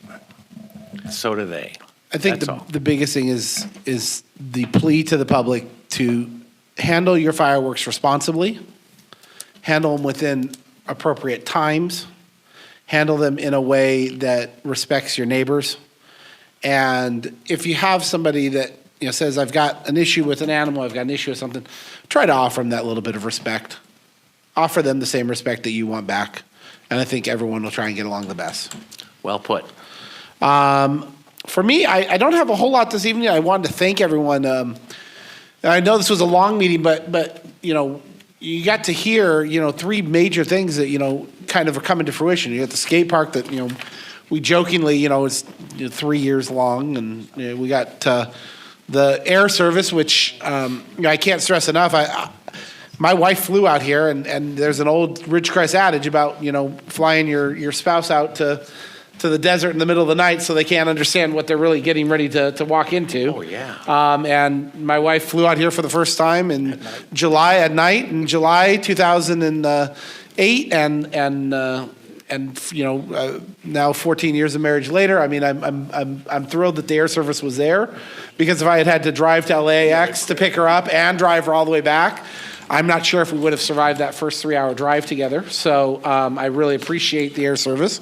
So do they. I think That's all. the biggest thing is the plea to the public to handle your fireworks responsibly, handle them within appropriate times, handle them in a way that respects your neighbors. And if you have somebody that says, I've got an issue with an animal, I've got an issue with something, try to offer them that little bit of respect. Offer them the same respect that you want back. And I think everyone will try and get along the best. Well put. For me, I don't have a whole lot this evening. I wanted to thank everyone. I know this was a long meeting, but you got to hear, three major things that, kind of are coming to fruition. You got the skate park that, we jokingly, is 3 years long, and we got the air service, which I can't stress enough. My wife flew out here, and there's an old Ridgecrest adage about, flying your spouse out to the desert in the middle of the night so they can't understand what they're really getting ready to walk into. Oh, yeah. And my wife flew out here for the first time in July at night, in July 2008, and now 14 years of marriage later, I mean, I'm thrilled that the air service was there, because if I had to drive to LAX to pick her up and drive her all the way back, I'm not sure if we would have survived that first 3-hour drive together. So I really appreciate the air service.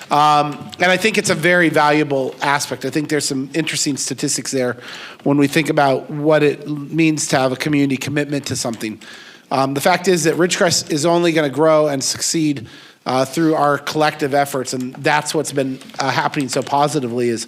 And I think it's a very valuable aspect. I think there's some interesting statistics there when we think about what it means to have a community commitment to something. The fact is that Ridgecrest is only going to grow and succeed through our collective efforts, and that's what's been happening so positively, is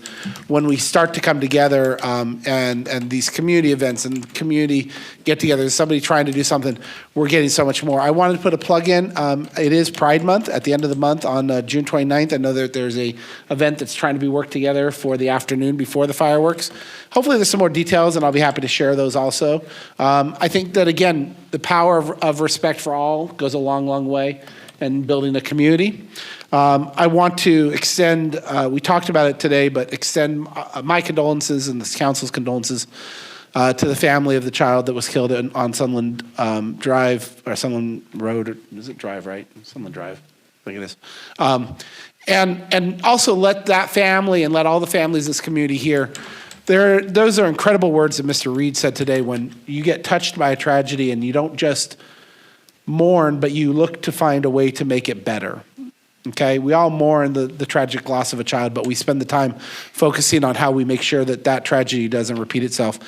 when we start to come together and these community events and community get-togethers, somebody trying to do something, we're getting so much more. I wanted to put a plug in. It is Pride Month at the end of the month on June 29th. I know that there's a event that's trying to be worked together for the afternoon before the fireworks. Hopefully there's some more details, and I'll be happy to share those also. I think that, again, the power of respect for all goes a long, long way and building a community. I want to extend, we talked about it today, but extend my condolences and the council's condolences to the family of the child that was killed on Sunland Drive, or Sunland Road, or is it Drive, right? Sunland Drive, I think it is. And also let that family and let all the families in this community hear, those are incredible words that Mr. Reed said today. When you get touched by a tragedy and you don't just mourn, but you look to find a way to make it better. Okay, we all mourn the tragic loss of a child, but we spend the time focusing on how we make sure that that tragedy doesn't repeat itself.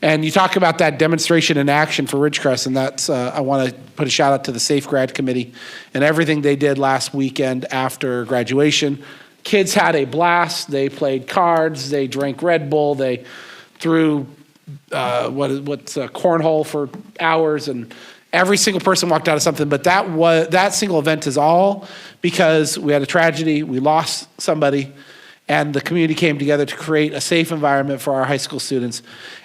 And you talk about that demonstration in action for Ridgecrest, and that's, I want to put a shout out to the Safe Grad Committee and everything they did last weekend after graduation. Kids had a blast. They played cards. They drank Red Bull. They threw what's cornhole for hours, and every single person walked out of something. But that single event is all because we had a tragedy, we lost somebody, and the community came together to create a safe environment for our high school students.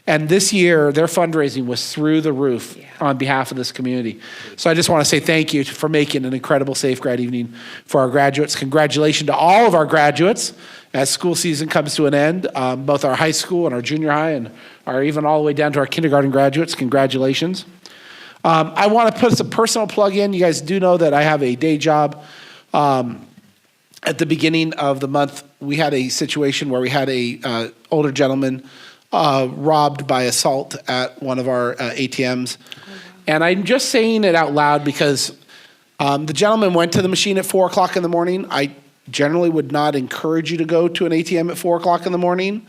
And this year, their fundraising was through the roof on behalf of this community. So I just want to say thank you for making an incredible Safe Grad evening for our graduates. Congratulations to all of our graduates as school season comes to an end, both our high school and our junior high, and even all the way down to our kindergarten graduates. Congratulations. I want to put a personal plug in. You guys do know that I have a day job. At the beginning of the month, we had a situation where we had a older gentleman robbed by assault at one of our ATMs. And I'm just saying it out loud because the gentleman went to the machine at 4 o'clock in the morning. I generally would not encourage you to go to an ATM at 4 o'clock in the morning.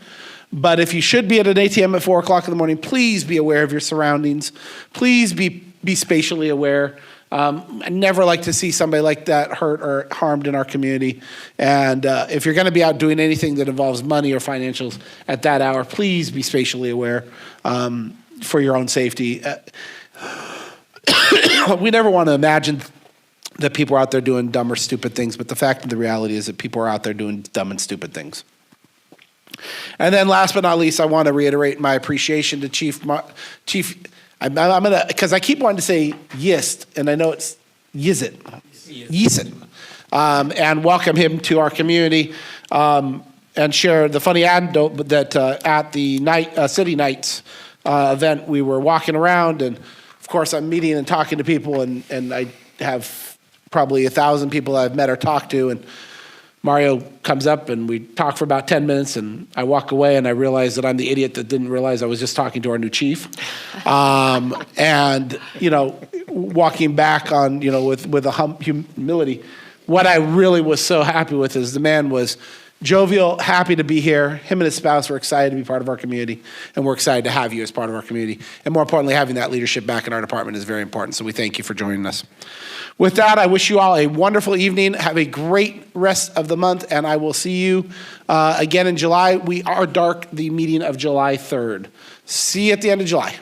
But if you should be at an ATM at 4 o'clock in the morning, please be aware of your surroundings. Please be spatially aware. I never like to see somebody like that hurt or harmed in our community. And if you're going to be out doing anything that involves money or financials at that hour, please be spatially aware for your own safety. We never want to imagine that people are out there doing dumb or stupid things, but the fact of the reality is that people are out there doing dumb and stupid things. And then last but not least, I want to reiterate my appreciation to Chief, I'm gonna, because I keep wanting to say Yist, and I know it's Yizit, and welcome him to our community, and share the funny anecdote that at the City Nights event, we were walking around, and of course I'm meeting and talking to people, and I have probably 1,000 people I've met or talked to, and Mario comes up and we talk for about 10 minutes and I walk away and I realize that I'm the idiot that didn't realize I was just talking to our new chief. And, walking back on, with a humility, what I really was so happy with is the man was jovial, happy to be here. Him and his spouse were excited to be part of our community, and we're excited to have you as part of our community. And more importantly, having that leadership back in our department is very important, so we thank you for joining us. With that, I wish you all a wonderful evening. Have a great rest of the month, and I will see you again in July. We are dark the meeting of July 3rd. See you at the end of July.